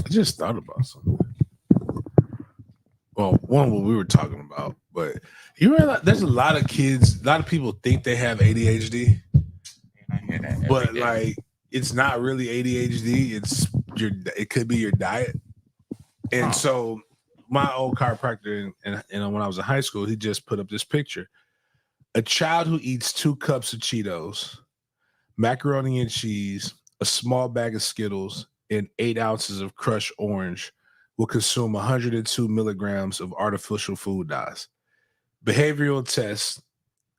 Just thought about something. Well, one what we were talking about, but you realize there's a lot of kids, a lot of people think they have ADHD, I hear that but like it's not really ADHD. It could be your diet. And so my old chiropractor, and when I was in high school, he just put up this picture: a child who eats 2 cups of Cheetos, macaroni and cheese, a small bag of Skittles, and 8 ounces of crushed orange will consume 102 milligrams of artificial food dyes. Behavioral tests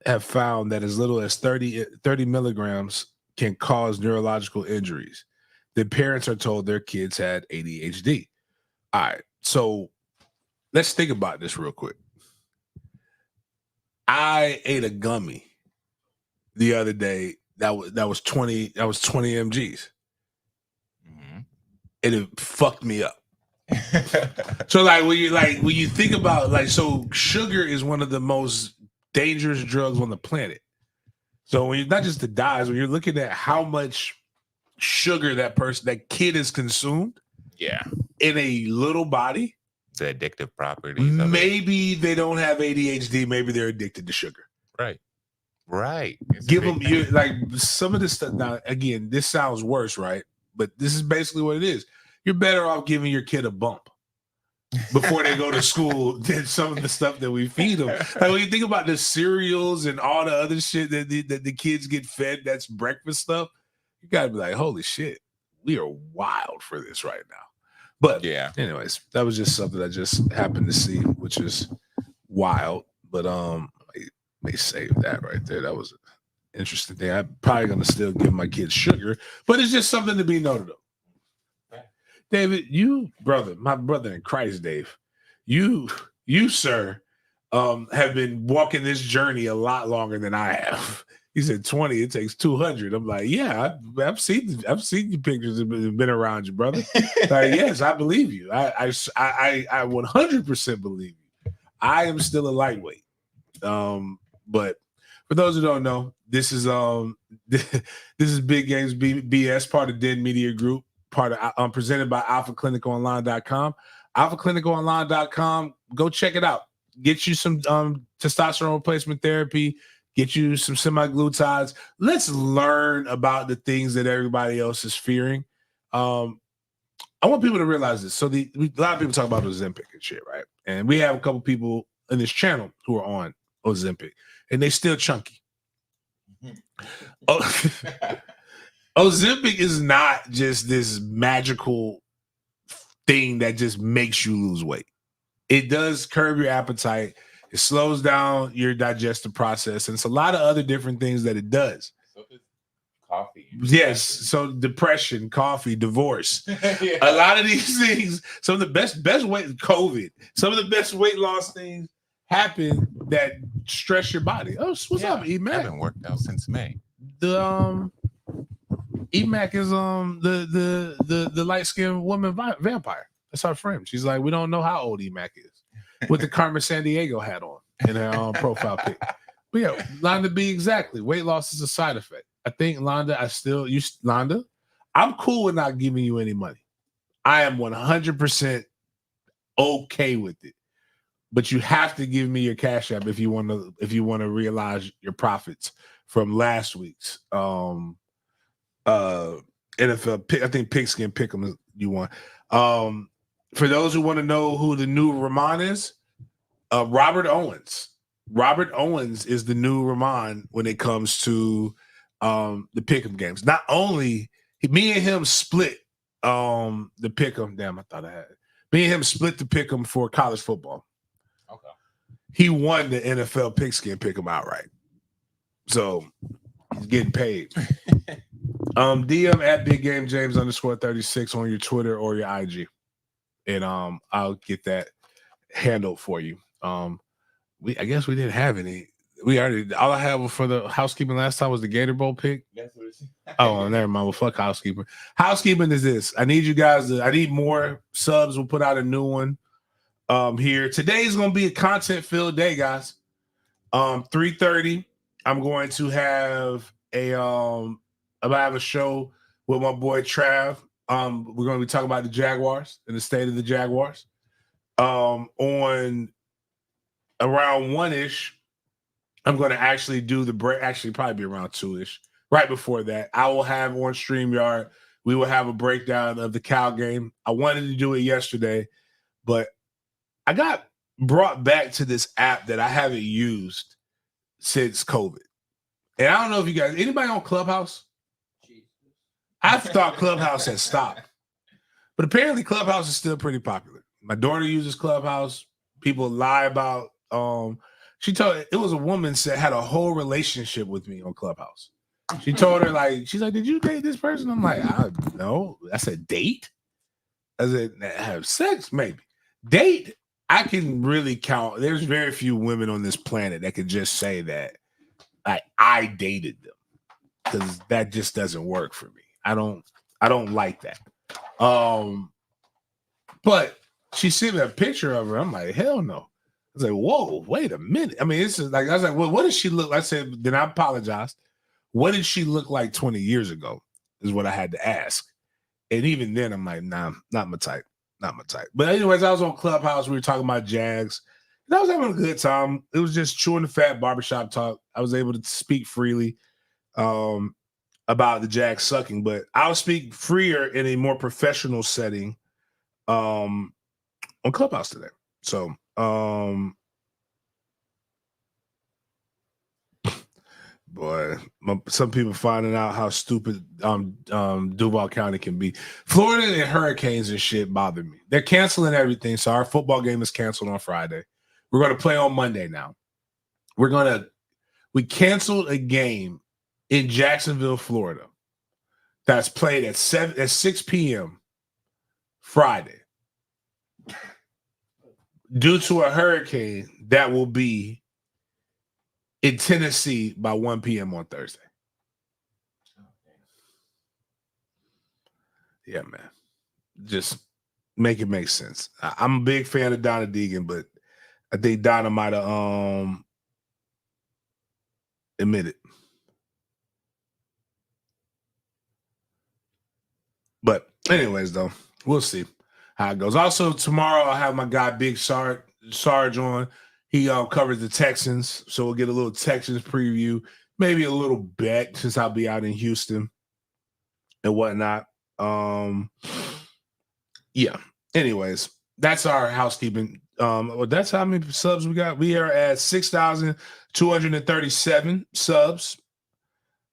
have found that as little as 30 milligrams can cause neurological injuries. The parents are told their kids had ADHD. All right, so let's think about this real quick. I ate a gummy the other day that was 20 mgs. And it fucked me up. So when you think about so sugar is one of the most dangerous drugs on the planet. So when you're not just the dyes, when you're looking at how much sugar that kid has consumed, in a little body, the addictive properties. Maybe they don't have ADHD. Maybe they're addicted to sugar. Right. Give them some of this stuff. Now, again, this sounds worse, right? But this is basically what it is. You're better off giving your kid a bump before they go to school than some of the stuff that we feed them. Like when you think about the cereals and all the other shit that the kids get fed, that's breakfast stuff, you got to be like, holy shit, we are wild for this right now. But anyways, that was just something I just happened to see, which is wild. But may save that right there. That was an interesting thing. I'm probably going to still give my kids sugar, but it's just something to be noted of. David, my brother in Christ, Dave, you, sir, have been walking this journey a lot longer than I have. He said 20, it takes 200. I'm like, yeah, I've seen your pictures that have been around you, brother. Like, yes, I believe you. I 100% believe you. I am still a lightweight. But for those who don't know, this is Big Games B.S, part of Den Media Group, presented by alphacliniconline.com. alphacliniconline.com, go check it out. Get you some testosterone replacement therapy, get you some semaglutides. Let's learn about the things that everybody else is fearing. I want people to realize this. So a lot of people talk about Ozempic and shit, right? And we have a couple people in this channel who are on Ozempic, and they still chunky. Ozempic is not just this magical thing that just makes you lose weight. It does curb your appetite. It slows down your digestive process, and it's a lot of other different things that it does. So it's coffee. Yes. So depression, coffee, divorce. Yeah. A lot of these things, some of the best weight, COVID, some of the best weight loss things happen that stress your body. Oh, what's up, E-Mac? I haven't worked out since May. The E-Mac is the light-skinned woman vampire. That's our friend. She's like, we don't know how old E-Mac is. With the Carmen Sandiego hat on in her profile pic. But yeah, line to be exactly. Weight loss is a side effect. I think Londa, Londa, I'm cool with not giving you any money. I am 100% okay with it. But you have to give me your Cash App if you want to realize your profits from last week's NFL pick. I think Pigskin Pick'em you won. For those who want to know who the new Rahman is, Robert Owens. Robert Owens is the new Rahman when it comes to the Pick'em games. Not only me and him split the Pick'em. Damn, I thought I had it. Me and him split the Pick'em for college football. Okay. He won the NFL Pigskin Pick'em outright. So he's getting paid. DM at Big Game James _36 on your Twitter or your IG. And I'll get that handled for you. I guess we didn't have any. We already all I had for the housekeeping last time was the Gator Bowl pick. Oh, never mind. Well, fuck housekeeping. Housekeeping is this. I need you guys I need more subs. We'll put out a new one here. Today's gonna be a content-filled day, guys. 3:30. I'm going to have a show with my boy Trav. We're going to be talking about the Jaguars and the state of the Jaguars. On around 1-ish, I'm going to actually do the break. Actually, probably be around 2-ish. Right before that, I will have on StreamYard. We will have a breakdown of the Cal game. I wanted to do it yesterday, but I got brought back to this app that I haven't used since COVID. And I don't know if you guys, anybody on Clubhouse? I thought Clubhouse had stopped. But apparently Clubhouse is still pretty popular. My daughter uses Clubhouse. People lie about she told it was a woman that had a whole relationship with me on Clubhouse. She told her, she's like, did you date this person? I'm like, no. I said, date? I said, have sex, maybe. Date, I can really count. There's very few women on this planet that could just say that I dated them, because that just doesn't work for me. I don't like that. But she sent me a picture of her. I'm like, hell no. I was like, whoa, wait a minute. I mean, it's just like, I was like, well, what does she look like? I said, then I apologized. What did she look like 20 years ago is what I had to ask. And even then, I'm like, nah, not my type. Not my type. But anyways, I was on Clubhouse. We were talking about Jags. And I was having a good time. It was just chewing the fat barbershop talk. I was able to speak freely about the Jags sucking. But I'll speak freer in a more professional setting on Clubhouse today. So, boy, some people finding out how stupid Duval County can be. Florida and hurricanes and shit bother me. They're canceling everything, so our football game is canceled on Friday. We're going to play on Monday now. We canceled a game in Jacksonville, Florida that's played at 6 p.m. Friday due to a hurricane that will be in Tennessee by 1 p.m. on Thursday. Yeah, man. Just make it make sense. I'm a big fan of Donna Deegan, but I think Donna might have admitted. But anyways, though, we'll see how it goes. Also, tomorrow I'll have my guy Big Sarge on. He covers the Texans, so we'll get a little Texans preview, maybe a little bet since I'll be out in Houston and whatnot. Yeah. Anyways, that's our housekeeping. Well, that's how many subs we got. We are at 6,237 subs.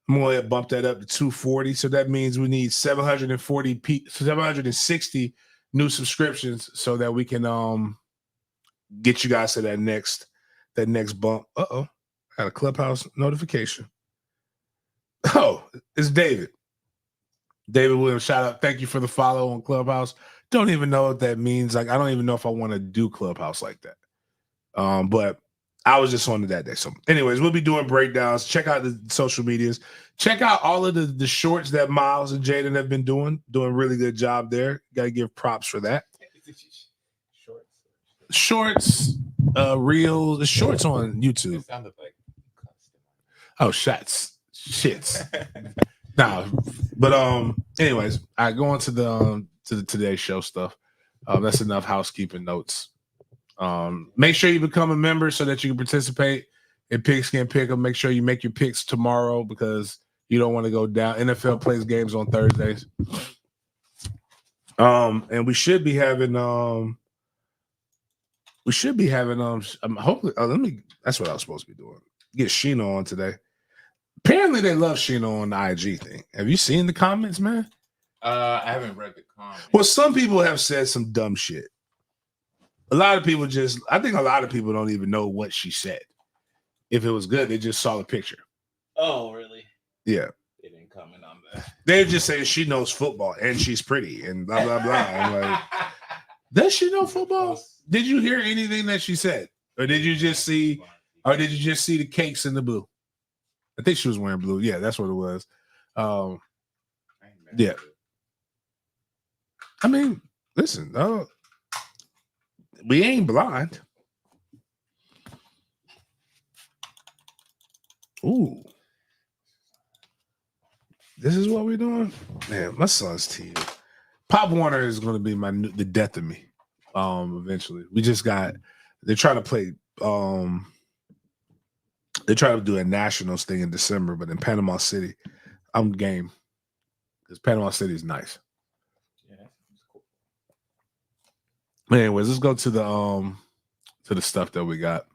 I'm going to bump that up to 240. So that means we need 760 new subscriptions so that we can get you guys to that next bump. Uh-oh. I had a Clubhouse notification. Oh, it's David. David Williams, shout out. Thank you for the follow on Clubhouse. Don't even know what that means. I don't even know if I want to do Clubhouse like that. But I was just on to that day. So anyways, we'll be doing breakdowns. Check out the social medias. Check out all of the shorts that Miles and Jaden have been doing a really good job there. Got to give props for that. Shorts, reels, shorts on YouTube. It sounded like Oh, shots shits. Nah, but anyways, I go on to the today's show stuff. That's enough housekeeping notes. Make sure you become a member so that you can participate in Pigskin Pick'em. Make sure you make your picks tomorrow because you don't want to go down. NFL plays games on Thursdays. And we should be having hopefully that's what I was supposed to be doing. Get Sheena on today. Apparently they love Sheena on the IG thing. Have you seen the comments, man? I haven't read the comments. Well, some people have said some dumb shit. I think a lot of people don't even know what she said. If it was good, they just saw the picture. Oh, really? Yeah. They didn't comment on that. They just say she knows football and she's pretty and blah, blah, blah. I'm like, does she know football? Did you hear anything that she said? Or did you just see the cakes in the blue? I think she was wearing blue. Yeah, that's what it was. Yeah. I mean, listen, we ain't blind. Ooh. This is what we're doing? Man, my son's team. Pop Warner is going to be the death of me. Eventually. They're trying to play they try to do a nationals thing in December, but in Panama City, I'm game. Because Panama City is nice. Yeah, that's cool. Anyways, let's go to the stuff that we got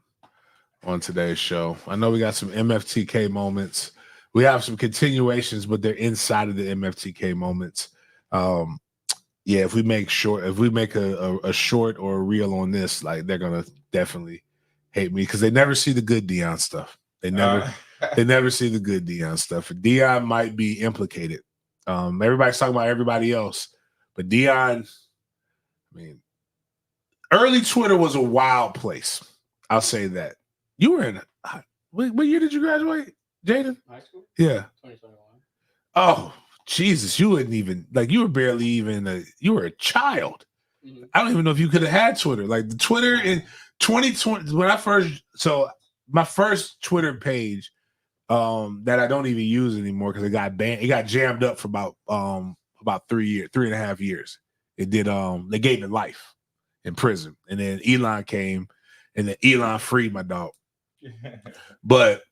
on today's show. I know we got some MFTK moments. We have some continuations, but they're inside of the MFTK moments. Yeah, if we make a short or a reel on this, like they're gonna definitely hate me because they never see the good Deion stuff. They never see the good Deion stuff. Deion might be implicated. Everybody's talking about everybody else, but Deion, I mean, early Twitter was a wild place. I'll say that. You were in what year did you graduate, Jaden? High school? Yeah. 2021. Oh, Jesus, you wouldn't even you were barely even you were a child. Mm-hmm. I don't even know if you could have had Twitter. Like the Twitter in 2020 my first Twitter page that I don't even use anymore because it got banned. It got jammed up for about 3.5 years. It did they gave it life in prison. And then Elon came and then Elon freed my dog. But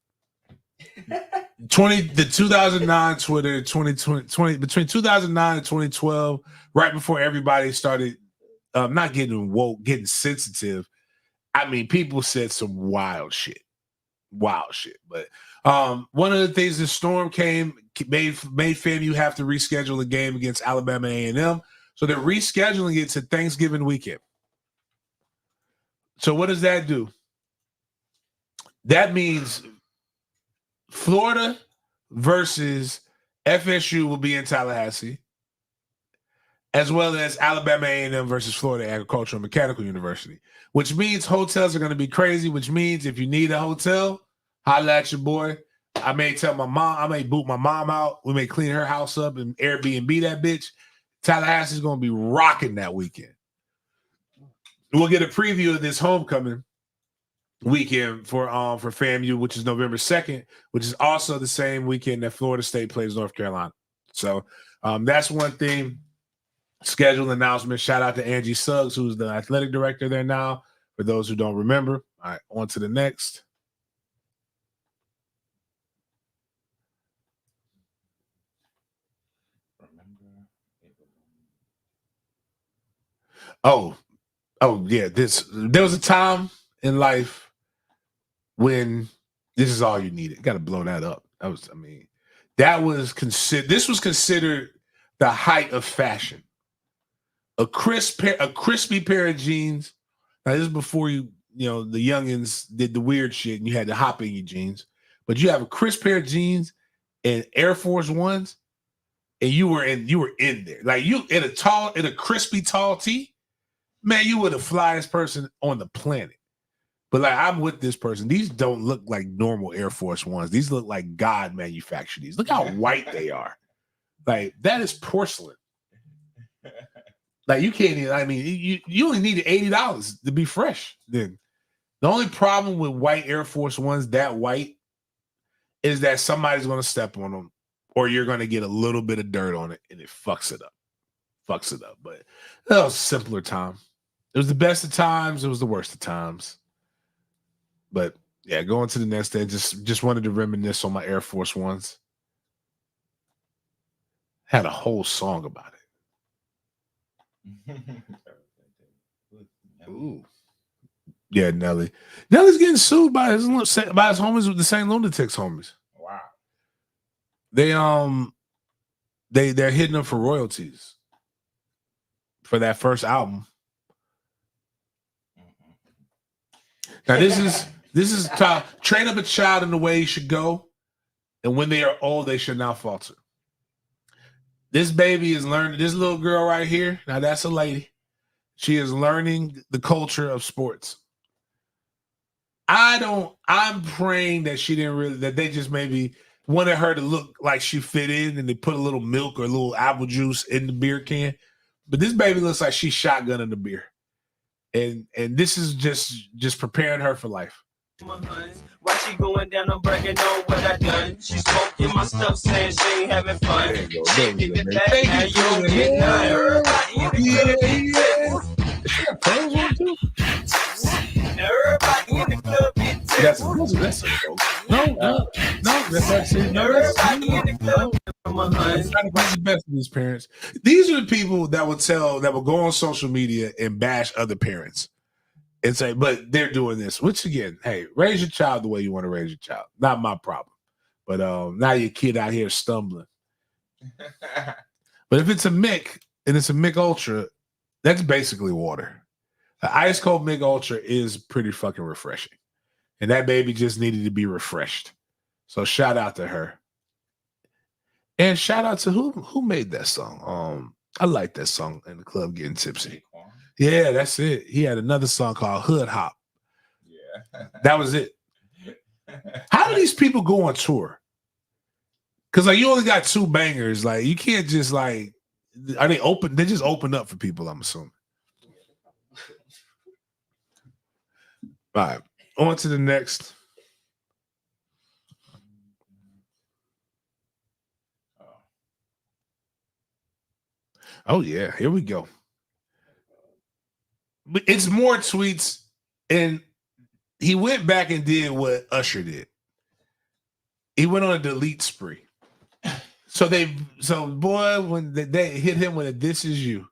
the 2009 Twitter, 2020 between 2009 and 2012, right before everybody started not getting woke, getting sensitive. I mean, people said some wild shit. But one of the things, the storm made FAMU have to reschedule the game against Alabama A&M. So they're rescheduling it to Thanksgiving weekend. So what does that do? That means Florida versus FSU will be in Tallahassee, as well as Alabama A&M versus Florida Agricultural and Mechanical University, which means hotels are going to be crazy, which means if you need a hotel, holla at your boy. I may tell my mom, I may boot my mom out. We may clean her house up and Airbnb that bitch. Tallahassee's going to be rocking that weekend. We'll get a preview of this homecoming weekend for FAMU, which is November 2nd, which is also the same weekend that Florida State plays North Carolina. So that's one thing. Schedule announcement. Shout out to Angie Suggs, who's the athletic director there now, for those who don't remember. All right, on to the next. Oh yeah. There was a time in life when this is all you needed. Got to blow that up. This was considered the height of fashion. A crispy pair of jeans. Now, this is before the youngins did the weird shit and you had to hop in your jeans. But you have a crisp pair of jeans and Air Force Ones, and you were in there. Like you in a crispy tall tee. Man, you were the flyest person on the planet. But like I'm with this person. These don't look like normal Air Force Ones. These look like God manufactured these. Look how white they are. Like that is porcelain. Like you can't even, I mean, you only needed $80 to be fresh. Then the only problem with white Air Force Ones that white is that somebody's going to step on them, or you're going to get a little bit of dirt on it, and it fucks it up. But that was a simpler time. It was the best of times. It was the worst of times. But yeah, going to the next day, just wanted to reminisce on my Air Force Ones. Had a whole song about it. Ooh. Yeah, Nelly. Nelly's getting sued by his homies with the same lunatics homies. Wow. They're hitting him for royalties for that first album. Now this is train up a child in the way he should go, and when they are old, they should not falter. This baby is learning. This little girl right here. Now that's a lady. She is learning the culture of sports. I'm praying that she didn't really, that they just maybe wanted her to look like she fit in, and they put a little milk or a little apple juice in the beer can. But this baby looks like she's shotgunning the beer. And this is just preparing her for life. Why she going down, I'm bragging on what I done. She smoking my stuff, saying she ain't having fun. There you go. She give it back, now you don't get none. Everybody in the club Is she a Pearls one too? everybody in the club get That's tips. no. That's actually no. Everybody in the club from a I'm hun. trying to get the best of these parents. These are the people that will go on social media and bash other parents and say, but they're doing this. Which again, hey, raise your child the way you want to raise your child. Not my problem. But now your kid out here stumbling. But if it's a Mick and it's a Mick Ultra, that's basically water. The ice cold Mick Ultra is pretty fucking refreshing. And that baby just needed to be refreshed. So shout out to her. And shout out to who made that song. I like that song in the club getting tipsy. Yeah, that's it. He had another song called Hood Hop. Yeah. That was it. How do these people go on tour? Because like you only got 2 bangers. Like you can't just like, are they open? They just open up for people, I'm assuming. All right. On to the next. Oh yeah, here we go. But it's more tweets, and he went back and did what Usher did. He went on a delete spree. So boy, when they hit him with a "This is you."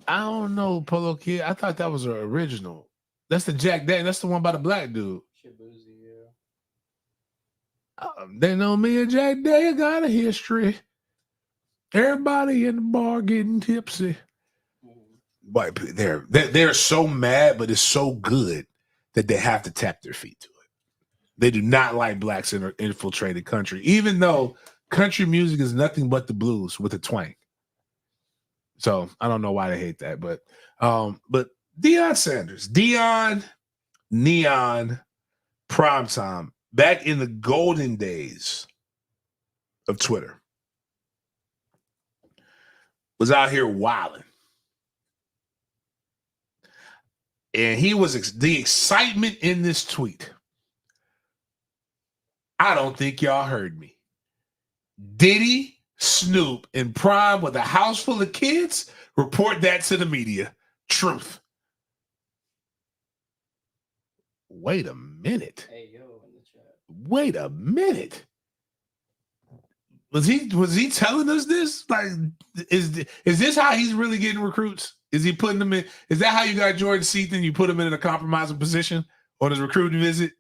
I don't know, Polo Kid. I thought that was an original. That's the Jack Daniel. That's the one by the black dude. They know me and Jack Daniel got a history. Everybody in the bar getting tipsy. But they're so mad, but it's so good that they have to tap their feet to it. They do not like blacks infiltrated country, even though country music is nothing but the blues with a twang. So I don't know why they hate that, but Deion Sanders, Neon, Primetime, back in the golden days of Twitter, was out here wilding. And he was the excitement in this tweet. I don't think y'all heard me. Diddy, Snoop, and Prime with a house full of kids, report that to the media. Truth. Wait a minute. Hey, yo, in the chat. Wait a minute. Was he telling us this? Like, is this how he's really getting recruits? Is he putting them in? Is that how you got Jordan Seaton? You put him in a compromising position on his recruiting visit,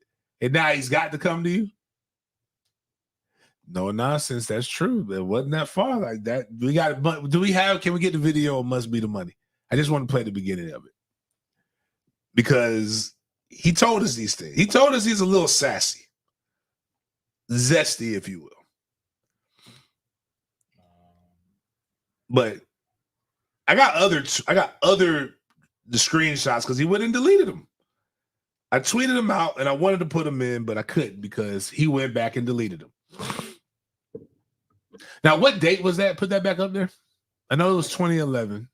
and now he's got to come to you? No nonsense. That's true. It wasn't that far like that. Can we get the video? It must be the money. I just want to play the beginning of it because he told us these things. He told us he's a little sassy, zesty, if you will. But I got other the screenshots because he went and deleted them. I tweeted them out and I wanted to put them in, but I couldn't because he went back and deleted them. Now, what date was that? Put that back up there. I know it was 2011.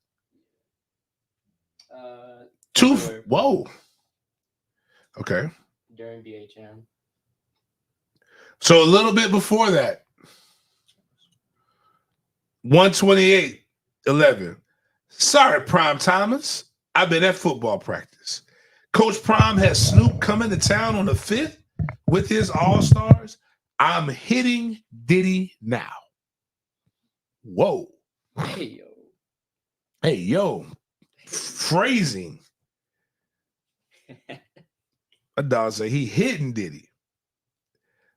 Whoa. Okay. during BHM. So a little bit before that, 128-11. Sorry, Prime Timers. I've been at football practice. Coach Prime has Snoop coming to town on the 5th with his All-Stars. I'm hitting Diddy now. Whoa. Hey, yo. Hey, yo. Phrasing. A dog said he hitting Diddy.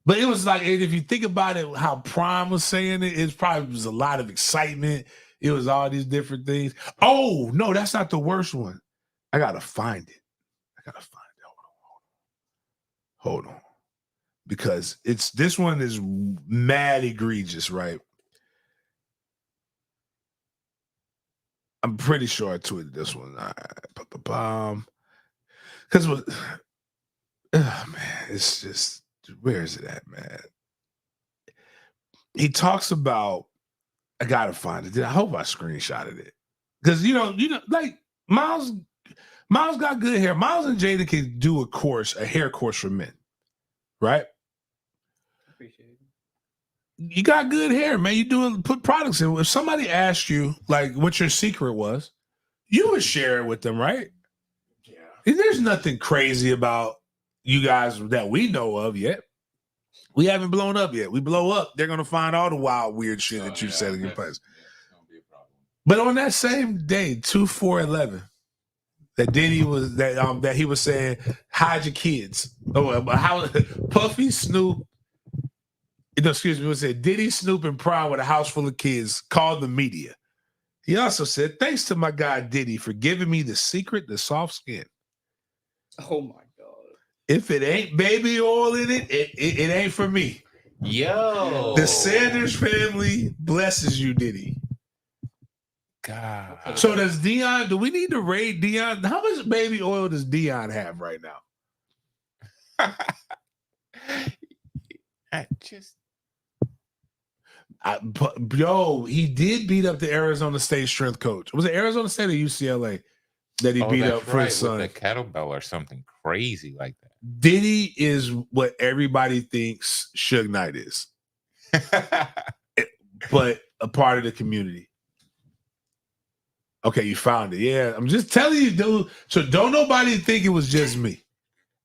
But it was like, if you think about it, how Prime was saying it, it probably was a lot of excitement. It was all these different things. Oh, no, that's not the worst one. I got to find it. Hold on. Because this one is mad egregious, right? I'm pretty sure I tweeted this one. All right. Because, man, it's just, where is it at, man? He talks about, I gotta find it. I hope I screenshotted it. Because you know, like Miles got good hair. Miles and Jada can do a hair course for men, right? Appreciate it. You got good hair, man. You put products in. If somebody asked you like what your secret was, you would share it with them, right? Yeah. And there's nothing crazy about you guys that we know of yet. We haven't blown up yet. We blow up, they're gonna find all the wild, weird shit that you said in your place. It's gonna be a problem. But on that same day, 2/4/11, that Diddy was that he was saying, hide your kids. Oh, how Puffy, Snoop, excuse me, was said Diddy, Snoop, and Prime with a house full of kids called the media. He also said, thanks to my guy Diddy for giving me the secret, the soft skin. Oh my God. If it ain't baby oil in it, it ain't for me. Yo, The Sanders family blesses you, Diddy. God. So does Deion, do we need to raid Deion? How much baby oil does Deion have right now? He did beat up the Arizona State strength coach. Was it Arizona State or UCLA that he beat up for his son? With the kettlebell or something crazy like that. Diddy is what everybody thinks Suge Knight is, but a part of the community. Okay, you found it. Yeah, I'm just telling you, dude. So don't nobody think it was just me.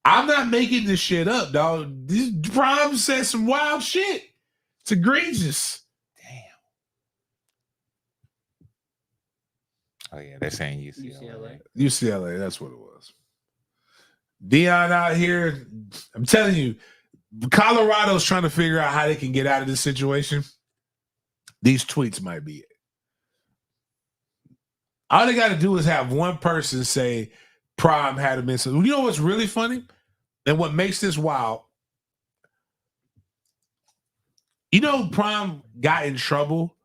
I'm not making this shit up, dog. This Prime said some wild shit. It's egregious. Oh yeah, they're saying UCLA. UCLA, that's what it was. Deion out here, I'm telling you, Colorado's trying to figure out how they can get out of this situation. These tweets might be it. All they got to do is have one person say Prime had him in. So, you know what's really funny? And what makes this wild? You know, Prime got in trouble,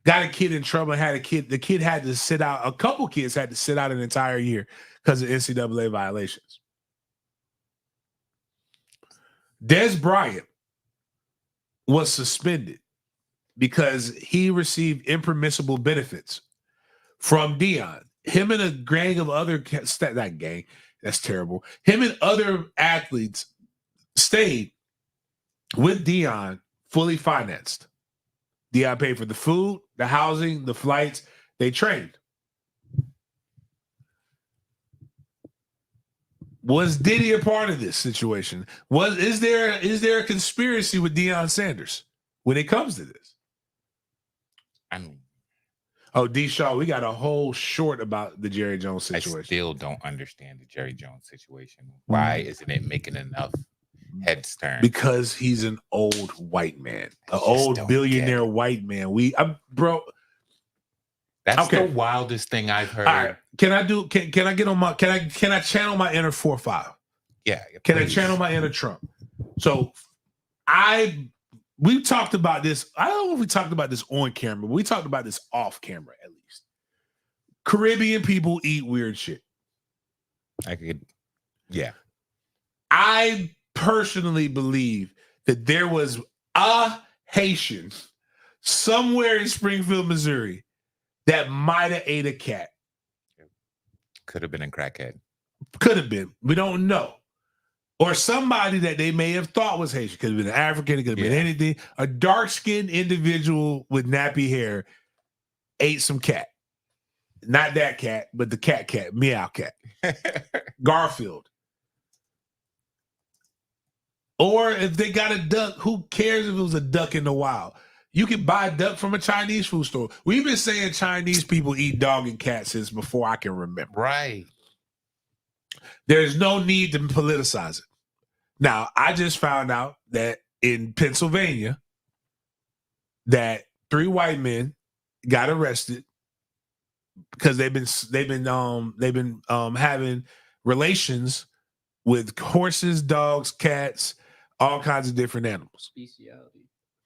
got a kid in trouble, and had a kid. The kid had to sit out, a couple kids had to sit out an entire year because of NCAA violations. Des Bryant was suspended because he received impermissible benefits from Deion. Him and a gang of other that gang, that's terrible. Him and other athletes stayed with Deion, fully financed. Deion paid for the food, the housing, the flights. They trained. Was Diddy a part of this situation? Is there a conspiracy with Deion Sanders when it comes to this? I mean, oh, D. Shaw, we got a whole short about the Jerry Jones situation. I still don't understand the Jerry Jones situation. Why isn't it making enough heads turn? Because he's an old white man, an old billionaire white man. Bro. That's the wildest thing I've heard. All right. Can I get on my can I channel my inner 4-5? Yeah. Can I channel my inner Trump? So we talked about this. I don't know if we talked about this on camera, but we talked about this off camera at least. Caribbean people eat weird shit. I personally believe that there was a Haitian somewhere in Springfield, Missouri, that might have ate a cat. Could have been a crackhead. Could have been. We don't know. or somebody that they may have thought was Haitian. Could have been an African, it could have been anything. A dark-skinned individual with nappy hair ate some cat. Not that cat, but the cat, meow cat. Garfield. Or if they got a duck, who cares if it was a duck in the wild? You can buy a duck from a Chinese food store. We've been saying Chinese people eat dog and cat since before I can remember. Right. There's no need to politicize it. Now, I just found out that in Pennsylvania, that 3 white men got arrested because they've been having relations with horses, dogs, cats, all kinds of different animals.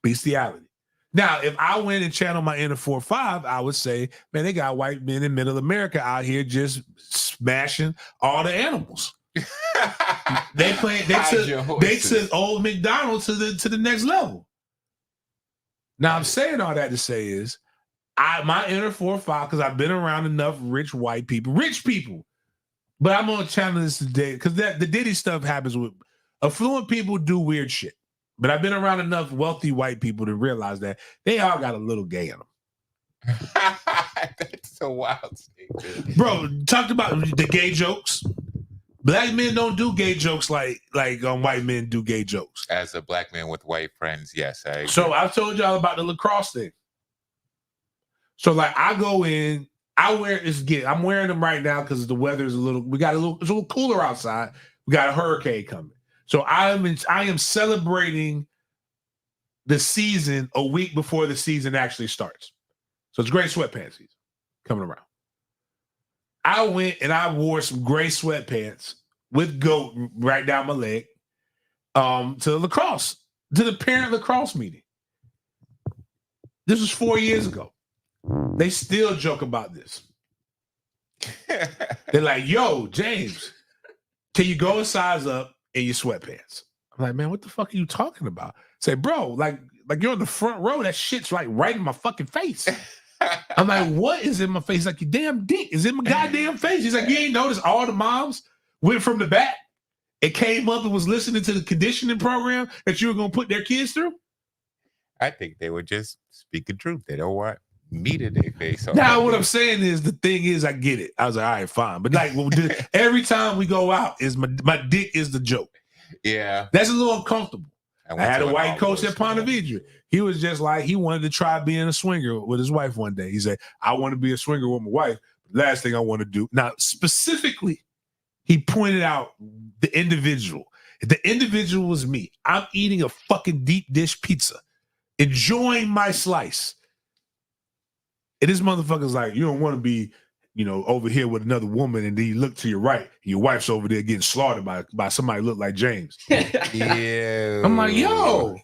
Bestiality. Now, if I went and channeled my inner 4-5, I would say, man, they got white men in middle America out here just smashing all the animals. they took old McDonald to the next level. Now, I'm saying all that to say is, my inner 4-5, because I've been around enough rich people, but I'm gonna channel this today because the Diddy stuff happens with affluent people do weird shit. But I've been around enough wealthy white people to realize that they all got a little gay in them. That's a wild statement. Bro, talked about the gay jokes. Black men don't do gay jokes like white men do gay jokes. As a black man with white friends, yes, I agree. So I've told y'all about the lacrosse thing. So like I go in, I'm wearing them right now because the weather's it's a little cooler outside. We got a hurricane coming. So I am celebrating the season a week before the season actually starts. So it's gray sweatpants season coming around. I went and I wore some gray sweatpants with goat right down my leg to the parent lacrosse meeting. This was 4 years ago. They still joke about this. They're like, yo, James, can you go a size up in your sweatpants? I'm like, man, what the fuck are you talking about? Say, bro, like you're on the front row. That shit's like right in my fucking face. I'm like, what is in my face? Like, your damn dick is in my goddamn face. He's like, you ain't noticed all the moms went from the back and came up and was listening to the conditioning program that you were going to put their kids through? I think they were just speaking truth. They don't want meat in their face. Now, what I'm saying is, the thing is, I get it. I was like, all right, fine. But like, every time we go out, is my dick is the joke. Yeah. That's a little uncomfortable. I had a white coach at Ponte Vedra. He was just like, he wanted to try being a swinger with his wife one day. He said, I want to be a swinger with my wife. Last thing I want to do. Now, specifically, he pointed out the individual. The individual was me. I'm eating a fucking deep dish pizza, enjoying my slice. And this motherfucker's like, you don't want to be, over here with another woman, and then you look to your right, and your wife's over there getting slaughtered by somebody look like James. Yeah. I'm like, yo.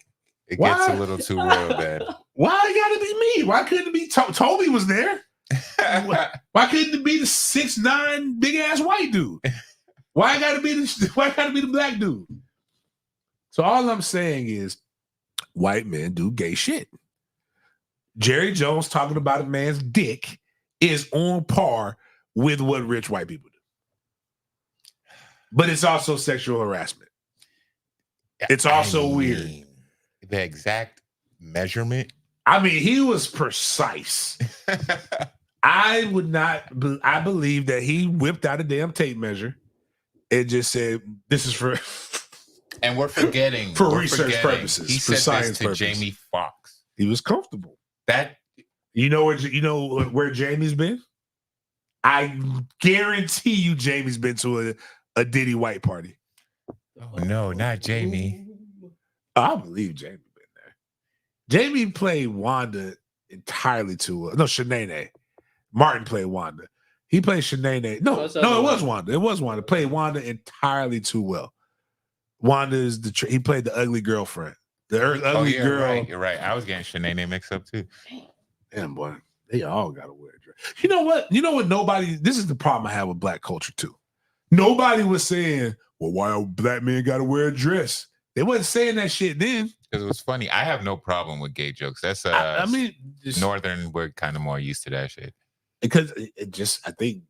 It gets a little too real, man. Why it gotta be me? Why couldn't it be Toby was there? Why couldn't it be the 6'9" big ass white dude? Why gotta be the black dude? So all I'm saying is, white men do gay shit. Jerry Jones talking about a man's dick is on par with what rich white people do. But it's also sexual harassment. It's also weird. The exact measurement. I mean, he was precise. I believe that he whipped out a damn tape measure and just said, this is for... And we're forgetting. For research purposes. He for said science this to purposes. Jamie Foxx. He was comfortable. That... You know where Jamie's been? I guarantee you Jamie's been to a Diddy white party. Oh, no, not Jamie. I believe Jamie been there. Jamie played Wanda entirely too well. No, Shanae. Martin played Wanda. He played Shanae. No, it was Wanda. It was Wanda. Played Wanda entirely too well. Wanda is he played the ugly girlfriend. The ugly girl. Right, you're right. I was getting Shanae mixed up too. Damn, boy. They all got to wear a dress. You know what? This is the problem I have with black culture too. Nobody was saying, well, why a black man got to wear a dress? They wasn't saying that shit then. Because it was funny. I have no problem with gay jokes. That's Northern, we're kind of more used to that shit. Because I think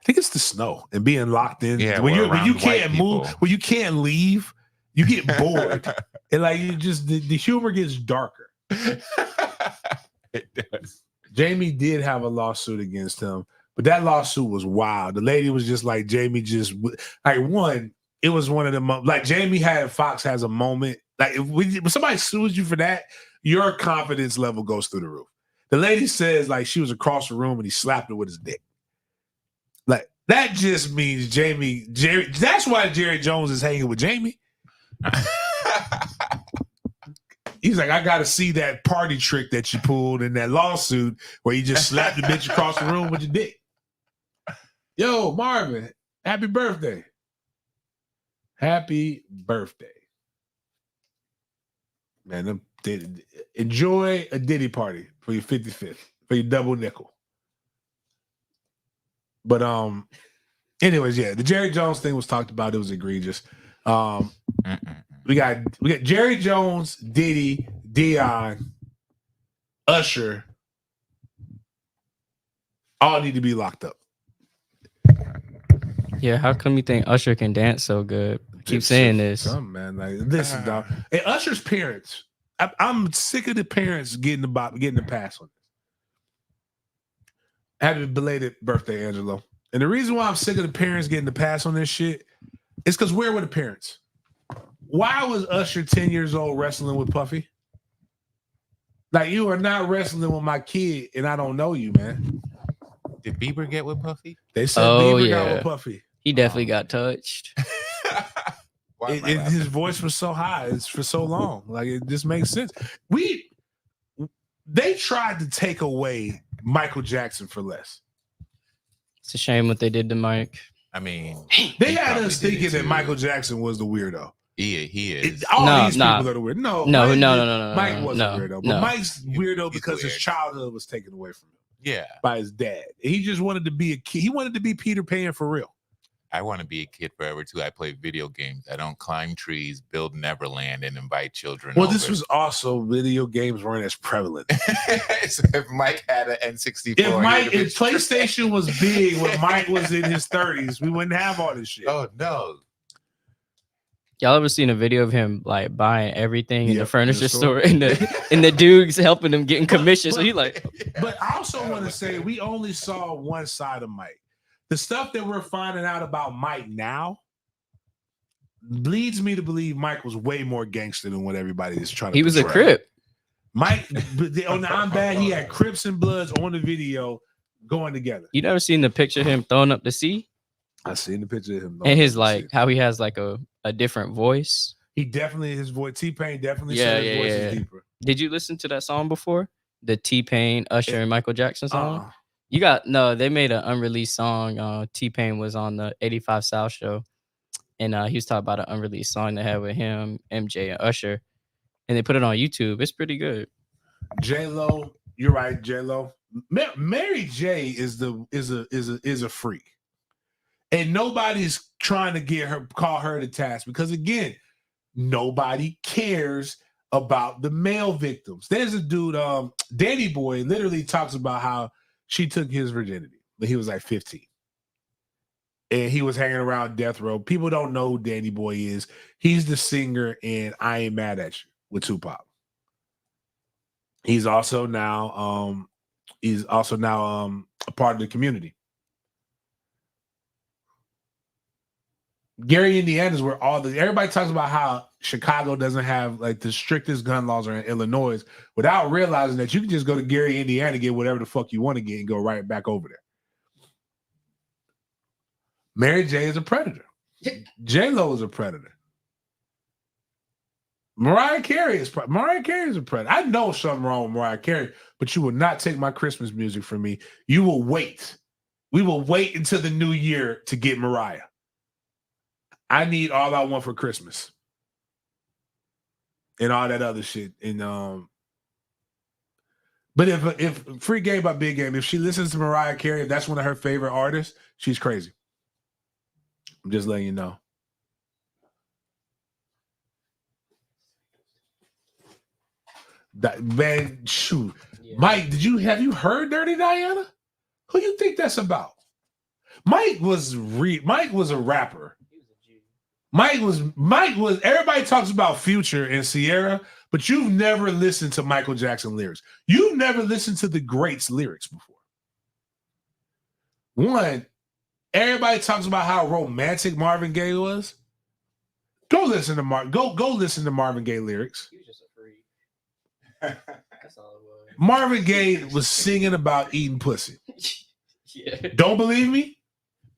think it's the snow and being locked in. Yeah, when we're you around can't white move, people. when you can't leave, you get bored, and like you just the humor gets darker. It does. Jamie did have a lawsuit against him, but that lawsuit was wild. The lady was just like Jamie, just like one. It was one of them like Jamie had Fox has a moment like when somebody sues you for that, your confidence level goes through the roof. The lady says like she was across the room and he slapped her with his dick. Like that just means Jerry. That's why Jerry Jones is hanging with Jamie. He's like, I got to see that party trick that you pulled in that lawsuit where you just slapped the bitch across the room with your dick. Yo, Marvin, happy birthday. Happy birthday. Man, enjoy a Diddy party for your 55th, for your double nickel. But anyways, yeah, the Jerry Jones thing was talked about. It was egregious. We got Jerry Jones, Diddy, Deion, Usher, all need to be locked up. Yeah, how come you think Usher can dance so good? Keep saying this. Something, man. Like, listen, dog. And Usher's parents, I'm sick of the parents getting the pass on this. Happy belated birthday, Angelo. And the reason why I'm sick of the parents getting the pass on this shit is because where were the parents? Why was Usher 10 years old wrestling with Puffy? Like, you are not wrestling with my kid, and I don't know you, man. Did Bieber get with Puffy? They said Oh, Bieber got yeah. with Puffy. He definitely got touched. Why am I laughing? His voice was so high. It's for so long. Like, it just makes sense. They tried to take away Michael Jackson for less. It's a shame what they did to Mike. I mean, They he had probably us did it thinking that too. Michael Jackson was the weirdo. He is. All No, these nah. people are the weird. No, No, Mike, no. Mike wasn't no, weirdo, but no. Mike's weirdo He's because his weird. childhood was taken away from him Yeah. by his dad. He just wanted to be a kid. He wanted to be Peter Pan for real. I want to be a kid forever too. I play video games. I don't climb trees, build Neverland, and invite children. Well, this over. was also video games weren't as prevalent. So if Mike had an N64, If PlayStation was big when Mike was in his 30s, we wouldn't have all this shit. Oh no. Y'all ever seen a video of him like buying everything in Yep, the furniture in the store and the dudes helping him getting commission? So he like, But I also want to say we only saw one side of Mike. The stuff that we're finding out about Mike now leads me to believe Mike was way more gangster than what everybody is trying to he was a portray. Crip. Mike, on the I'm Bad, he had Crips and Bloods on the video going together. You never seen the picture of him throwing up the C I seen the picture of him. and his like how he has like a different voice. He definitely, his voice, T-Pain definitely Yeah, said his yeah, voice yeah. is deeper. Did you listen to that song before? The T-Pain, Usher, and Michael Jackson song? Uh-uh. You got no, they made an unreleased song. T-Pain was on the 85 South show. And he was talking about an unreleased song they had with him, MJ, and Usher. And they put it on YouTube. It's pretty good. J-Lo, you're right, J-Lo. Mary J is a freak. And nobody's trying to call her to task because again, nobody cares about the male victims. There's a dude, Danny Boy, literally talks about how she took his virginity when he was like 15. And he was hanging around death row. People don't know who Danny Boy is. He's the singer in I Ain't Mad at You with Tupac. He's also now a part of the community. Gary, Indiana is where everybody talks about how Chicago doesn't have like the strictest gun laws are in Illinois without realizing that you can just go to Gary, Indiana, and get whatever the fuck you want to get and go right back over there. Mary J is a predator. J-Lo is a predator. Mariah Carey is a predator. I know something wrong with Mariah Carey, but you will not take my Christmas music from me. You will wait. We will wait until the new year to get Mariah. I need All I Want for Christmas and all that other shit. And but if Free Game by Big Game, if she listens to Mariah Carey, if that's one of her favorite artists, she's crazy. I'm just letting you know. That man, shoot. Yeah. Mike, have you heard Dirty Diana? Who you think that's about? Mike was a rapper. He was a G. Mike was everybody talks about Future and Sierra, but you've never listened to Michael Jackson lyrics. You've never listened to the greats lyrics before. One, everybody talks about how romantic Marvin Gaye was. Go listen to Marvin Gaye lyrics. He was just a freak. That's all it was. Marvin Gaye was singing about eating pussy. Yeah. Don't believe me?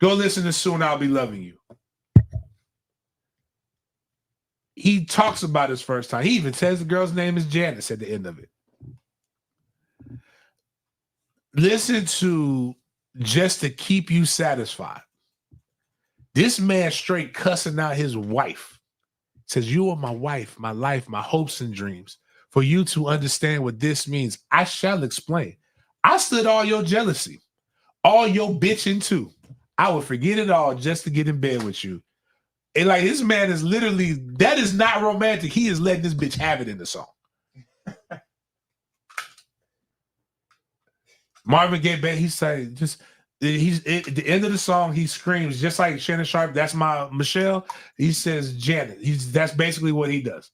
Go listen to Soon I'll Be Loving You. He talks about his first time. He even says the girl's name is Janice at the end of it. Listen to Just to Keep You Satisfied. This man straight cussing out his wife. Says, you are my wife, my life, my hopes and dreams. For you to understand what this means, I shall explain. I stood all your jealousy, all your bitching too. I would forget it all just to get in bed with you. And like this man is literally, that is not romantic. He is letting this bitch have it in the song. Marvin Gaye, he said, he's at the end of the song, he screams just like Shannon Sharp, that's my Michelle. He says Janet. That's basically what he does.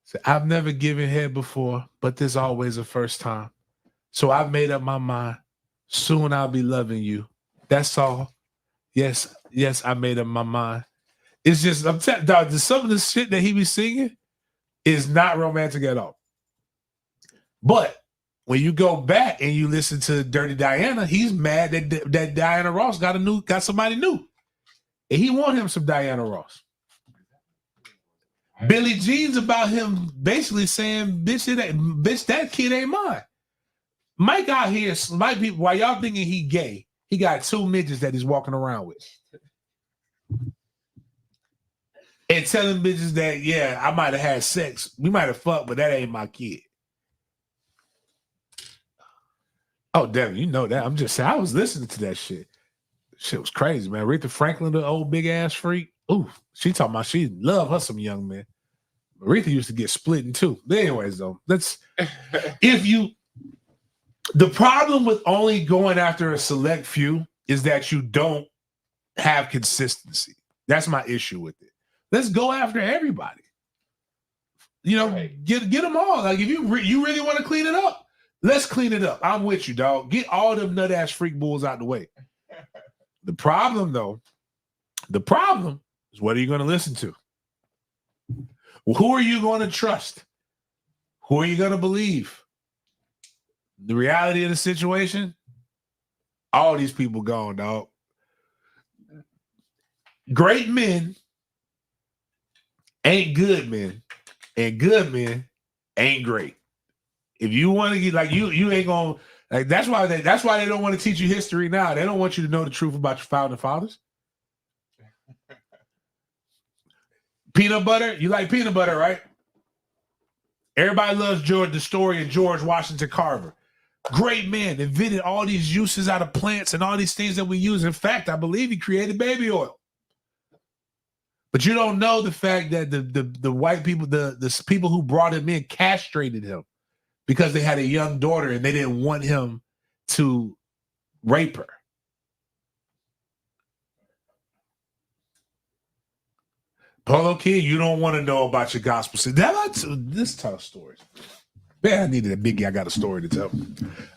So, I've never given head before, but there's always a first time. So I've made up my mind. Soon I'll be loving you. That's all. Yes, I made up my mind. It's just, I'm telling you, some of the shit that he be singing is not romantic at all. But when you go back and you listen to Dirty Diana, he's mad that Diana Ross got somebody new. And he want him some Diana Ross. Billie Jean's about him basically saying, bitch, that kid ain't mine. Mike out here, Mike people, while y'all thinking he gay, he got 2 midgets that he's walking around with. And telling bitches that, yeah, I might have had sex. We might have fucked, but that ain't my kid. Oh, damn, you know that. I'm just saying, I was listening to that shit. Shit was crazy, man. Aretha Franklin, the old big ass freak. Ooh, she talking about she love her some young men. Aretha used to get split in two. But anyways, though, the problem with only going after a select few is that you don't have consistency. That's my issue with it. Let's go after everybody. You know, right. Get them all. Like if you really want to clean it up, let's clean it up. I'm with you, dog. Get all them nut ass freak bulls out the way. The problem is what are you going to listen to? Who are you going to trust? Who are you going to believe? The reality of the situation, all these people gone, dog. Great men ain't good men, and good men ain't great. If you want to get like you ain't gonna like that's why they don't want to teach you history now. They don't want you to know the truth about your founding fathers. Peanut butter, you like peanut butter, right? Everybody loves George the story of George Washington Carver. Great man, invented all these uses out of plants and all these things that we use. In fact, I believe he created baby oil. But you don't know the fact that the white people, the people who brought him in castrated him because they had a young daughter and they didn't want him to rape her. Polo Kid, you don't want to know about your gospel. See, this tough story. Man, I needed a biggie. I got a story to tell.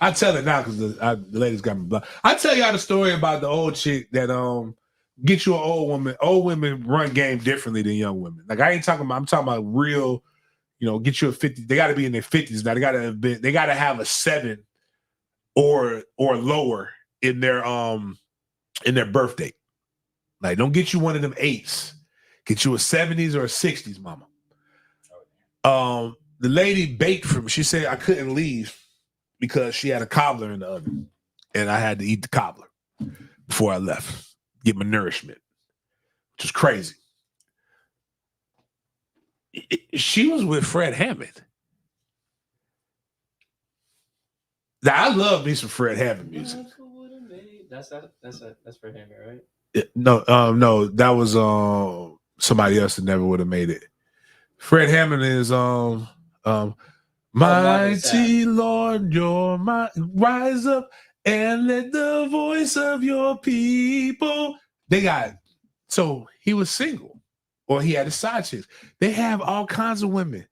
I tell it now because the ladies got me blocked. I tell y'all the story about the old chick that get you an old woman. Old women run game differently than young women. Like I'm talking about real, get you a 50. They got to be in their 50s now. They got to have a 7 or lower in their birth date. Like don't get you one of them 8s. Get you a 70s or a 60s, mama. The lady baked for me. She said I couldn't leave because she had a cobbler in the oven, and I had to eat the cobbler before I left, get my nourishment, which is crazy. She was with Fred Hammond. Now, I love me some Fred Hammond music. That's Fred Hammond, right? No, that was somebody else that never would have made it. Fred Hammond is mighty Lord, you're my rise up and let the voice of your people. So he was single, or he had a side chick. They have all kinds of women.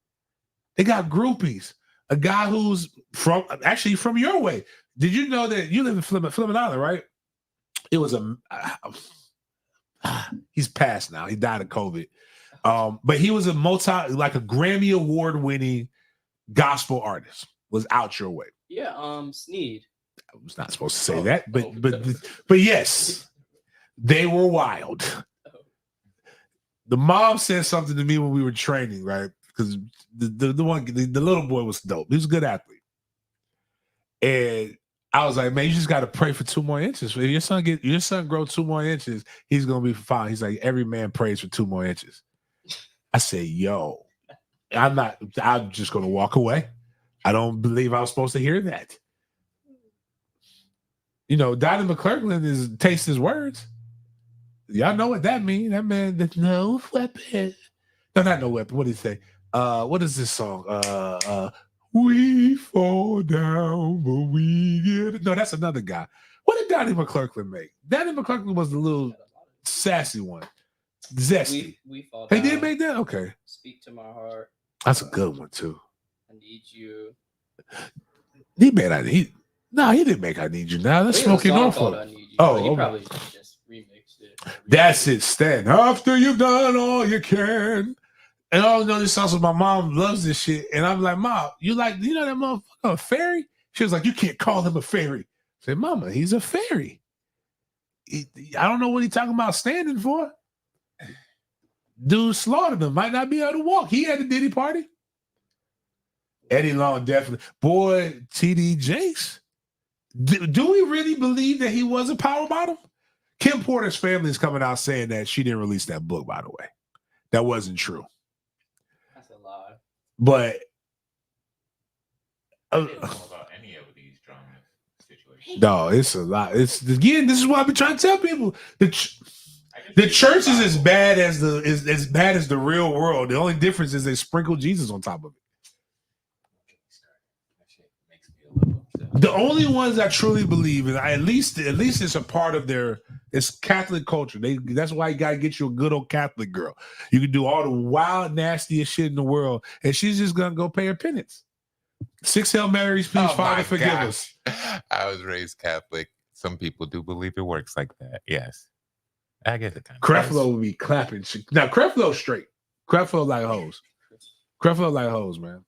They got groupies. A guy who's from your way. Did you know that you live in Fleming Island, right? It was he's passed now. He died of COVID. But he was a Grammy Award winning gospel artist. Was out your way. Yeah, Sneed. I was not supposed to say that, but yes, they were wild. The mom said something to me when we were training, right? Because the little boy was dope. He was a good athlete. And I was like, man, you just got to pray for 2 more inches. If your son grow 2 more inches, he's going to be fine. He's like, every man prays for 2 more inches. I said, yo, I'm just going to walk away. I don't believe I was supposed to hear that. You know, Donnie McClurkin tastes his words. Y'all know what that means. That man, no weapon. No, not no weapon. What did he say? What is this song? We fall down, but we get it. No, that's another guy. What did Donnie McClurkin make? Donnie McClurkin was the little sassy one. Zesty. We fall He down. did make that? Okay. Speak to my heart. That's a good one, too. I need you. He didn't make I Need You Now. That's Smoking Norfolk. Oh, he okay. probably just remixed it. That's it. Stand after you've done all you can. And I don't know this song, so my mom loves this shit. And I'm like, Mom, you know that motherfucker a fairy? She was like, you can't call him a fairy. I said, Mama, he's a fairy. I don't know what he's talking about standing for. Dude slaughtered him. Might not be able to walk. He had a Diddy party. Eddie Long definitely. Boy, TD Jakes. Do we really believe that he was a power bottom? Kim Porter's family is coming out saying that she didn't release that book, by the way. That wasn't true. That's a lie. But I didn't know about any of these drama situations. no, it's a lot. It's again, this is what I've been trying to tell people. The church is as bad as the real world. The only difference is they sprinkle Jesus on top of it. The only ones I truly believe, and at least it's a part of it's Catholic culture. That's why you gotta get you a good old Catholic girl. You can do all the wild, nastiest shit in the world, and she's just gonna go pay her penance. 6 Hail Marys, please, Father, forgive us. I was raised Catholic. Some people do believe it works like that. Yes, I get it. Kind of Creflo would be clapping. Now Creflo's straight. Creflo like hoes. Creflo like hoes, man.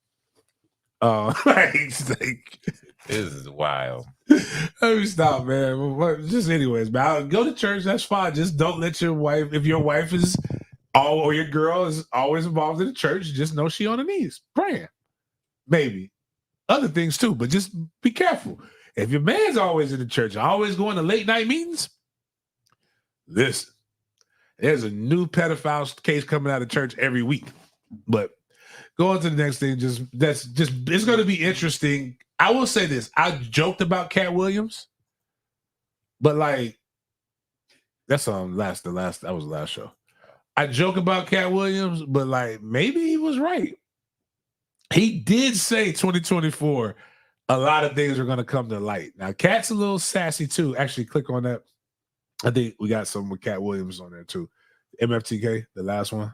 This is wild. Let me stop, man. Just anyways, man. I'll go to church. That's fine. Just don't let your wife, if your wife is or your girl is always involved in the church, just know she on her knees praying. Maybe other things too, but just be careful. If your man's always in the church, always going to late night meetings, listen. There's a new pedophile case coming out of church every week. But going to the next thing, it's going to be interesting. I will say this. I joked about Cat Williams, but like that's that was the last show. I joke about Cat Williams, but like maybe he was right. He did say 2024, a lot of things are going to come to light. Now, Cat's a little sassy too. Actually, click on that. I think we got some with Cat Williams on there too. MFTK, the last one.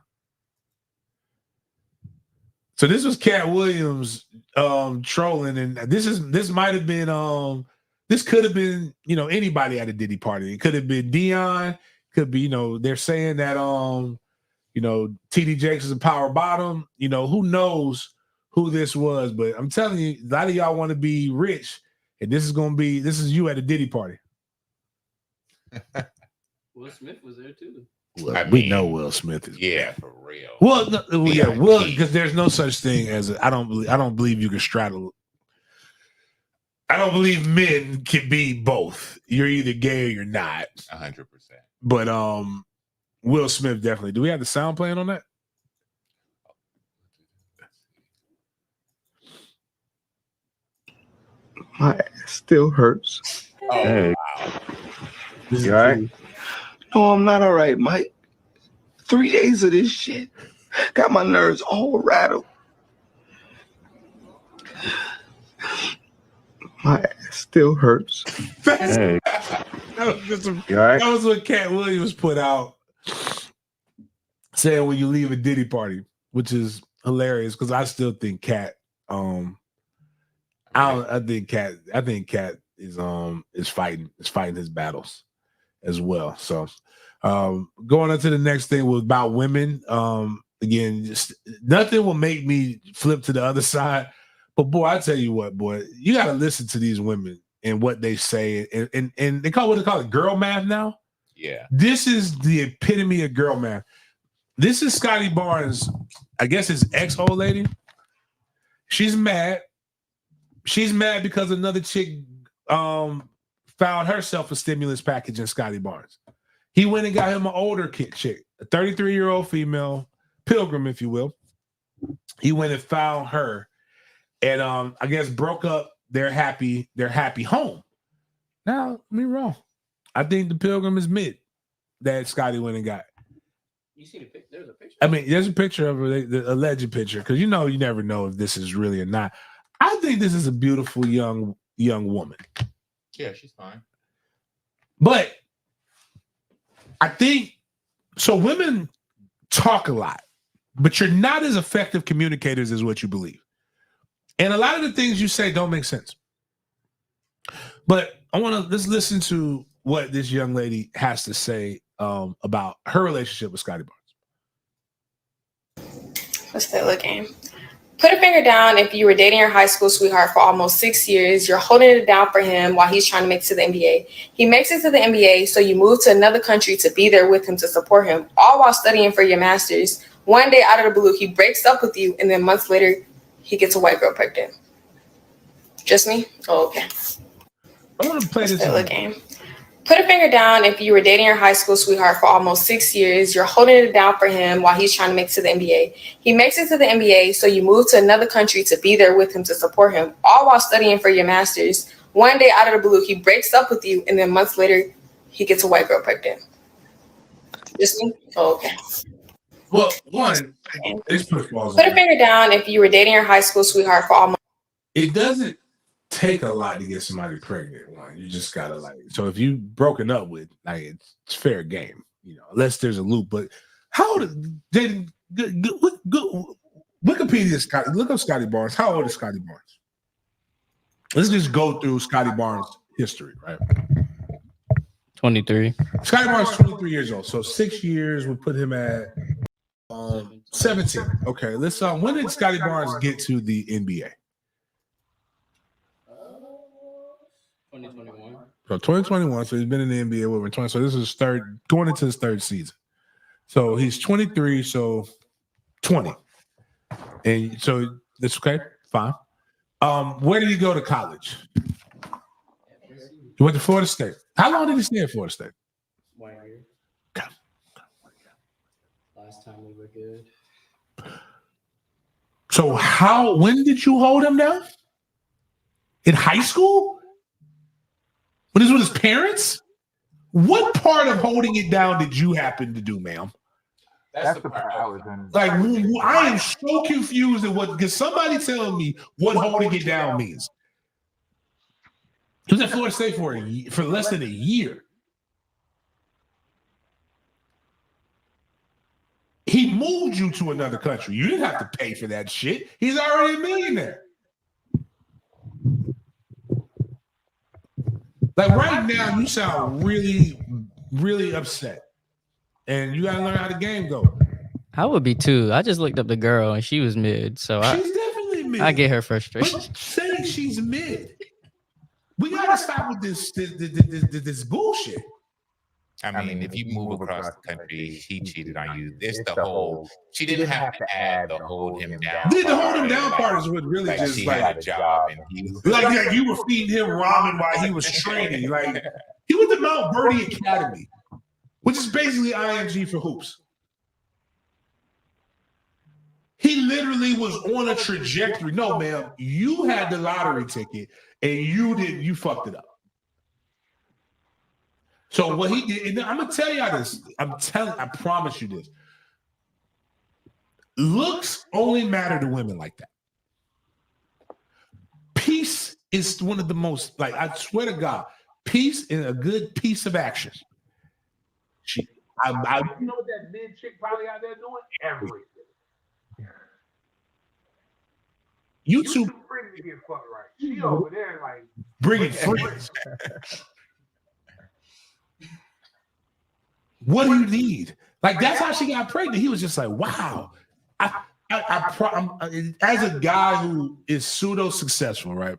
So this was Cat Williams trolling, and this might have been this could have been anybody at a Diddy party. It could have been Deion, could be they're saying that TD Jakes is a power bottom. Who knows who this was, but I'm telling you, a lot of y'all want to be rich, and this is you at a Diddy party. Will Smith was there too. Well, we know Will Smith is for real. Well, because there's no such thing as I don't believe you can straddle. I don't believe men can be both. You're either gay or you're not. 100%. But Will Smith definitely. Do we have the sound playing on that? My ass still hurts. Oh, Hey. wow. You all right? No, I'm not all right, Mike. 3 days of this shit got my nerves all rattled. My ass still hurts. That Hey, was just you all right? that was what Cat Williams put out saying when you leave a Diddy party, which is hilarious because I still think Cat. I think Cat is fighting his battles as well. So going on to the next thing was about women. Again, just nothing will make me flip to the other side. But boy, I tell you what, boy, you got to listen to these women and what they say, and they call it girl math now. Yeah. This is the epitome of girl math. This is Scotty Barnes, I guess his ex-old lady. She's mad. She's mad because another chick found herself a stimulus package in Scotty Barnes. He went and got him an older chick, a 33-year-old female, pilgrim, if you will. He went and found her and I guess broke up their happy home. Now, let me wrong. I think the pilgrim is mid that Scotty went and got. You see the picture? There's a picture. I mean, there's a picture of her, the alleged picture, because you never know if this is really or not. I think this is a beautiful young woman. Yeah, she's fine. But I think so. Women talk a lot, but you're not as effective communicators as what you believe. And a lot of the things you say don't make sense. But let's listen to what this young lady has to say about her relationship with Scotty Barnes. What's that looking? Put a finger down if you were dating your high school sweetheart for almost 6 years. You're holding it down for him while he's trying to make it to the NBA. He makes it to the NBA, so you move to another country to be there with him to support him, all while studying for your master's. One day, out of the blue, he breaks up with you, and then months later, he gets a white girl pregnant. Just me? Oh, okay. I want to play this. Looking. Put a finger down if you were dating your high school sweetheart for almost 6 years. You're holding it down for him while he's trying to make it to the NBA. He makes it to the NBA, so you move to another country to be there with him to support him, all while studying for your master's. One day, out of the blue, he breaks up with you, and then months later, he gets a white girl pregnant. Just me? Oh, okay. Well, one, it's Put a finger down if you were dating your high school sweetheart for almost. It doesn't take a lot to get somebody pregnant. One, you just gotta so if you broken up with, it's fair game, unless there's a loop. But how old did Wikipedia Scotty? Look up Scotty Barnes. How old is Scotty Barnes? Let's just go through Scotty Barnes' history, right? 23. Scotty Barnes is 23 years old. So 6 years would put him at 17. Okay, let's when did Scotty Barnes get to the NBA? 2021. So 2021. So he's been in the NBA over 20. So this is going into his third season. So he's 23. So 20. And so that's okay. Fine. Where did he go to college? He went to Florida State. How long did he stay at Florida State? 1 year. Okay. Last time we were good. So when did you hold him down? In high school? When he was with his parents? What part of holding it down did you happen to do, ma'am? That's the part I was in. I am so confused at because somebody tell me what holding it down means. He was at Florida State for less than a year. He moved you to another country. You didn't have to pay for that shit. He's already a millionaire. Right now, you sound really, really upset. And you got to learn how the game goes. I would be too. I just looked up the girl and she was mid. So She's definitely mid. I get her frustration. But saying she's mid. We got to stop with this bullshit. I mean, if you move across the country, he cheated on you. It's the whole. She didn't have to add the hold him down. The hold him down part is what really just she had a job and he was you were feeding him ramen while he was training. He went to Mount Birdie Academy, which is basically IMG for hoops. He literally was on a trajectory. No, ma'am, you had the lottery ticket and you fucked it up. So what he did, and I'm gonna tell y'all this. I promise you this. Looks only matter to women like that. Peace is one of the most, like, I swear to God, peace and a good piece of action. You know what that mid chick probably out there doing? Everything. YouTube Free to get fucked right. She over there like bringing friends. What do you need? Like, that's how she got pregnant. He was just like, wow. As a guy who is pseudo successful, right?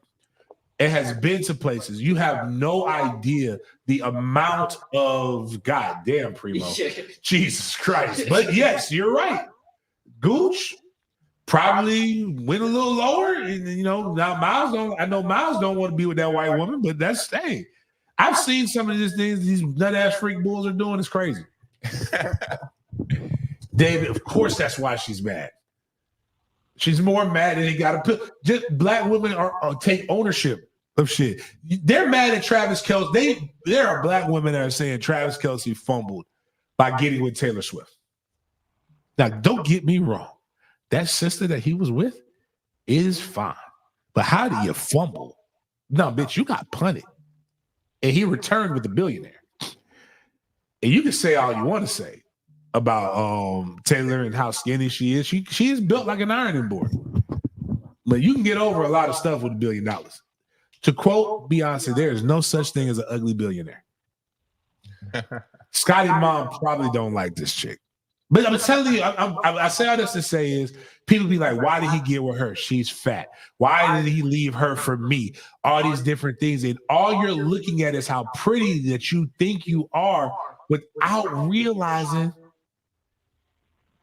It has been to places. You have no idea the amount of goddamn Primo. Jesus Christ. But yes, you're right. Gooch probably went a little lower. And, you know, now Miles don't want to be with that white woman, but that's hey. I've seen some of these things these nut-ass freak bulls are doing. It's crazy. David, of course that's why she's mad. She's more mad than he got to put. Just black women are take ownership of shit. They're mad at Travis Kelce. There are black women that are saying Travis Kelce fumbled by getting with Taylor Swift. Now, don't get me wrong. That sister that he was with is fine. But how do you fumble? No, bitch, you got punted. And he returned with a billionaire. And you can say all you want to say about Taylor and how skinny she is. She is built like an ironing board. But you can get over a lot of stuff with $1 billion. To quote Beyonce, there is no such thing as an ugly billionaire. Scotty mom probably don't like this chick. But I'm telling you, I say all this to say is people be like, why did he get with her? She's fat. Why did he leave her for me? All these different things. And all you're looking at is how pretty that you think you are without realizing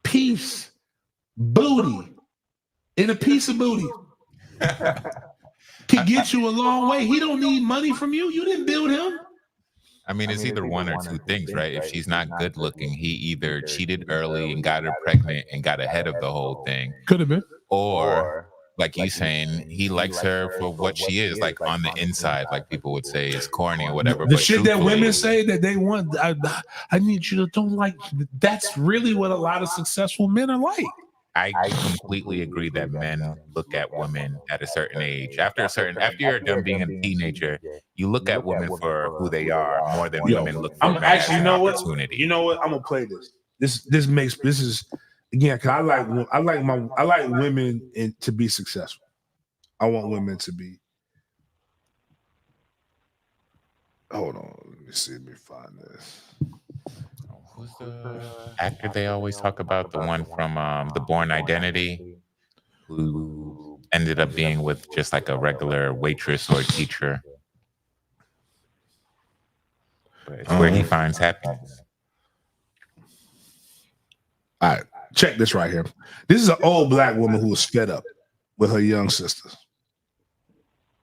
peace, booty, and a piece of booty can get you a long way. He don't need money from you. You didn't build him. I mean, it's either one or two things, right? If she's not good looking, he either cheated early and got her pregnant and got ahead of the whole thing. Could have been. Or, like you saying, he likes her for what she is, like on the inside, like people would say is corny or whatever. The shit that women say that they want, I need you to don't like, that's really what a lot of successful men are like. I completely agree that men look at women at a certain age. After you're done being a teenager, you look at women for who they are more than women look for actually, you know opportunity. What? You know what? I'm gonna play this. This is again because I like women to be successful. I want women to be. Hold on, let me see. Let me find this. Who's the actor they always talk about? The one from The Bourne Identity, who ended up being with just like a regular waitress or teacher. But it's where he finds happiness. All right, check this right here. This is an old black woman who was fed up with her young sisters.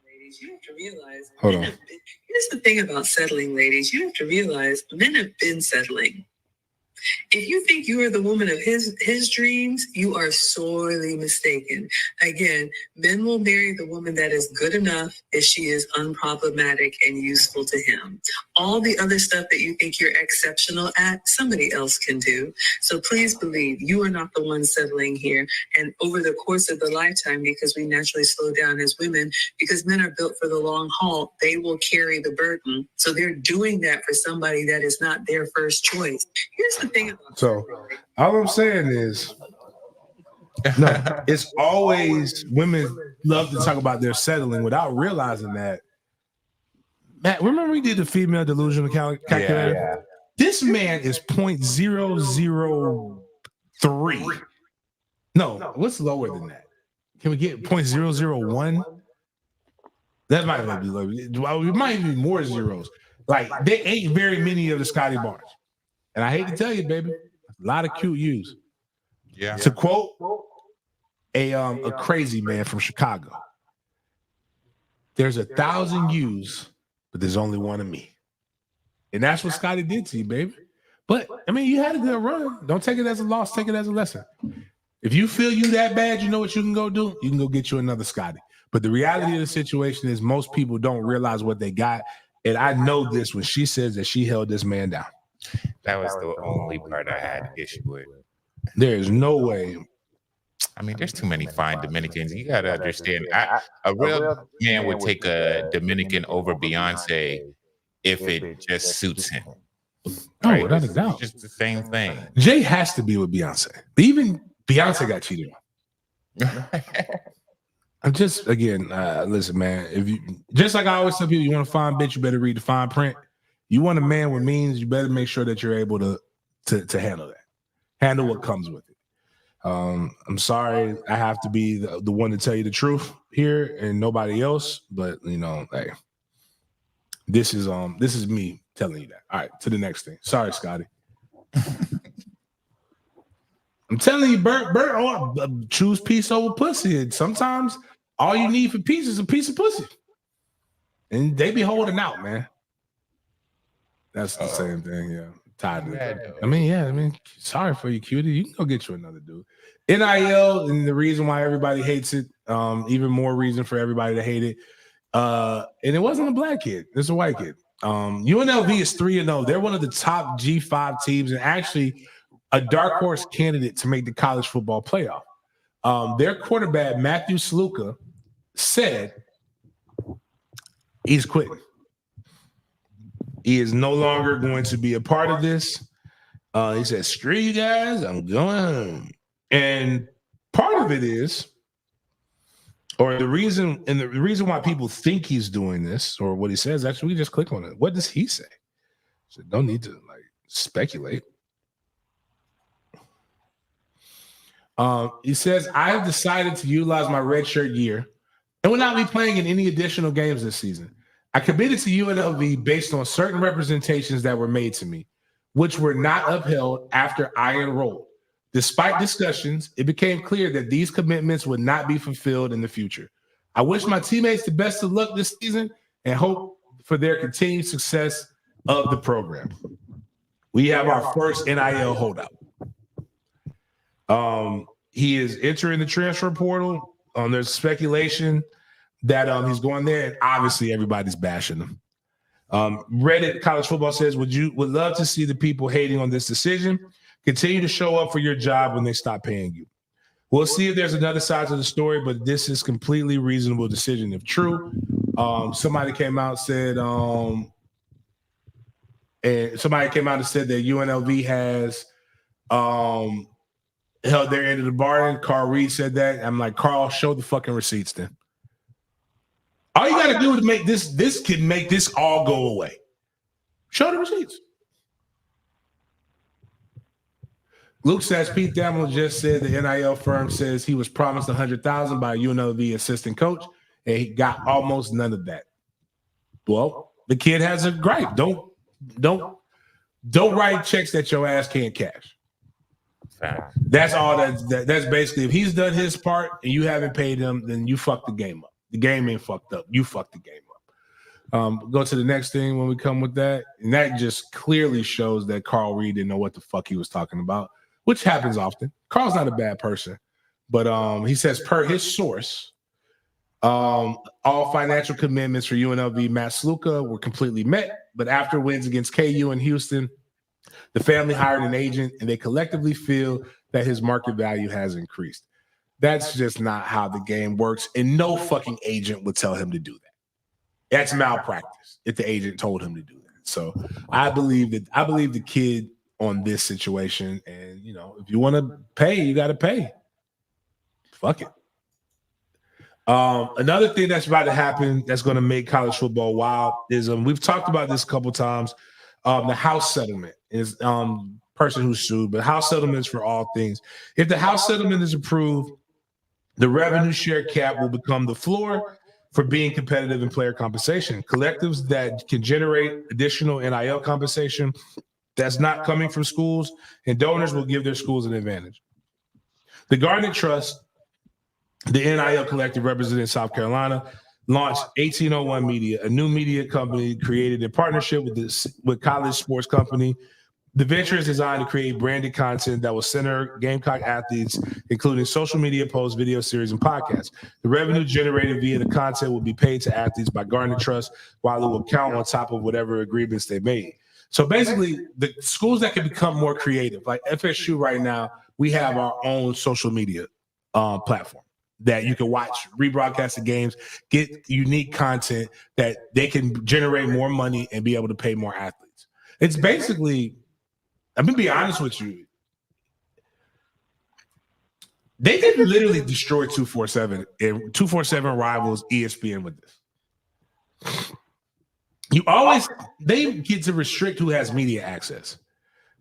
Ladies, you have to realize. Hold on. Here's the thing about settling, ladies. You have to realize men have been settling. If you think you are the woman of his dreams, you are sorely mistaken. Again, men will marry the woman that is good enough if she is unproblematic and useful to him. All the other stuff that you think you're exceptional at, somebody else can do. So please believe you are not the one settling here. And over the course of the lifetime, because we naturally slow down as women, because men are built for the long haul, they will carry the burden. So they're doing that for somebody that is not their first choice. Here's the thing about So all I'm saying is, no, it's always women love to talk about their settling without realizing that. Matt, remember we did the female delusional calculator? Yeah. This man is 0.003. No, what's lower than that? Can we get 0.001? That might be low. It might be more zeros. Like, there ain't very many of the Scotty Barnes. And I hate to tell you, baby, a lot of cute U's. Yeah. To quote a crazy man from Chicago, there's 1,000 U's, but there's only one of me. And that's what Scotty did to you, baby. But, I mean, you had a good run. Don't take it as a loss. Take it as a lesson. If you feel you that bad, you know what you can go do? You can go get you another Scotty. But the reality of the situation is most people don't realize what they got. And I know this when she says that she held this man down. That was the only part I had issue with. There is no way. I mean, there's too many fine Dominicans. You got to understand, a real man would take a Dominican over Beyonce if it just suits him. Oh, Right? without a doubt. It's just the same thing. Jay has to be with Beyonce. Even Beyonce got cheated on. I'm just, again, listen, man. If you, just like I always tell people, you want to find bitch, you better read the fine print. You want a man with means, you better make sure that you're able to handle that, handle what comes with it. I'm sorry, I have to be the one to tell you the truth here and nobody else, but you know, hey, this is me telling you that. All right, to the next thing. Sorry, Scotty. I'm telling you, Bert, choose peace over pussy. And sometimes all you need for peace is a piece of pussy. And they be holding out, man. That's the same thing, yeah. Tired of it. I mean, sorry for you, cutie. You can go get you another dude. NIL, and the reason why everybody hates it, even more reason for everybody to hate it. And it wasn't a black kid, it's a white kid. UNLV is 3-0. They're one of the top G5 teams and actually a dark horse candidate to make the college football playoff. Their quarterback, Matthew Sluka, said he's quitting. He is no longer going to be a part of this. He said, screw you guys, I'm going home. And part of it is, or the reason why people think he's doing this, or what he says, actually, we just click on it. What does he say? So don't need to speculate. He says, I have decided to utilize my redshirt year and will not be playing in any additional games this season. I committed to UNLV based on certain representations that were made to me, which were not upheld after I enrolled. Despite discussions, it became clear that these commitments would not be fulfilled in the future. I wish my teammates the best of luck this season and hope for their continued success of the program. We have our first NIL holdout. He is entering the transfer portal. There's speculation that he's going there, and obviously everybody's bashing him. Reddit College Football says, would love to see the people hating on this decision continue to show up for your job when they stop paying you. We'll see if there's another side to the story, but this is completely reasonable decision if true. Somebody came out and said that UNLV has held their end of the bargain. Carl Reed said that. I'm like, Carl, show the fucking receipts then. All you got to do is make this can make this all go away. Show the receipts. Luke says Pete Thamel just said the NIL firm says he was promised $100,000 by a UNLV assistant coach, and he got almost none of that. Well, the kid has a gripe. Don't write checks that your ass can't cash. That's all. That's basically, if he's done his part and you haven't paid him, then you fucked the game up. The game ain't fucked up. You fucked the game up. Go to the next thing when we come with that. And that just clearly shows that Carl Reed didn't know what the fuck he was talking about, which happens often. Carl's not a bad person. But he says, per his source, all financial commitments for UNLV Matt Sluka were completely met. But after wins against KU and Houston, the family hired an agent, and they collectively feel that his market value has increased. That's just not how the game works, and no fucking agent would tell him to do that. That's malpractice if the agent told him to do that. So I believe the kid on this situation, and you know, if you want to pay, you got to pay. Fuck it. Another thing that's about to happen that's going to make college football wild is we've talked about this a couple times. The house settlement is person who sued, but house settlements for all things. If the house settlement is approved, the revenue share cap will become the floor for being competitive in player compensation. Collectives that can generate additional NIL compensation that's not coming from schools and donors will give their schools an advantage. The Garnet Trust, the NIL collective represented in South Carolina, launched 1801 Media, a new media company created in partnership with college sports company. The venture is designed to create branded content that will center Gamecock athletes, including social media posts, video series, and podcasts. The revenue generated via the content will be paid to athletes by Garnet Trust, while it will count on top of whatever agreements they made. So basically, the schools that can become more creative, like FSU right now, we have our own social media platform that you can watch rebroadcasted games, get unique content that they can generate more money and be able to pay more athletes. It's basically, I'm gonna be honest with you, they could literally destroy 247 and 247 rivals ESPN with this. They get to restrict who has media access.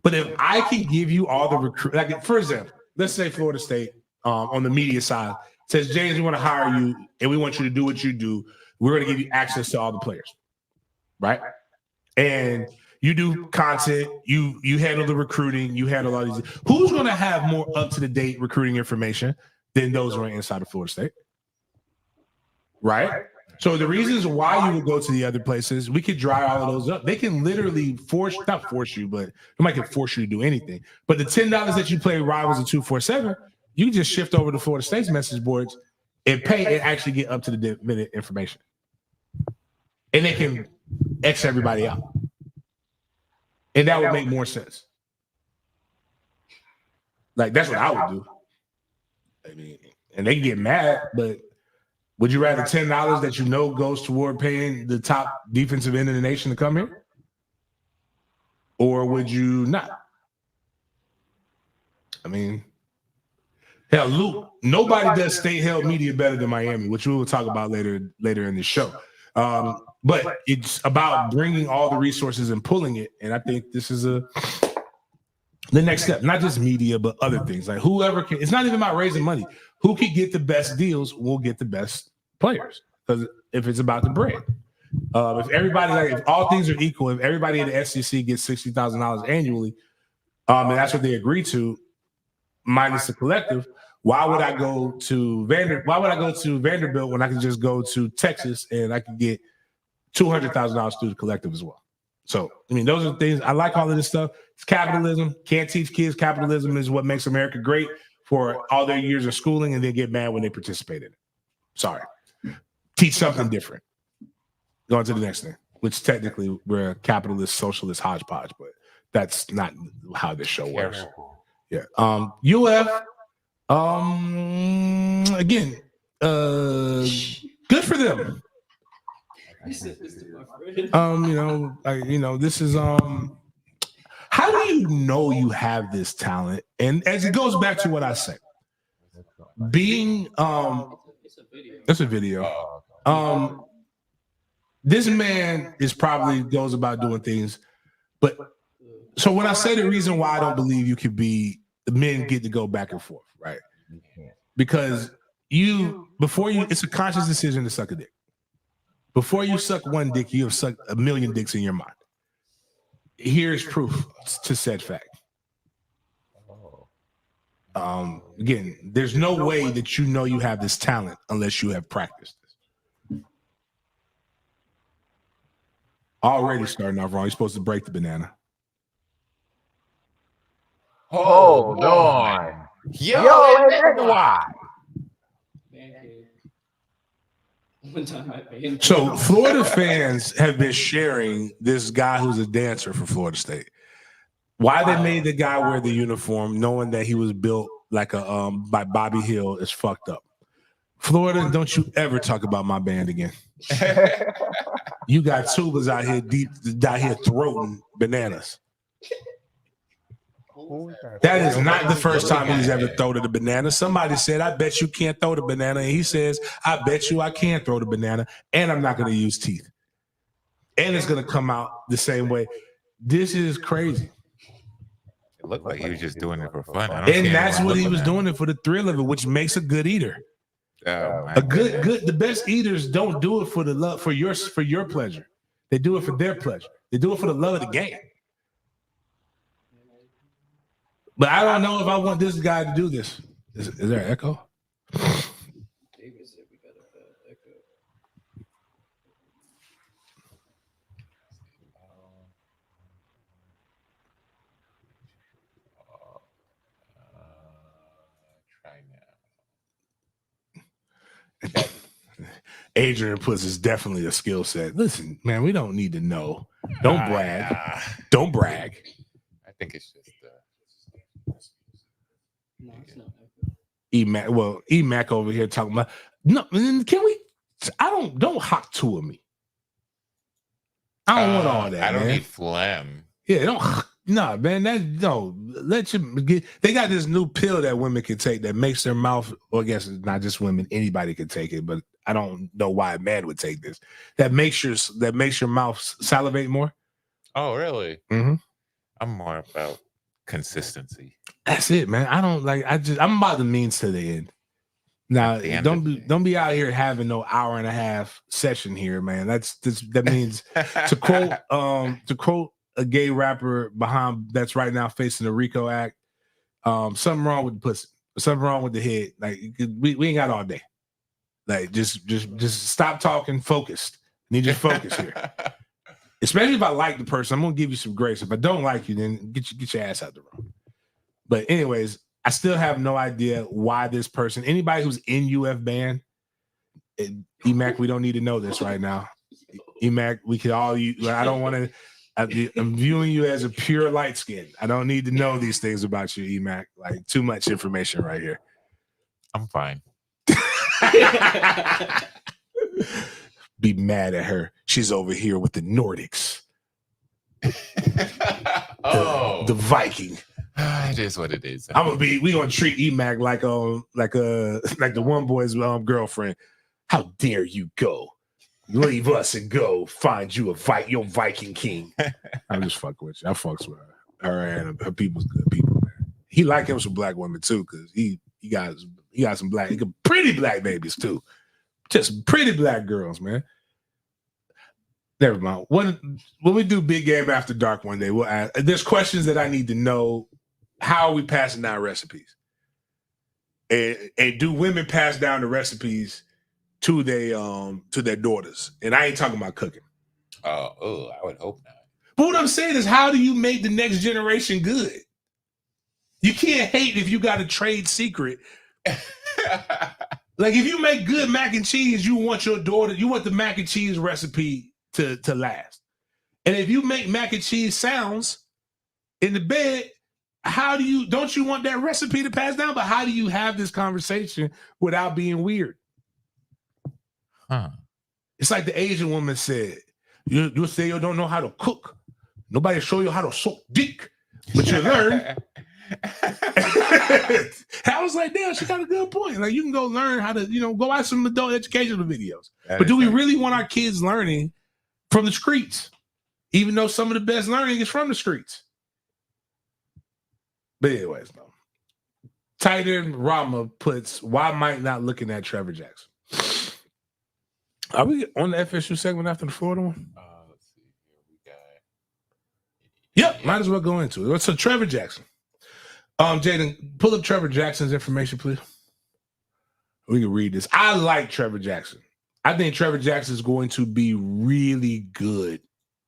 But if I can give you all the recruit, like for example, let's say Florida State on the media side says, James, we want to hire you and we want you to do what you do. We're going to give you access to all the players, right? And you do content, you handle the recruiting, you handle all these. Who's going to have more up-to-the-date recruiting information than those who are inside of Florida State? Right? So the reasons why you would go to the other places, we could dry all of those up. They can literally not force you, but nobody can force you to do anything. But the $10 that you play rivals in 247, you can just shift over to Florida State's message boards and pay and actually get up to the minute information. And they can X everybody out. And that would make more sense. Like, that's what I would do. I mean, and they can get mad, but would you rather $10 that you know goes toward paying the top defensive end of the nation to come here? Or would you not? I mean, hell, Luke, nobody does state-held media better than Miami, which we will talk about later in the show. But it's about bringing all the resources and pulling it. And I think this is the next step, not just media, but other things. Like whoever can, it's not even about raising money. Who can get the best deals will get the best players. Because if it's about the bread, if everybody, if all things are equal, if everybody in the SEC gets $60,000 annually, and that's what they agree to, minus the collective, why would I go to Vanderbilt when I can just go to Texas and I can get $200,000 through the collective as well? So, I mean, those are things. I like all of this stuff. It's capitalism. Can't teach kids capitalism is what makes America great for all their years of schooling and then get mad when they participate in it. Sorry. Teach something different. Go on to the next thing, which technically we're a capitalist, socialist hodgepodge, but that's not how this show works. Yeah. UF, again, good for them. This is how do you know you have this talent? And as it goes back to what I say, being it's a video. This man is probably goes about doing things, but so when I say the reason why I don't believe you could be, the men get to go back and forth, right? Because it's a conscious decision to suck a dick. Before you suck one dick, you have sucked a million dicks in your mind. Here's proof to said fact. Again, there's no way that you know you have this talent unless you have practiced this. Already starting off wrong. You're supposed to break the banana. Hold on. Yo, that's why. So Florida fans have been sharing this guy who's a dancer for Florida State. Why they made the guy wear the uniform, knowing that he was built like a by Bobby Hill, is fucked up. Florida, don't you ever talk about my band again. You got tubas out here throating bananas. That is not the first time he's ever thrown a banana. Somebody said, I bet you can't throw the banana. And he says, I bet you I can throw the banana, and I'm not going to use teeth. And it's going to come out the same way. This is crazy. It looked like he was just doing it for fun. And that's what he was doing it for the thrill of it, which makes a good eater. The best eaters don't do it for the love, for your pleasure. They do it for their pleasure. They do it for the love of the game. But I don't know if I want this guy to do this. Is there an echo? Try now. Adrian puts is definitely a skill set. Listen, man, we don't need to know. Don't brag. Don't brag. I think it's just No, it's not. E-Mac. Well, E-Mac over here talking about no. Can we? Don't hawk two of me. I don't want all that. I don't man. need phlegm. Yeah, don't. No, man. Let you get. They got this new pill that women can take that makes their mouth. Or I guess it's not just women. Anybody can take it, but I don't know why a man would take this. That makes your mouth salivate more. Oh, really? Mm-hmm. I'm more about consistency. That's it, man. I don't like. I'm about the means to the end. Now, don't be out here having no hour and a half session here, man. That means to quote a gay rapper that's right now facing a RICO act. Something wrong with the pussy. Something wrong with the head. Like we ain't got all day. Like just stop talking. Focused. Need you to focus here. Especially if I like the person, I'm gonna give you some grace. If I don't like you, then get your ass out the room. But anyways, I still have no idea why this person, anybody who's in UF band, E-Mac, we don't need to know this right now. E-Mac, we could all use. I don't want to. I'm viewing you as a pure light skin. I don't need to know these things about you, E-Mac. Like too much information right here. I'm fine. Be mad at her. She's over here with the Nordics. The Viking. It is what it is. We gonna treat E-Mac like the one boy's girlfriend. How dare you go? Leave us and go find you your Viking king. I'm just fucking with you. I fucks with her and her people's good people, man. He like him some black women too, because he got some pretty black babies too. Just pretty black girls, man. Never mind. When we do Big Game After Dark one day, we'll ask. There's questions that I need to know. How are we passing down recipes? And do women pass down the recipes to their daughters? And I ain't talking about cooking. I would hope not. But what I'm saying is, how do you make the next generation good? You can't hate if you got a trade secret. Like if you make good mac and cheese, you want the mac and cheese recipe to last. And if you make mac and cheese sounds in the bed, don't you want that recipe to pass down? But how do you have this conversation without being weird? It's like the Asian woman said, you say you don't know how to cook. Nobody show you how to suck dick, but you learn. I was like, damn, she got a good point. Like you can go learn how to, go watch some adult educational videos. But do we really want our kids learning from the streets? Even though some of the best learning is from the streets. But anyways, no. Titan Rama puts, why Mike not looking at Trevor Jackson? Are we on the FSU segment after the Florida one? Let's see here. We got. Yep, might as well go into it. So Trevor Jackson. Jaden, pull up Trevor Jackson's information, please. We can read this. I like Trevor Jackson. I think Trevor Jackson is going to be really good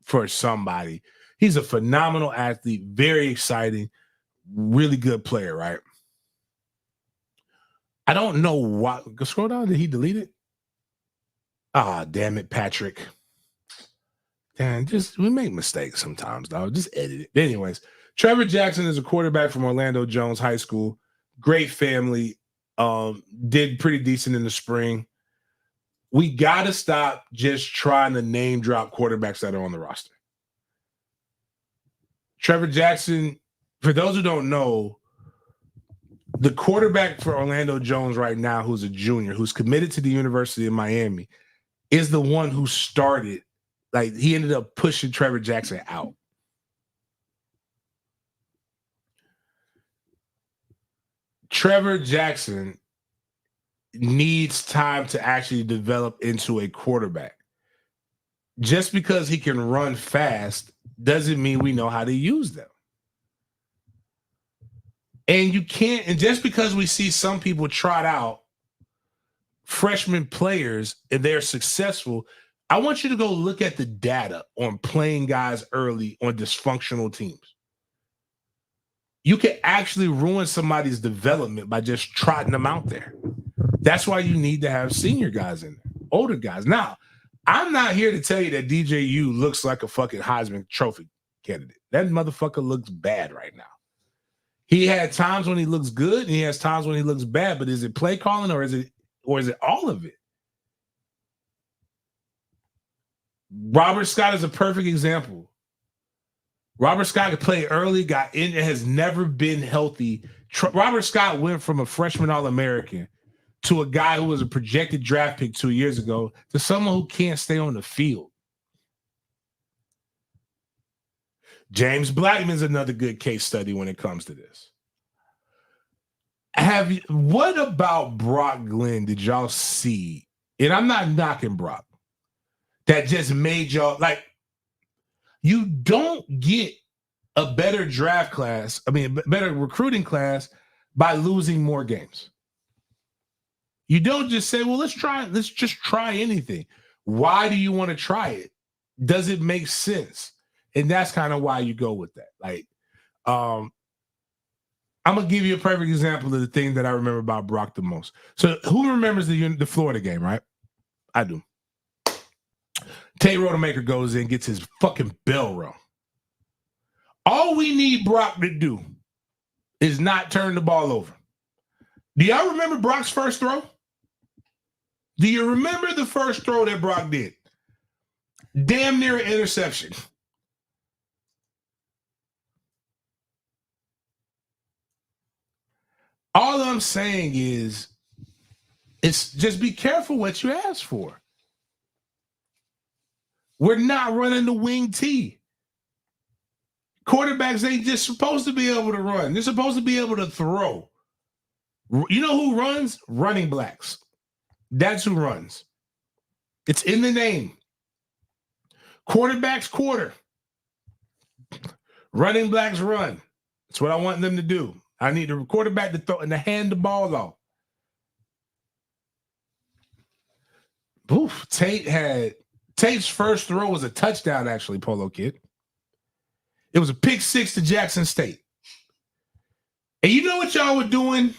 for somebody. He's a phenomenal athlete, very exciting, really good player, right? I don't know why. Scroll down. Did he delete it? Ah, damn it, Patrick. Damn, we make mistakes sometimes, dog. Just edit it. Anyways, Trevor Jackson is a quarterback from Orlando Jones High School. Great family. Did pretty decent in the spring. We got to stop just trying to name drop quarterbacks that are on the roster. Trevor Jackson, for those who don't know, the quarterback for Orlando Jones right now, who's a junior, who's committed to the University of Miami, is the one who started. Like, he ended up pushing Trevor Jackson out. Trevor Jackson needs time to actually develop into a quarterback. Just because he can run fast doesn't mean we know how to use them. And you can't, and just because we see some people trot out freshman players and they're successful, I want you to go look at the data on playing guys early on dysfunctional teams. You can actually ruin somebody's development by just trotting them out there. That's why you need to have senior guys in there, older guys. Now, I'm not here to tell you that DJU looks like a fucking Heisman Trophy candidate. That motherfucker looks bad right now. He had times when he looks good and he has times when he looks bad, but is it play calling or is it all of it? Robert Scott is a perfect example. Robert Scott could play early, got in, and has never been healthy. Robert Scott went from a freshman All-American to a guy who was a projected draft pick 2 years ago to someone who can't stay on the field. James Blackman's another good case study when it comes to this. What about Brock Glenn did y'all see? And I'm not knocking Brock. That just made y'all like, you don't get a better draft class, better recruiting class by losing more games. You don't just say, well, let's just try anything. Why do you want to try it? Does it make sense? And that's kind of why you go with that. Like, I'm going to give you a perfect example of the thing that I remember about Brock the most. So who remembers the Florida game, right? I do. Tate Rodemaker goes in, gets his fucking bell rung. All we need Brock to do is not turn the ball over. Do y'all remember Brock's first throw? Do you remember the first throw that Brock did? Damn near an interception. All I'm saying is, it's just be careful what you ask for. We're not running the wing T. Quarterbacks ain't just supposed to be able to run. They're supposed to be able to throw. You know who runs? Running backs. That's who runs. It's in the name. Quarterbacks quarter. Running backs run. That's what I want them to do. I need the quarterback to throw and to hand the ball off. Oof, Tate's first throw was a touchdown, actually, Polo Kid. It was a pick 6 to Jackson State. And you know what y'all were doing?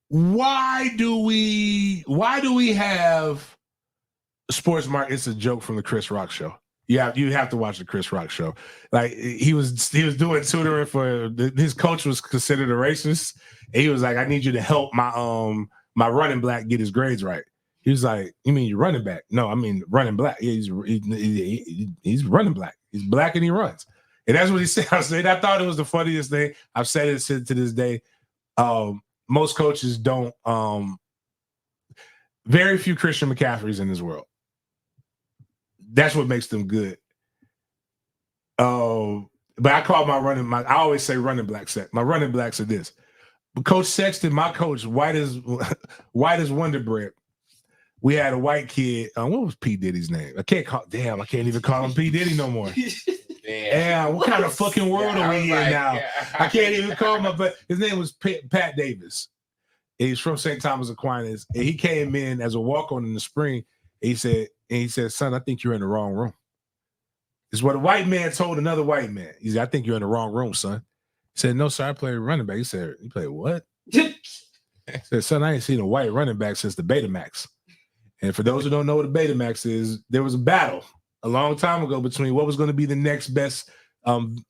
Why do we have Sports Mark? It's a joke from the Chris Rock show. Yeah, you have to watch the Chris Rock show. Like he was doing tutoring for his coach was considered a racist. And he was like, I need you to help my running back get his grades right. He was like, you mean you're running back? No, I mean running black. Yeah, he's running black. He's black and he runs. And that's what he said. I thought it was the funniest thing. I've said it to this day. Most coaches don't. Very few Christian McCaffreys in this world. That's what makes them good. But I call I always say running black set. My running blacks are this. But Coach Sexton, my coach, white as Wonder Bread. We had a white kid. What was P. Diddy's name? I can't even call him P. Diddy no more. Damn, what kind of fucking world are we in now? Yeah. I can't even call him, but his name was Pat Davis. He's from St. Thomas Aquinas. And he came in as a walk-on in the spring. He said, son, I think you're in the wrong room. It's what a white man told another white man. He said, I think you're in the wrong room, son. He said, no, sir, I play running back. He said, you play what? He said, son, I ain't seen a white running back since the Betamax. And for those who don't know what a Betamax is, there was a battle a long time ago between what was going to be the next best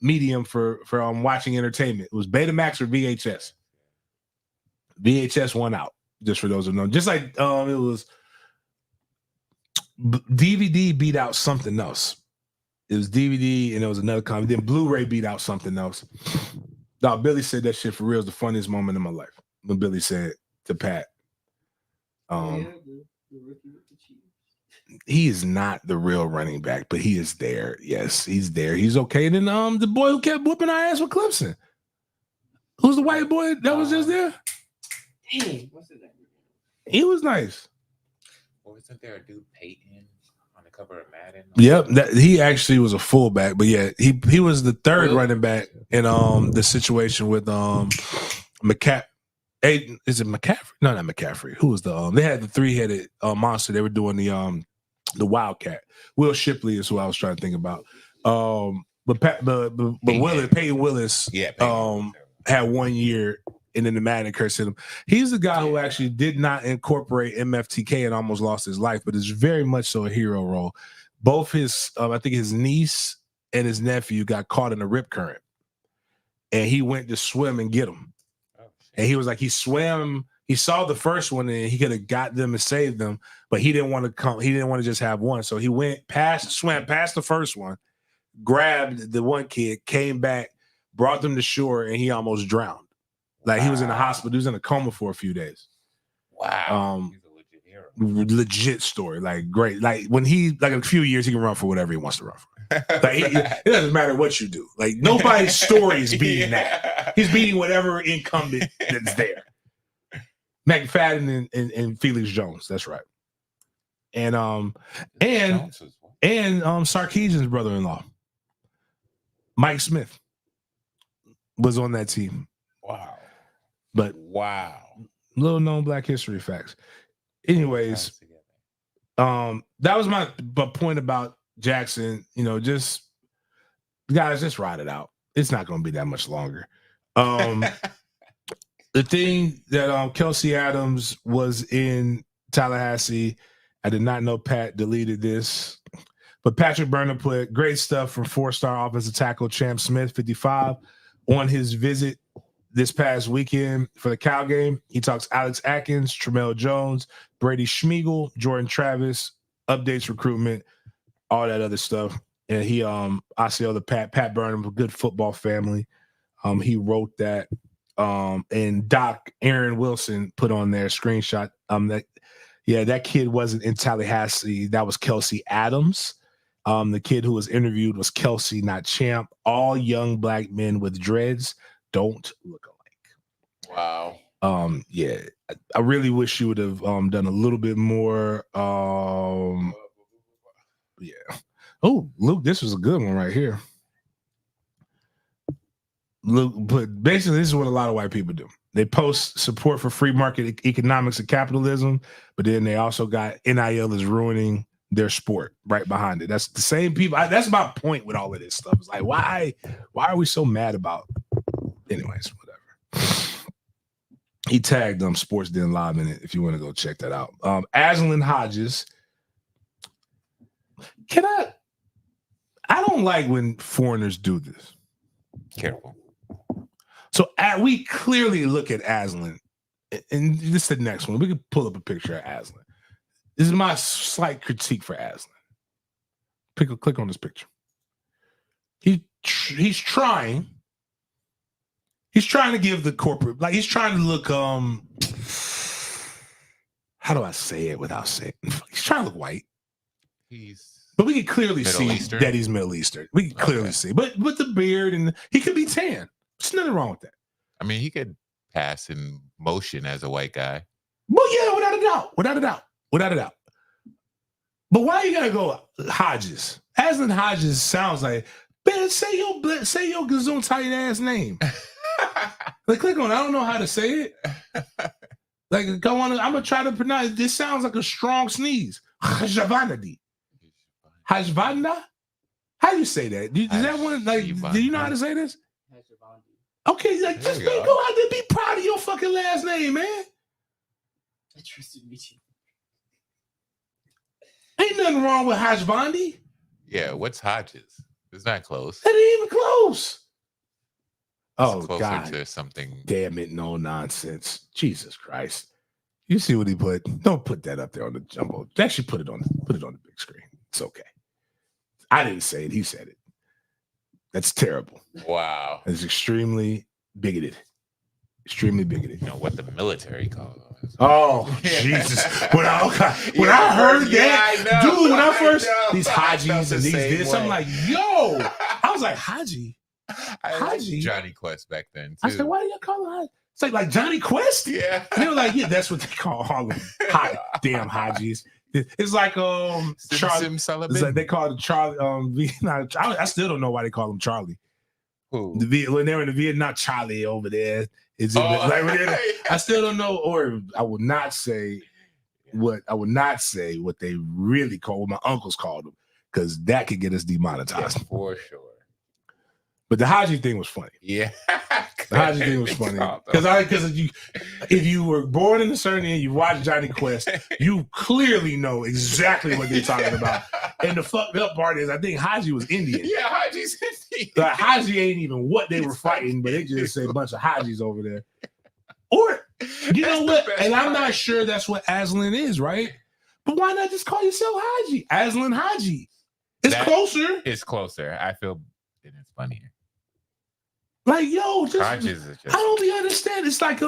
medium for watching entertainment. It was Betamax or VHS. VHS won out, just for those who know. Just like it was DVD beat out something else. It was DVD and it was another company. Then Blu-ray beat out something else. No, Billy said that shit for real is the funniest moment in my life. When Billy said to Pat, he is not the real running back, but he is there. Yes, he's there. He's okay. And then the boy who kept whooping our ass with Clemson. Who's the white boy that was just there? Dang, what's his name? He was nice. Wasn't there a dude Peyton on the cover of Madden? Yep, he actually was a fullback, but yeah, he was the third running back in the situation with McCaffrey. Is it McCaffrey? No, not McCaffrey. Who was they had the 3-headed monster. They were doing the Wildcat. Will Shipley is who I was trying to think about. But Peyton Willis, had 1 year. And then the Madden curse hit him. He's the guy who actually did not incorporate MFTK and almost lost his life, but is very much so a hero role. Both his, I think his niece and his nephew got caught in a rip current. and he went to swim and get them. And he was like, he swam. He saw the first one and he could have got them and saved them, but he didn't want to come. He didn't want to just have one. So he swam past the first one, grabbed the one kid, came back, brought them to shore, and he almost drowned. Like he was in the hospital. He was in a coma for a few days. Wow. He's a legit hero. Legit story. Like great. Like when like a few years, he can run for whatever he wants to run for. Like it doesn't matter what you do. Like nobody's story is beating that. He's beating whatever incumbent that's there. McFadden and Felix Jones. That's right. And Sarkeesian's brother-in-law, Mike Smith, was on that team. Wow. But little known Black history facts. Anyways, that was my point about Jackson. You know, just guys, just ride it out. It's not going to be that much longer. The thing that Kelsey Adams was in Tallahassee, I did not know Pat deleted this, but Patrick Burnham put great stuff from 4-star offensive tackle Champ Smith, 55, on his visit this past weekend for the Cal game. He talks Alex Atkins, Tramel Jones, Brady Schmiegel, Jordan Travis, updates recruitment, all that other stuff. And he Osceola Pat Burnham, a good football family. He wrote that. And Doc Aaron Wilson put on their screenshot that kid wasn't in Tallahassee. That was Kelsey Adams. The kid who was interviewed was Kelsey, not Champ. All young Black men with dreads don't look alike. Wow. I really wish you would have done a little bit more. Oh, Luke, this was a good one right here. Look, but basically, this is what a lot of white people do. They post support for free market economics and capitalism, but then they also got NIL is ruining their sport right behind it. That's the same people. That's my point with all of this stuff. It's like, why are we so mad about? Anyways, whatever. He tagged Sports Den Live in it if you want to go check that out. Aslan Hodges. I don't like when foreigners do this. Careful. So we clearly look at Aslan, and this is the next one. We can pull up a picture of Aslan. This is my slight critique for Aslan. Click on this picture. He's trying. He's trying to give the corporate, like he's trying to look. How do I say it without saying? He's trying to look white. But we can clearly see that he's Middle Eastern. We can clearly see, but with the beard and he could be tan. There's nothing wrong with that. I mean, he could pass in motion as a white guy. Well, yeah, without a doubt. But why you gotta go Hodges? Aslan Hodges sounds like, man, say your gazoon tight ass name. Like, click on it. I don't know how to say it. Like, go on. I'm gonna try to pronounce. This sounds like a strong sneeze. Hajvanadi. Hajvanda? How do you say that? Is that one? Like, do you know how to say this? Okay, like just go out there, be proud of your fucking last name, man. Interested me too. Ain't nothing wrong with Hajvandi. Yeah, what's Hodges? It's not close. That ain't even close. It's closer to something. Damn it, no nonsense. Jesus Christ. You see what he put? Don't put that up there on the jumbo. Actually, put it on the big screen. It's okay. I didn't say it. He said it. That's terrible. Wow. It's extremely bigoted. Extremely bigoted. You know what the military calls it. Oh, Jesus. When I heard that, dude, when I first, these Hajis and these this, I'm like, yo. I was like, Haji? Haji? Johnny Quest back then, too. I said, why do you call him Haji? It's like Johnny Quest? Yeah. And they were like, yeah, that's what they call Harlem. Damn Hajis. It's like Charlie. It's like they call it Charlie. I still don't know why they call him Charlie. Who? When they're in the Vietnam, Charlie over there. I still don't know, or I would not say what they really call what my uncles called them, because that could get us demonetized. Yeah, for sure. But the Haji thing was funny. Yeah. The Haji thing was funny. Because if you were born in a certain year, you watch Johnny Quest, you clearly know exactly what they're talking about. And the fucked up part is I think Haji was Indian. Yeah, Haji's Indian. The Haji ain't even what they were fighting, but they just say a bunch of Hajis over there. Or, you know what? And I'm not sure that's what Aslan is, right? But why not just call yourself Haji? Aslan Haji. It's closer. It's closer. I feel it's funnier. Like, yo, Haji is just, I don't really understand. It's like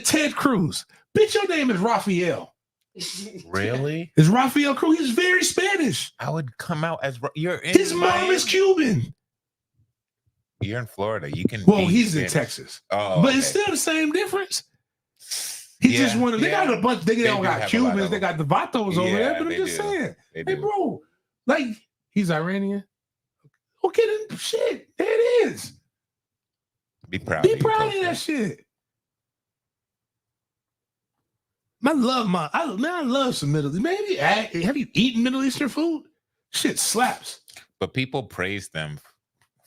Ted Cruz. Bitch, your name is Raphael. Really? Is Raphael Cruz? He's very Spanish. I would come out as you're in. His mom is Cuban. You're in Florida. You can. Well, he's in Texas. Oh, but it's still the same difference. He just wanted. They got a bunch. They don't got Cubans. They got the Vatos over there. But I'm just saying, hey, bro, like he's Iranian. Okay, then shit. There it is. Be proud. Be proud of that shit. I love some Middle East. Maybe have you eaten Middle Eastern food? Shit slaps. But people praise them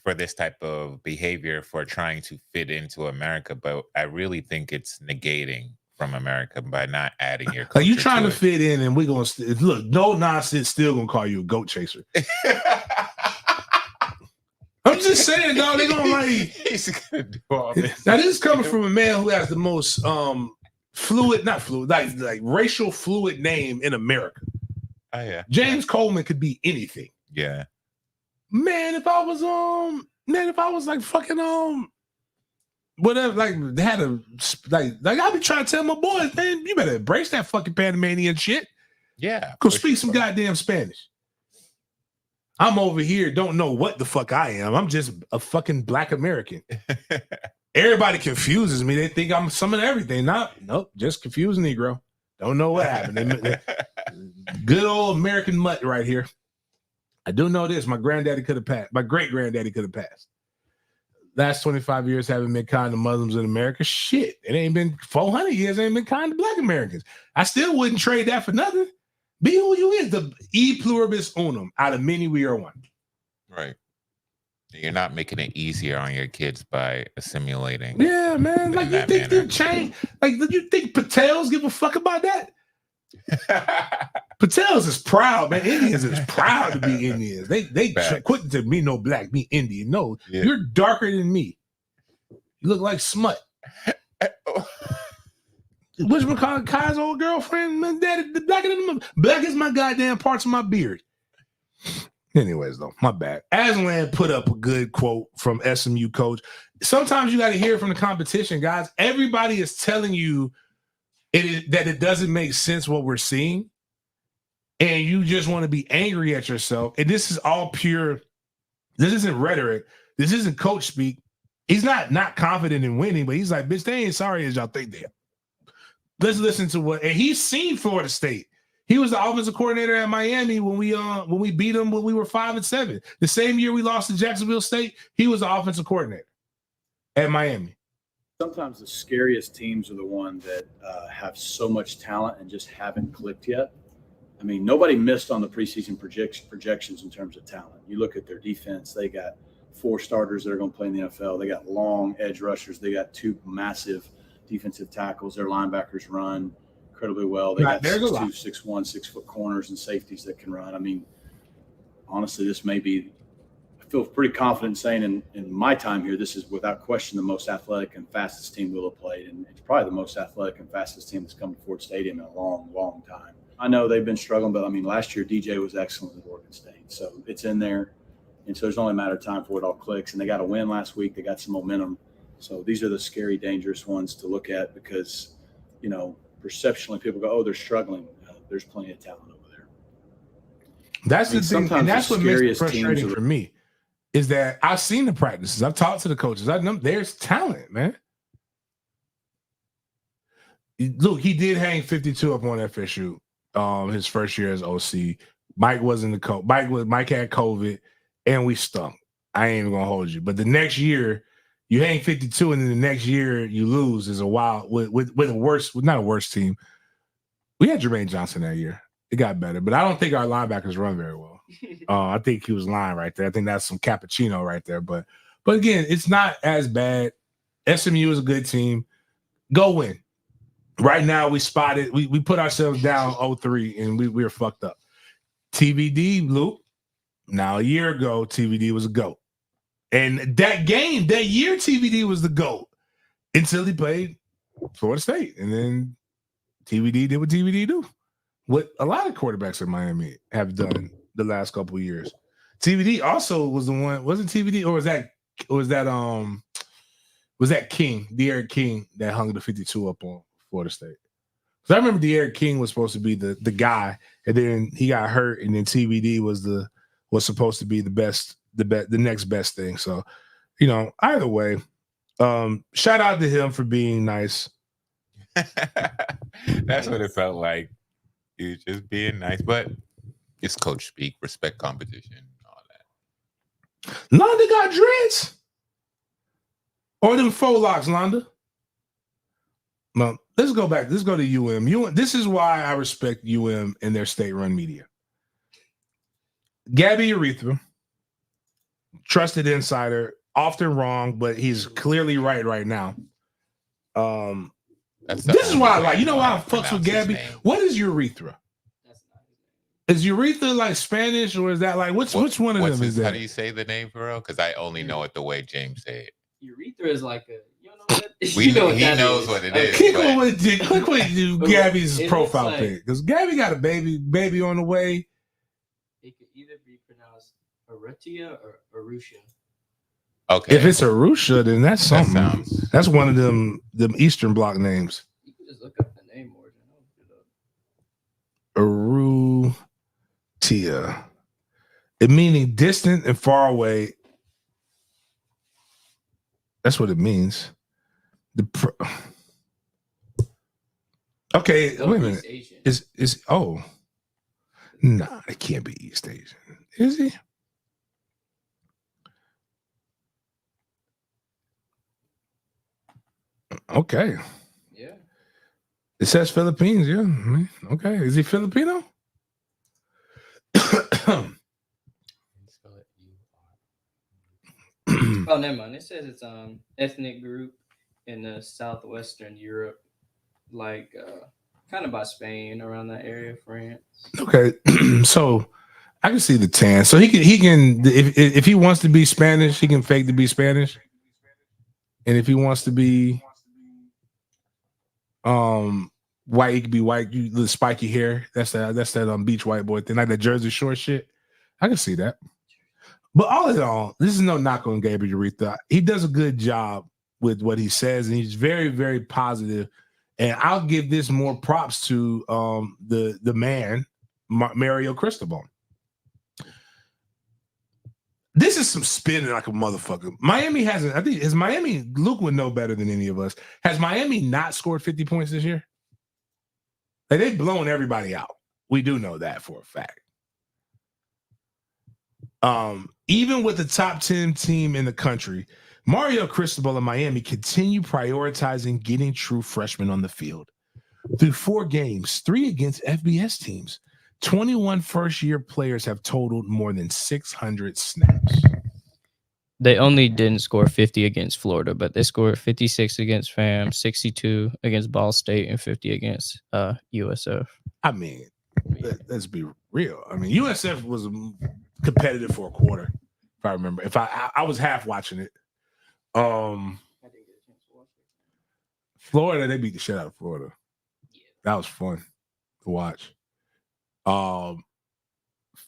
for this type of behavior for trying to fit into America. But I really think it's negating from America by not adding your culture. Like you trying to it. fit in, and we're gonna look. No nonsense. Still gonna call you a goat chaser. I'm just saying, dog. They gonna like. He's gonna do all this. Now this is coming from a man who has the most like racial fluid name in America. Oh yeah. James Coleman could be anything. Yeah. Man, if I was like fucking whatever, like they had a like I be trying to tell my boys, man, you better embrace that fucking Panamanian shit. Yeah. Go speak some goddamn Spanish. I'm over here, don't know what the fuck I am. I'm just a fucking Black American. Everybody confuses me. They think I'm some of everything. Nope, just confused Negro. Don't know what happened. Good old American mutt right here. I do know this. My granddaddy could have passed. My great granddaddy could have passed. Last 25 years haven't been kind to Muslims in America. Shit, it ain't been 400 years. Ain't been kind to Black Americans. I still wouldn't trade that for nothing. Be who you is. The e pluribus unum. Out of many, we are one. Right. You're not making it easier on your kids by assimilating. Yeah, man. Like you think they change? Like do you think Patels give a fuck about that? Patels is proud, man. Indians is proud to be Indians. They quit to me no black, me Indian. No, you're darker than me. You look like smut. Which one called Kai's old girlfriend? Man, daddy, black is my goddamn parts of my beard. Anyways, though, my bad. Aslan put up a good quote from SMU coach. Sometimes you got to hear from the competition, guys. Everybody is telling you that it doesn't make sense what we're seeing, and you just want to be angry at yourself. And this is all pure. This isn't rhetoric. This isn't coach speak. He's not confident in winning, but he's like, bitch, they ain't sorry as y'all think they are. Let's listen to what, and he's seen Florida State. He was the offensive coordinator at Miami when we beat them when we were 5-7. The same year we lost to Jacksonville State, he was the offensive coordinator at Miami. Sometimes the scariest teams are the ones that have so much talent and just haven't clicked yet. I mean, nobody missed on the preseason projections in terms of talent. You look at their defense, they got 4 starters that are going to play in the NFL. They got long edge rushers. They got 2 massive defensive tackles. Their linebackers run incredibly well. They got 6'2", 6'1", 6-foot corners and safeties that can run. I mean, honestly, this may be, I feel pretty confident saying in my time here, this is without question the most athletic and fastest team we'll have played. And it's probably the most athletic and fastest team that's come to Ford Stadium in a long, long time. I know they've been struggling, but I mean, last year DJ was excellent at Oregon State. So it's in there. And so it's only a matter of time before it all clicks. And they got a win last week. They got some momentum. So these are the scary, dangerous ones to look at because, you know, perceptually people go, oh, they're struggling. There's plenty of talent over there. That's the thing. And that's what makes it frustrating for me is that I've seen the practices. I've talked to the coaches. I know there's talent, man. Look, he did hang 52 up on FSU his first year as OC. Mike wasn't the coach. Mike had COVID and we stunk. I ain't even gonna hold you. But the next year, you hang 52, and then the next year you lose is a wild with a worse, not a worse team. We had Jermaine Johnson that year. It got better, but I don't think our linebackers run very well. I think he was lying right there. I think that's some cappuccino right there. But again, it's not as bad. SMU is a good team. Go win. Right now, we put ourselves down 0-3, and we were fucked up. TBD, Luke. Now, a year ago, TVD was a GOAT. And that year, TVD was the GOAT until he played Florida State. And then TVD did what TVD do. What a lot of quarterbacks in Miami have done the last couple of years. TVD also was the one, wasn't TVD, or was that King, De'Aaron King, that hung the 52 up on Florida State? So I remember De'Aaron King was supposed to be the guy, and then he got hurt, and then TVD was supposed to be the next best thing. So, either way, shout out to him for being nice. That's what it felt like. He was just being nice, but it's coach speak, respect competition, all that. Londa got dreads, or them faux locks, Londa. Well, let's go back. Let's go to UM. This is why I respect UM and their state-run media. Gabby Urethra, trusted insider, often wrong, but he's clearly right now. This is why I like. You know why I fucks with Gabby? What is urethra? Is urethra like Spanish, or is that like which one of them is that? How do you say the name for real? Because I only know it the way James said it. Urethra is like a. You know what? He knows what it is. Click with Gabby's profile like, pic, because Gabby got a baby on the way. It could either be pronounced Arutia or Arusha. Okay. If it's Arusha, then that's something. That's one of them Eastern Bloc names. You can just look up the name origin. Arutia. It meaning distant and far away. That's what it means. Okay, wait a minute. Is nah, it can't be East Asian. Is he? Okay. Yeah. It says Philippines, yeah. Okay. Is he Filipino? Oh, never mind. It says it's ethnic group in southwestern Europe, like kind of by Spain, around that area, France. Okay. So I can see the tan. So he can if he wants to be Spanish, he can fake to be Spanish. And if he wants to be white, he could be white. The spiky hair. That's that beach white boy thing, like that Jersey Shore shit. I can see that. But all in all, this is no knock on Gabriel Urethra. He does a good job with what he says, and he's very, very positive. And I'll give this more props to the man, Mario Cristobal. This is some spinning like a motherfucker. Miami hasn't. I think Luke would know better than any of us. Has Miami not scored 50 points this year? Like, they've blown everybody out. We do know that for a fact. Even with the top 10 team in the country, Mario Cristobal and Miami continue prioritizing getting true freshmen on the field. Through 4 games, 3 against FBS teams, 21 first-year players have totaled more than 600 snaps. They only didn't score 50 against Florida, but they scored 56 against FAM, 62 against Ball State, and 50 against USF. I mean, let's be real. I mean, USF was competitive for a quarter, if I remember. If I was half watching it. Florida, they beat the shit out of Florida. That was fun to watch.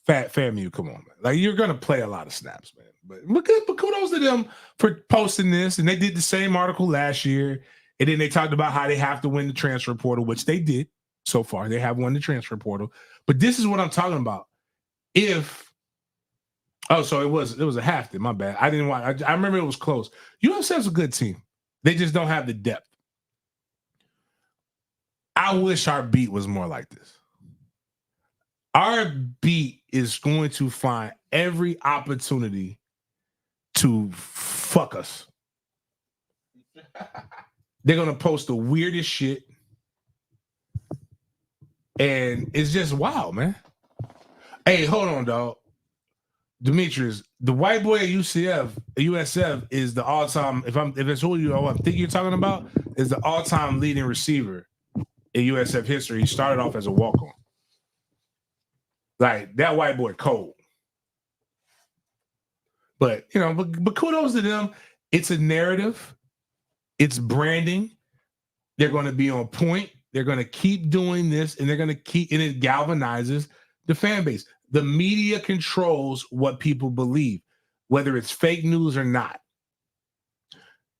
FAMU, come on, man. Like, you're gonna play a lot of snaps, man. But kudos to them for posting this. And they did the same article last year. And then they talked about how they have to win the transfer portal, which they did so far. They have won the transfer portal. But this is what I'm talking about. So it was a half then, my bad. I didn't watch. I remember it was close. USF's a good team. They just don't have the depth. I wish our beat was more like this. Our beat is going to find every opportunity to fuck us. They're going to post the weirdest shit. And it's just wild, man. Hey, hold on, dog. Demetrius, the white boy at USF is the all-time, if it's who I think you're talking about, is the all-time leading receiver in USF history. He started off as a walk-on. Like, that white boy cold. But but kudos to them. It's a narrative. It's branding. They're going to be on point. They're going to keep doing this, and they're going to keep, and it galvanizes the fan base. The media controls what people believe, whether it's fake news or not.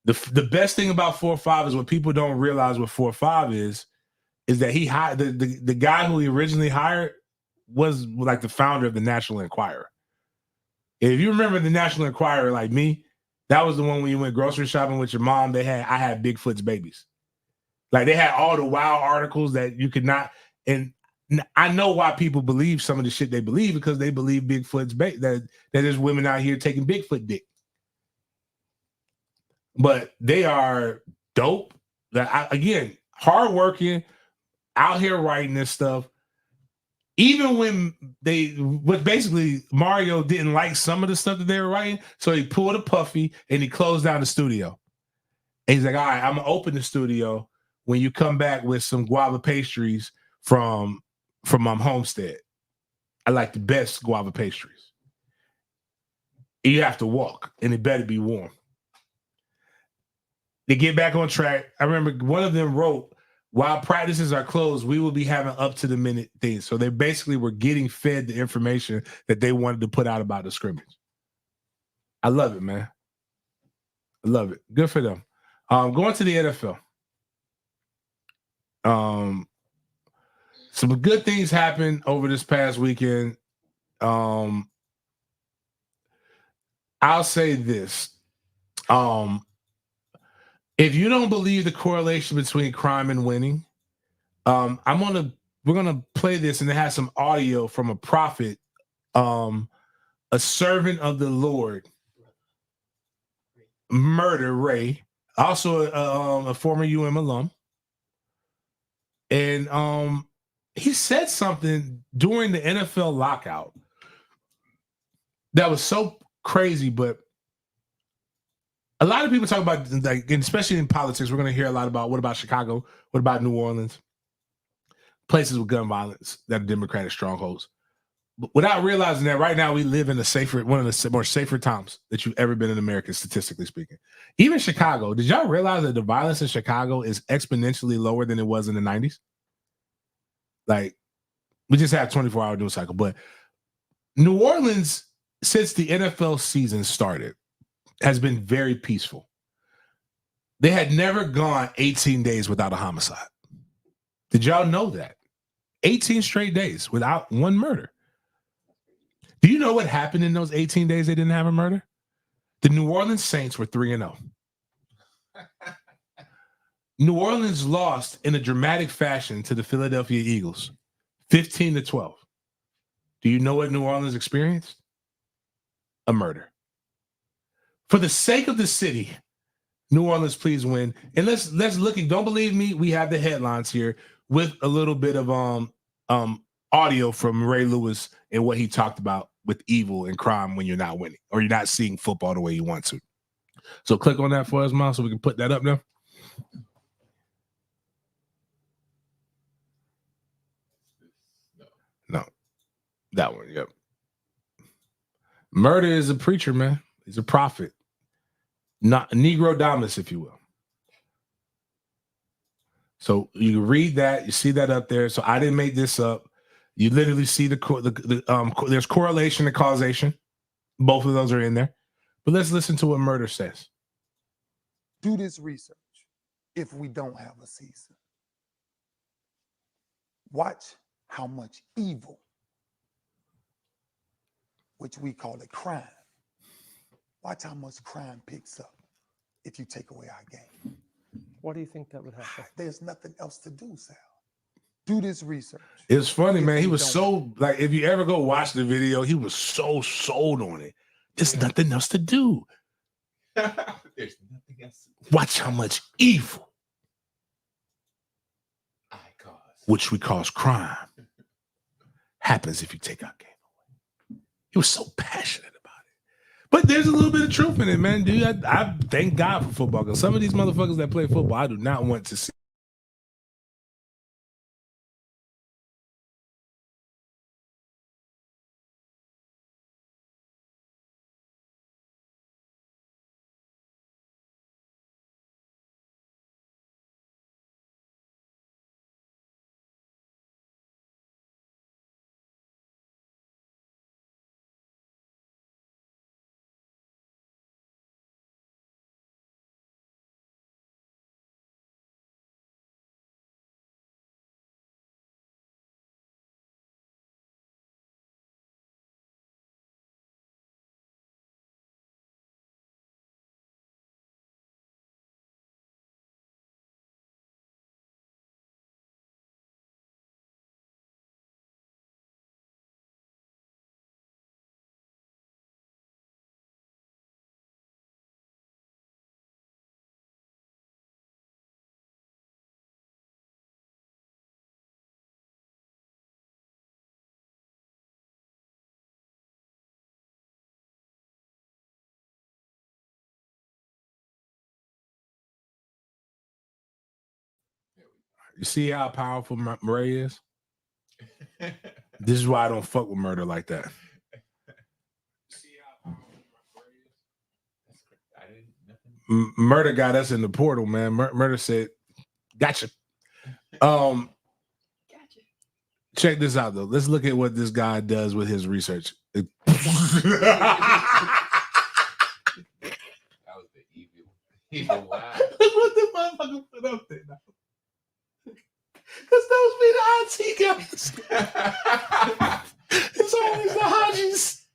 The best thing about 4-5 is what people don't realize what 4-5 is that he hired the guy who he originally hired was like the founder of the National Enquirer. If you remember the National Enquirer, like me, that was the one when you went grocery shopping with your mom. I had Bigfoot's babies. Like they had all the wild articles that you could not. And I know why people believe some of the shit they believe, because they believe Bigfoot's that there's women out here taking Bigfoot dick. But they are dope. Again, hardworking, out here writing this stuff. Even when basically Mario didn't like some of the stuff that they were writing, so he pulled a Puffy and he closed down the studio. And he's like, all right, I'm gonna open the studio when you come back with some guava pastries from Homestead. I like the best guava pastries. You have to walk, and it better be warm. They get back on track. I remember one of them wrote, while practices are closed, we will be having up-to-the-minute things. So they basically were getting fed the information that they wanted to put out about the scrimmage. I love it, man. I love it. Good for them. Going to the NFL. Some good things happened over this past weekend. I'll say this. If you don't believe the correlation between crime and winning, we're gonna play this, and it has some audio from a prophet, a servant of the Lord, Murder Ray, also a former alum, and he said something during the NFL lockout that was so crazy, but a lot of people talk about, like, and especially in politics, we're going to hear a lot about what about Chicago, what about New Orleans, places with gun violence that are Democratic strongholds. But without realizing that right now we live in one of the more safer times that you've ever been in America, statistically speaking. Even Chicago, did y'all realize that the violence in Chicago is exponentially lower than it was in the 90s? Like, we just have 24-hour news cycle, but New Orleans, since the NFL season started, has been very peaceful. They had never gone 18 days without a homicide. Did y'all know that? 18 straight days without one murder. Do you know what happened in those 18 days they didn't have a murder? The New Orleans Saints were 3-0. New Orleans lost in a dramatic fashion to the Philadelphia Eagles, 15-12. Do you know what New Orleans experienced? A murder. For the sake of the city, New Orleans, please win. And let's look. Don't believe me, we have the headlines here with a little bit of audio from Ray Lewis and what he talked about with evil and crime when you're not winning or you're not seeing football the way you want to. So click on that for us, Miles, so we can put that up now. No, that one. Yep. Murder is a preacher, man. He's a prophet. Not Negro Dominus, if you will. So you read that, you see that up there. So I didn't make this up. You literally see there's correlation and causation. Both of those are in there. But let's listen to what Murder says. Do this research if we don't have a season. Watch how much evil, which we call it crime. Watch how much crime picks up if you take away our game. Why do you think that would happen? There's nothing else to do, Sal. Do this research. It's funny, man. He was so, like, if you ever go watch the video, he was so sold on it. There's nothing else to do. There's nothing else to do. Watch how much evil, I cause, which we cause crime, happens if you take our game away. He was so passionate about it. But there's a little bit of truth in it, man. Dude, I thank God for football, because some of these motherfuckers that play football, I do not want to see. You see how powerful Murray is? This is why I don't fuck with murder like that. Murder got us in the portal, man. Murder said, "Gotcha." Check this out, though. Let's look at what this guy does with his research. That was the evil wow. Look what the motherfucker put up there now. Because those be the auntie guys. It's always the Hodges.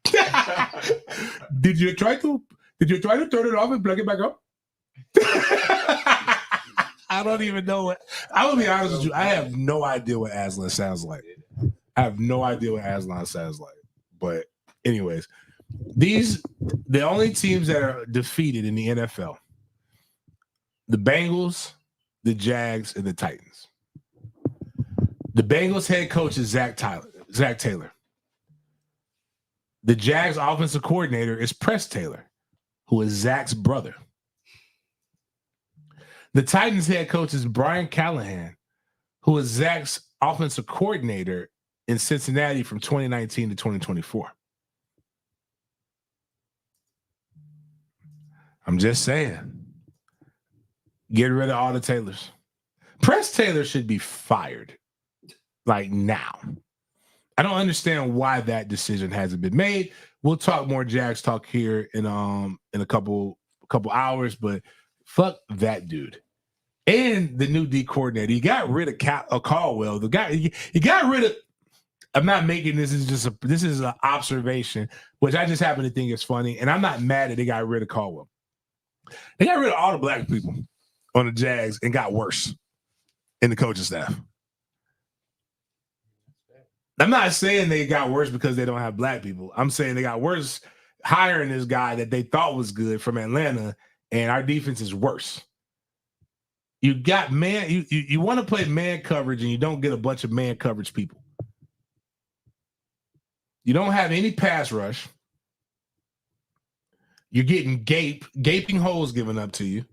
Did you try to turn it off and plug it back up? I don't even know what. I will be honest with you. I have no idea what Aslan sounds like. But anyways, the only teams that are defeated in the NFL: the Bengals, the Jags, and the Titans. The Bengals head coach is Zach Taylor. The Jags offensive coordinator is Press Taylor, who is Zach's brother. The Titans head coach is Brian Callahan, who is Zach's offensive coordinator in Cincinnati from 2019 to 2024. I'm just saying. Get rid of all the Taylors. Press Taylor should be fired. Like now. I don't understand why that decision hasn't been made. We'll talk more Jags talk here in a couple hours, but fuck that dude. And the new D coordinator. He got rid of Caldwell. The guy he got rid of. I'm not making this. This is an observation, which I just happen to think is funny. And I'm not mad that they got rid of Caldwell. They got rid of all the black people on the Jags and got worse in the coaching staff. I'm not saying they got worse because they don't have black people. I'm saying they got worse hiring this guy that they thought was good from Atlanta, and our defense is worse. You got you want to play man coverage, and you don't get a bunch of man coverage people. You don't have any pass rush. You're getting gaping holes given up to you.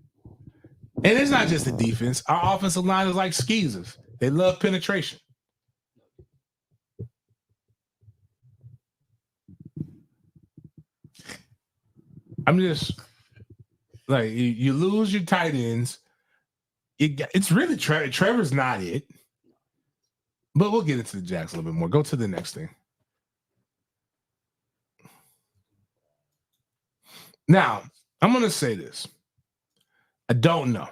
And it's not just the defense. Our offensive line is like skeezers. They love penetration. I'm just like, you lose your tight ends. It's really Trevor's not it. But we'll get into the Jacks a little bit more. Go to the next thing. Now, I'm going to say this. I don't know.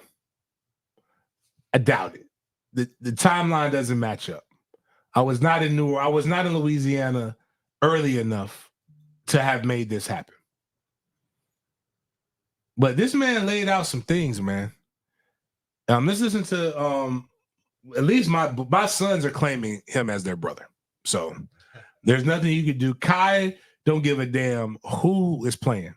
I doubt it. The timeline doesn't match up. I was not in Louisiana early enough to have made this happen. But this man laid out some things, man. Let's listen to at least my sons are claiming him as their brother. So there's nothing you can do. Kai don't give a damn who is playing.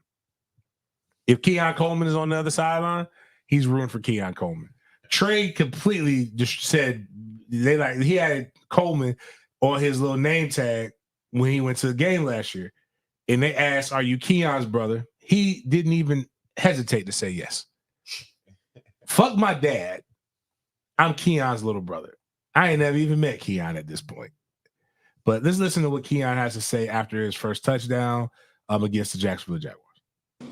If Keon Coleman is on the other sideline, he's rooting for Keon Coleman. Trey completely just said he had Coleman on his little name tag when he went to the game last year. And they asked, "Are you Keon's brother?" He didn't even hesitate to say yes. Fuck my dad. I'm Keon's little brother. I ain't never even met Keon at this point. But let's listen to what Keon has to say after his first touchdown against the Jacksonville Jaguars.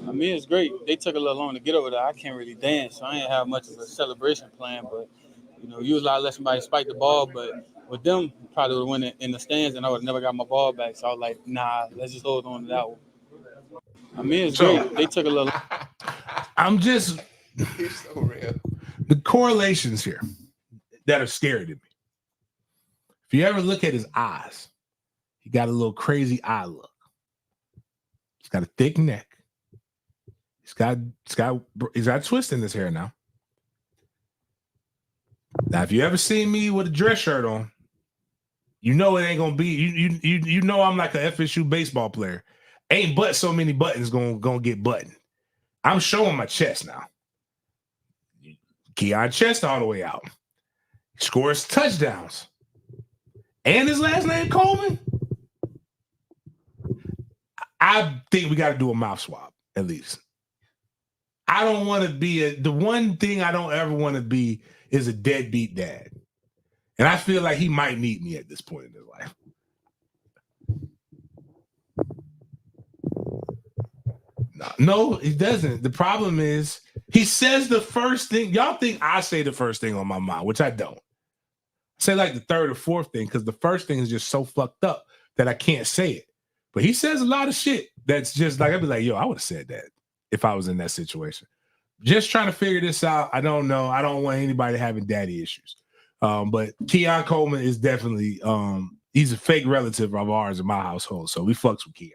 I mean, it's great. They took a little long to get over there. I can't really dance, so I ain't have much of a celebration plan. But, usually I let somebody spike the ball. But with them, probably would have went in the stands, and I would have never got my ball back. So I was like, nah, let's just hold on to that one. I mean, it's great. They took a little. I'm just. It's so real. The correlations here that are scary to me. If you ever look at his eyes, he got a little crazy eye look. He's got a thick neck. He's got a twist in his hair now. Now, if you ever seen me with a dress shirt on, you know it ain't gonna be. You know I'm like a FSU baseball player. Ain't but so many buttons gonna get buttoned. I'm showing my chest now. Keon chest all the way out. He scores touchdowns. And his last name Coleman. I think we got to do a mouth swab at least. I don't want to be the one thing I don't ever want to be is a deadbeat dad. And I feel like he might need me at this point in his life. No, he doesn't. The problem is he says the first thing. Y'all think I say the first thing on my mind, which I don't. I say like the third or fourth thing because the first thing is just so fucked up that I can't say it. But he says a lot of shit that's just like, I'd be like, yo, I would have said that if I was in that situation. Just trying to figure this out. I don't know. I don't want anybody having daddy issues. But Keon Coleman is definitely, he's a fake relative of ours in my household. So we fucks with Keon.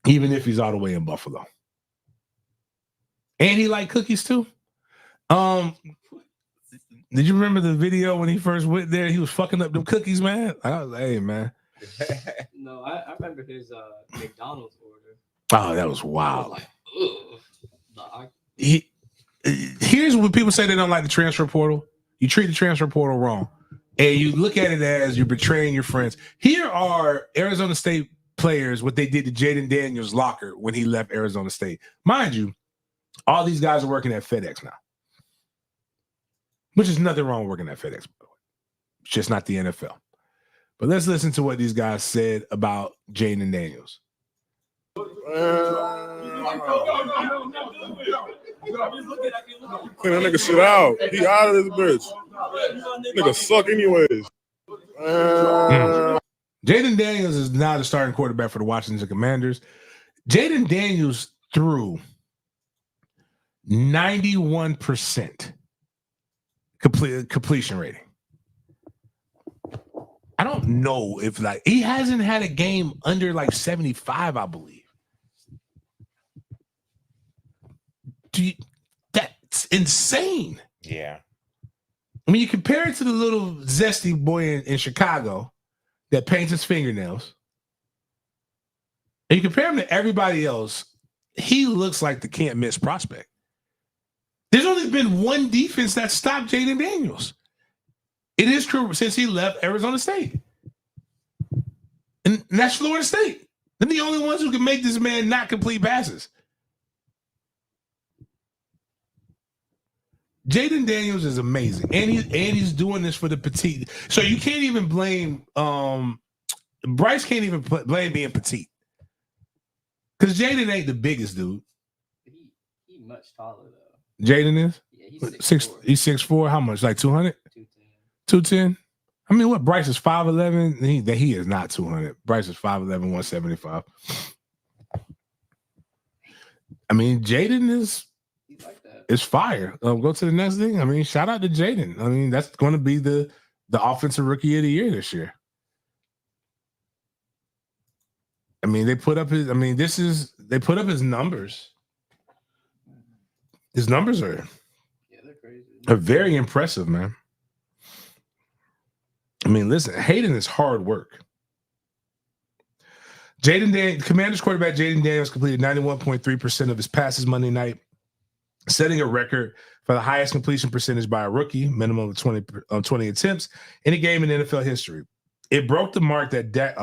Even if he's all the way in Buffalo. And he like cookies too. Did you remember the video when he first went there? He was fucking up them cookies, man. I was like, hey, man. No, I remember his McDonald's order. Oh, that was wild. I was like, ugh. Here's what people say they don't like the transfer portal. You treat the transfer portal wrong. And you look at it as you're betraying your friends. Here are Arizona State players, what they did to Jaden Daniels' locker when he left Arizona State. Mind you, all these guys are working at FedEx now. Which is nothing wrong with working at FedEx, by the way. It's just not the NFL. But let's listen to what these guys said about Jaden Daniels. Clean that nigga shit out. He out of this bitch. Nigga suck anyways. Jaden Daniels is now the starting quarterback for the Washington Commanders. Jaden Daniels threw 91% completion rating. I don't know if like he hasn't had a game under like 75, I believe. That's insane. Yeah. I mean, you compare it to the little zesty boy in Chicago that paints his fingernails. And you compare him to everybody else, he looks like the can't miss prospect. There's only been one defense that stopped Jaden Daniels in his career since he left Arizona State. And that's Florida State. They're the only ones who can make this man not complete passes. Jaden Daniels is amazing. And he's doing this for the petite. So you can't even blame Bryce can't even blame being petite. Because Jaden ain't the biggest dude. He's much taller though. Jaden is? Yeah, he's 6'4". He's 6'4". How much? Like 200? 210. I mean, what? Bryce is 5'11". He is not 200. Bryce is 5'11", 175. I mean, Jaden is fire. Go to the next thing. I mean, shout out to Jaden. I mean, that's going to be the offensive rookie of the year this year. I mean, they put up his numbers. His numbers are very impressive, man. I mean, listen, Hayden is hard work. Commanders quarterback Jaden Daniels completed 91.3% of his passes Monday night, setting a record for the highest completion percentage by a rookie, minimum of 20 attempts, in a game in NFL history. It broke the mark that Dak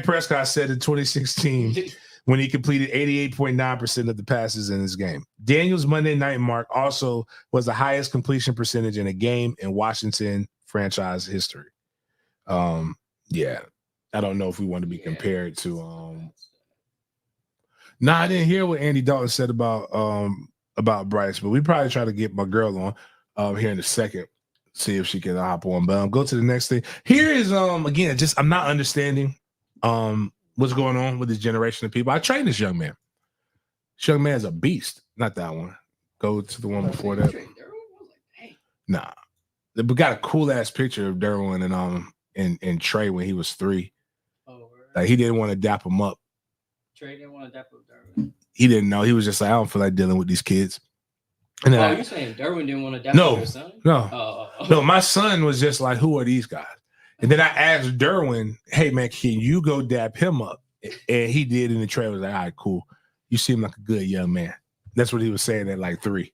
Prescott said in 2016 when he completed 88.9% of the passes in his game. Daniels' Monday night mark also was the highest completion percentage in a game in Washington franchise history. Yeah. I don't know if we want to be compared to I didn't hear what Andy Dalton said about Bryce, but we probably try to get my girl on here in a second, see if she can hop on. But go to the next thing. Here is again, just I'm not understanding what's going on with this generation of people. I trained this young man. This young man's a beast. Not that one. Go to the one before that. Nah. We got a cool ass picture of Derwin and Trey when he was 3. Like he didn't want to dap him up. Trey didn't want to dap up Derwin. He didn't know. He was just like, I don't feel like dealing with these kids. And then you're saying Derwin didn't want to dap up your son? No, my son was just like, who are these guys? And then I asked Derwin, hey man, can you go dap him up? And he did, and the Trey was like, all right, cool. You seem like a good young man. That's what he was saying at like 3.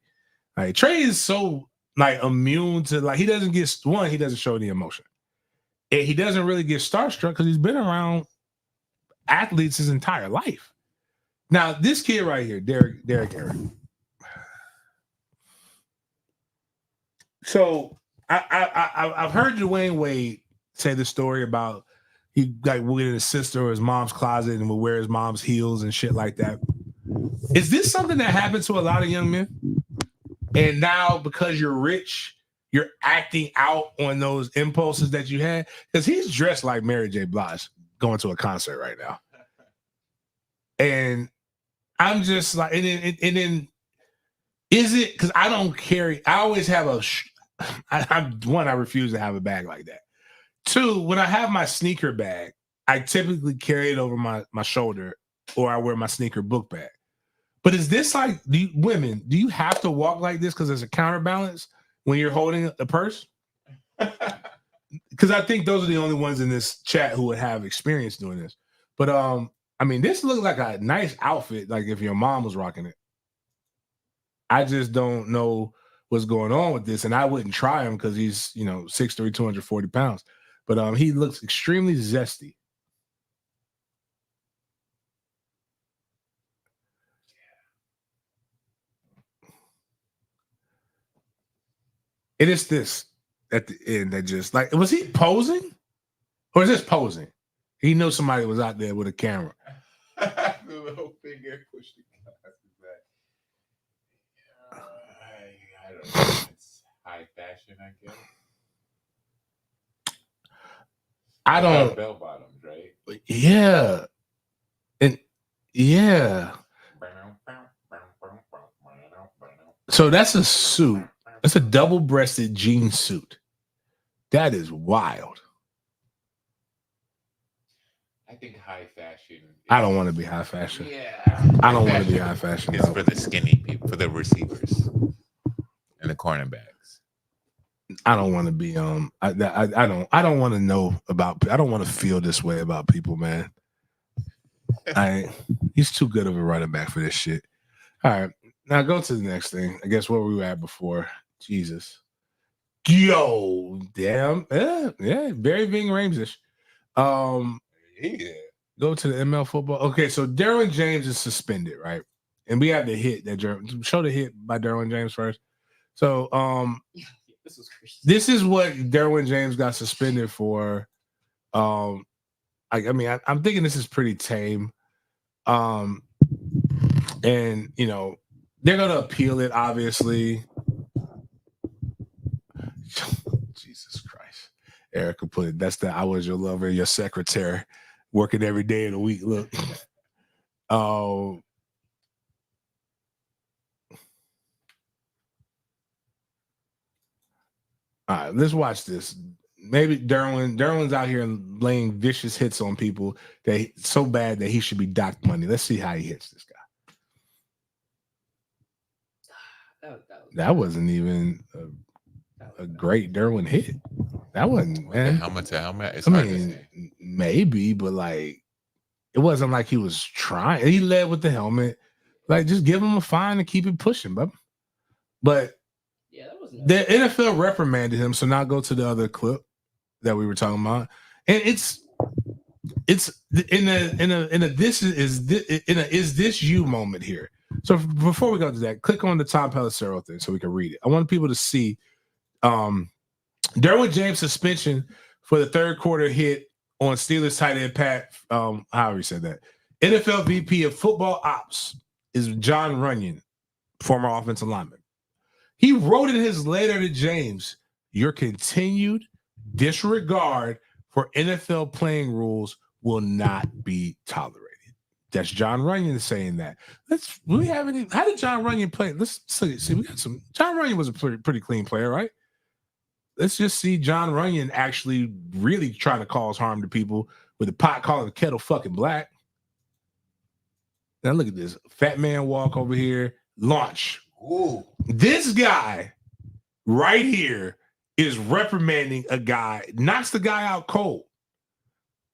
Like Trey is so like immune to he doesn't show any emotion. And he doesn't really get starstruck because he's been around athletes his entire life. Now, this kid right here, Derek Eric. So I've heard Dwayne Wade say the story about he like went in his sister or his mom's closet and would wear his mom's heels and shit like that. Is this something that happens to a lot of young men? And now because you're rich, you're acting out on those impulses that you had? Because he's dressed like Mary J. Blige going to a concert right now. And I'm just like, and then is it, because I don't carry, I always have I refuse to have a bag like that. Two, when I have my sneaker bag, I typically carry it over my shoulder, or I wear my sneaker book bag. But is this like, women, do you have to walk like this because there's a counterbalance when you're holding a purse? Because I think those are the only ones in this chat who would have experience doing this. But I mean, this looks like a nice outfit, like if your mom was rocking it. I just don't know what's going on with this, and I wouldn't try him because he's 6'3", 240 pounds. But he looks extremely zesty. It is this at the end that just like, was he posing? Or is this posing? He knew somebody was out there with a camera. The little finger pushed the glasses back. I don't know. It's high fashion, I guess. I don't. Bell bottoms, right? Yeah. And yeah. So that's a suit. That's a double-breasted jean suit. That is wild. I think high fashion. I don't want to be high fashion. Yeah. I don't want to be high fashion. It's for the skinny people, for the receivers and the cornerbacks. I don't want to be I don't want to know about, I don't want to feel this way about people, man. He's too good of a running back for this shit. All right. Now go to the next thing. I guess where we were at before. Jesus. Yo, damn. Yeah, very Ving Rhames-ish. Yeah. Go to the ML football. Okay, so Derwin James is suspended, right? And we have the hit that show the hit by Derwin James first. So this is what Derwin James got suspended for. I'm thinking this is pretty tame. And they're gonna appeal it, obviously. Jesus Christ. Erica put it, that's the I was your lover, your secretary, working every day of the week. Look. All right, let's watch this. Maybe Derwin's out here laying vicious hits on people so bad that he should be docked money. Let's see how he hits this guy. That wasn't even a great Derwin hit. That wasn't, man. Helmet to helmet. It's hard to say. Maybe, but like, it wasn't like he was trying. He led with the helmet. Like, just give him a fine and keep it pushing, bub. But yeah, that wasn't the NFL reprimanded him. So now go to the other clip that we were talking about, and it's in a is this you moment here. So before we go to that, click on the Tom Pelissero thing so we can read it. I want people to see Derwin James suspension for the third quarter hit on Steelers tight end Pat. However you said that. NFL VP of football ops is John Runyon, former offensive lineman. He wrote in his letter to James, your continued disregard for NFL playing rules will not be tolerated. That's John Runyon saying that. How did John Runyon play? Let's see. We got some. John Runyon was a pretty clean player, right? Let's just see John Runyon actually really trying to cause harm to people with the pot calling the kettle fucking black. Now look at this. Fat man walk over here. Launch. Ooh. This guy right here is reprimanding a guy, knocks the guy out cold.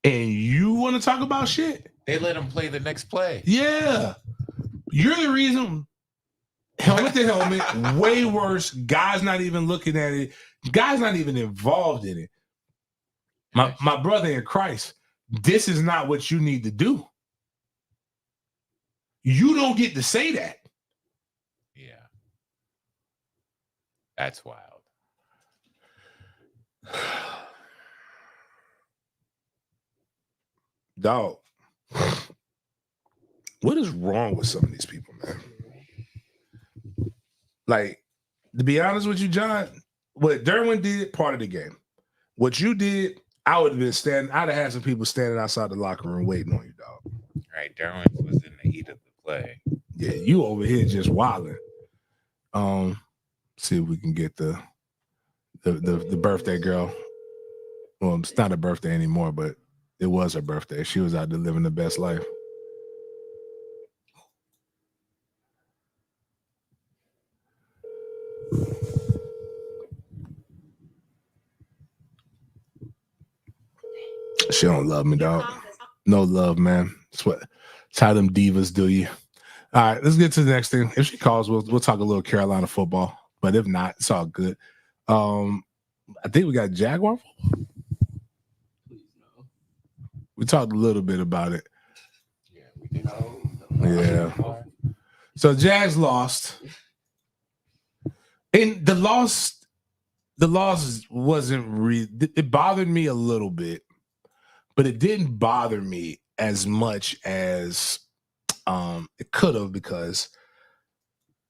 And you want to talk about shit? They let him play the next play. Yeah. You're the reason. Helmet to helmet, way worse. Guy's not even looking at it. Guy's not even involved in it. My brother in Christ, this is not what you need to do. You don't get to say that. Yeah. That's wild. Dog. What is wrong with some of these people, man? Like, to be honest with you, John, what Derwin did, part of the game. What you did, I would have been standing. I'd have had some people standing outside the locker room waiting on you, dog. Right, Derwin was in the heat of the play. Yeah, you over here just wilding. See if we can get the birthday girl. Well, it's not a birthday anymore, but it was her birthday. She was out there living the best life. She don't love me, dog. No love, man. It's how them divas do you. All right, let's get to the next thing. If she calls, we'll talk a little Carolina football. But if not, it's all good. I think we got Jaguar football. We talked a little bit about it. Yeah, we did. Yeah. So Jags lost. And the loss wasn't really, it bothered me a little bit, but it didn't bother me as much as it could have, because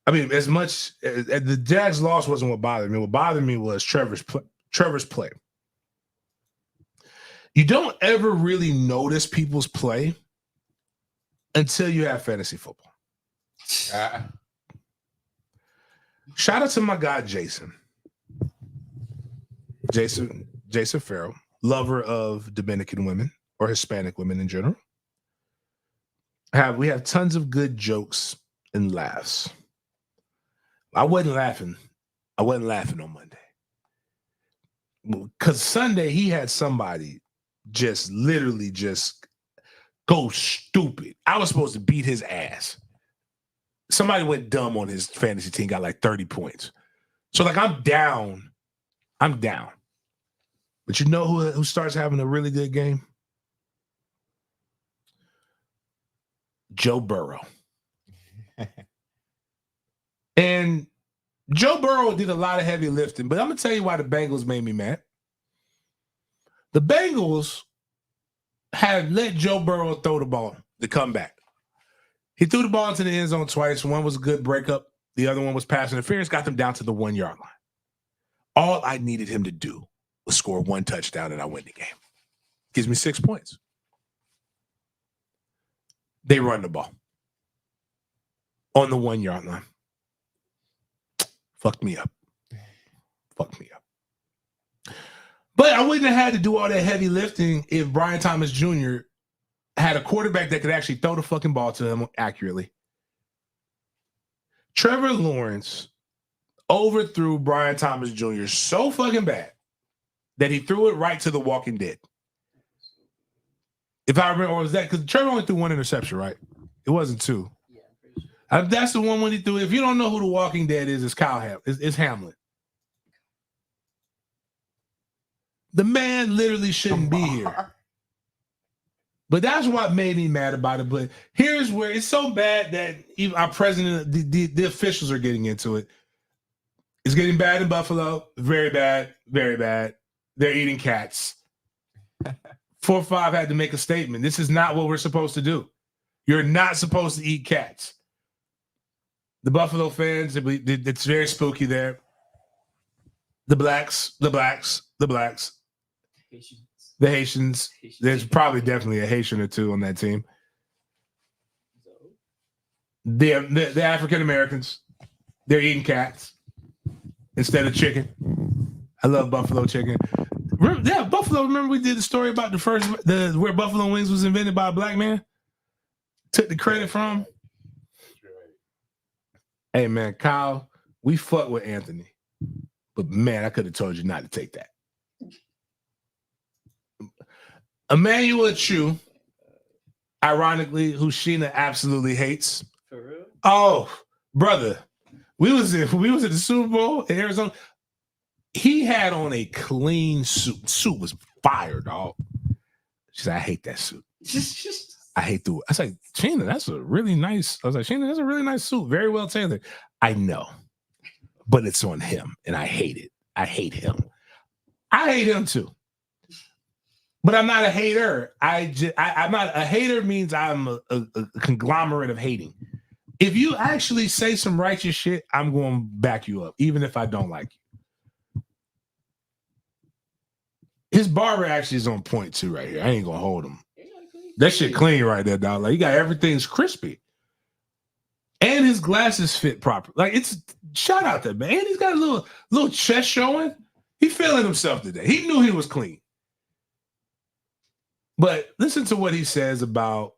as much as the Jags loss wasn't what bothered me. What bothered me was Trevor's play. You don't ever really notice people's play until you have fantasy football. Shout out to my guy Jason Farrell, lover of Dominican women or Hispanic women in general. We have tons of good jokes and laughs. I wasn't laughing on Monday, because Sunday he had somebody just literally just go stupid. I was supposed to beat his ass. Somebody went dumb on his fantasy team, got like 30 points. So like I'm down. But you know who starts having a really good game? Joe Burrow. And Joe Burrow did a lot of heavy lifting, but I'm going to tell you why the Bengals made me mad. The Bengals had let Joe Burrow throw the ball to come back. He threw the ball into the end zone twice. One was a good breakup. The other one was pass interference, got them down to the 1 yard line. All I needed him to do was score one touchdown and I win the game. Gives me 6 points. They run the ball on the 1 yard line. Fucked me up. But I wouldn't have had to do all that heavy lifting if Brian Thomas Jr. had a quarterback that could actually throw the fucking ball to him accurately. Trevor Lawrence overthrew Brian Thomas Jr. so fucking bad that he threw it right to the Walking Dead. If I remember, or was that because Trevor only threw one interception, right? It wasn't two. Yeah, that's the one when he threw. If you don't know who the Walking Dead is, it's it's Hamlet. The man literally shouldn't be here. But that's what made me mad about it. But here's where it's so bad that even our president, the officials are getting into it. It's getting bad in Buffalo. Very bad. Very bad. They're eating cats. 4-5 had to make a statement. This is not what we're supposed to do. You're not supposed to eat cats. The Buffalo fans, it's very spooky there. The blacks. The Haitians. There's probably definitely a Haitian or two on that team. The African Americans, they're eating cats instead of chicken. I love buffalo chicken. Buffalo. Remember we did the story about where buffalo wings was invented by a black man? Took the credit from. Hey man, Kyle, we fuck with Anthony, but man, I could have told you not to take that. Emmanuel Chu, ironically, who Sheena absolutely hates. For real? Oh, brother, we was at the Super Bowl in Arizona. He had on a clean suit. Suit was fire, dog. She said, "I hate that suit. I hate the." I was like, "Sheena, that's a really nice." I was like, "Sheena, that's a really nice suit. Very well tailored." I know, but it's on him, and I hate it. I hate him. I hate him too. But I'm not a hater. I'm not a hater means I'm a conglomerate of hating. If you actually say some righteous shit, I'm going to back you up, even if I don't like you. His barber actually is on point too right here. I ain't going to hold him. That shit clean right there, dog. Like, you got everything's crispy. And his glasses fit proper. Like, it's shout out to man. He's got a little chest showing. He feeling himself today. He knew he was clean. But listen to what he says about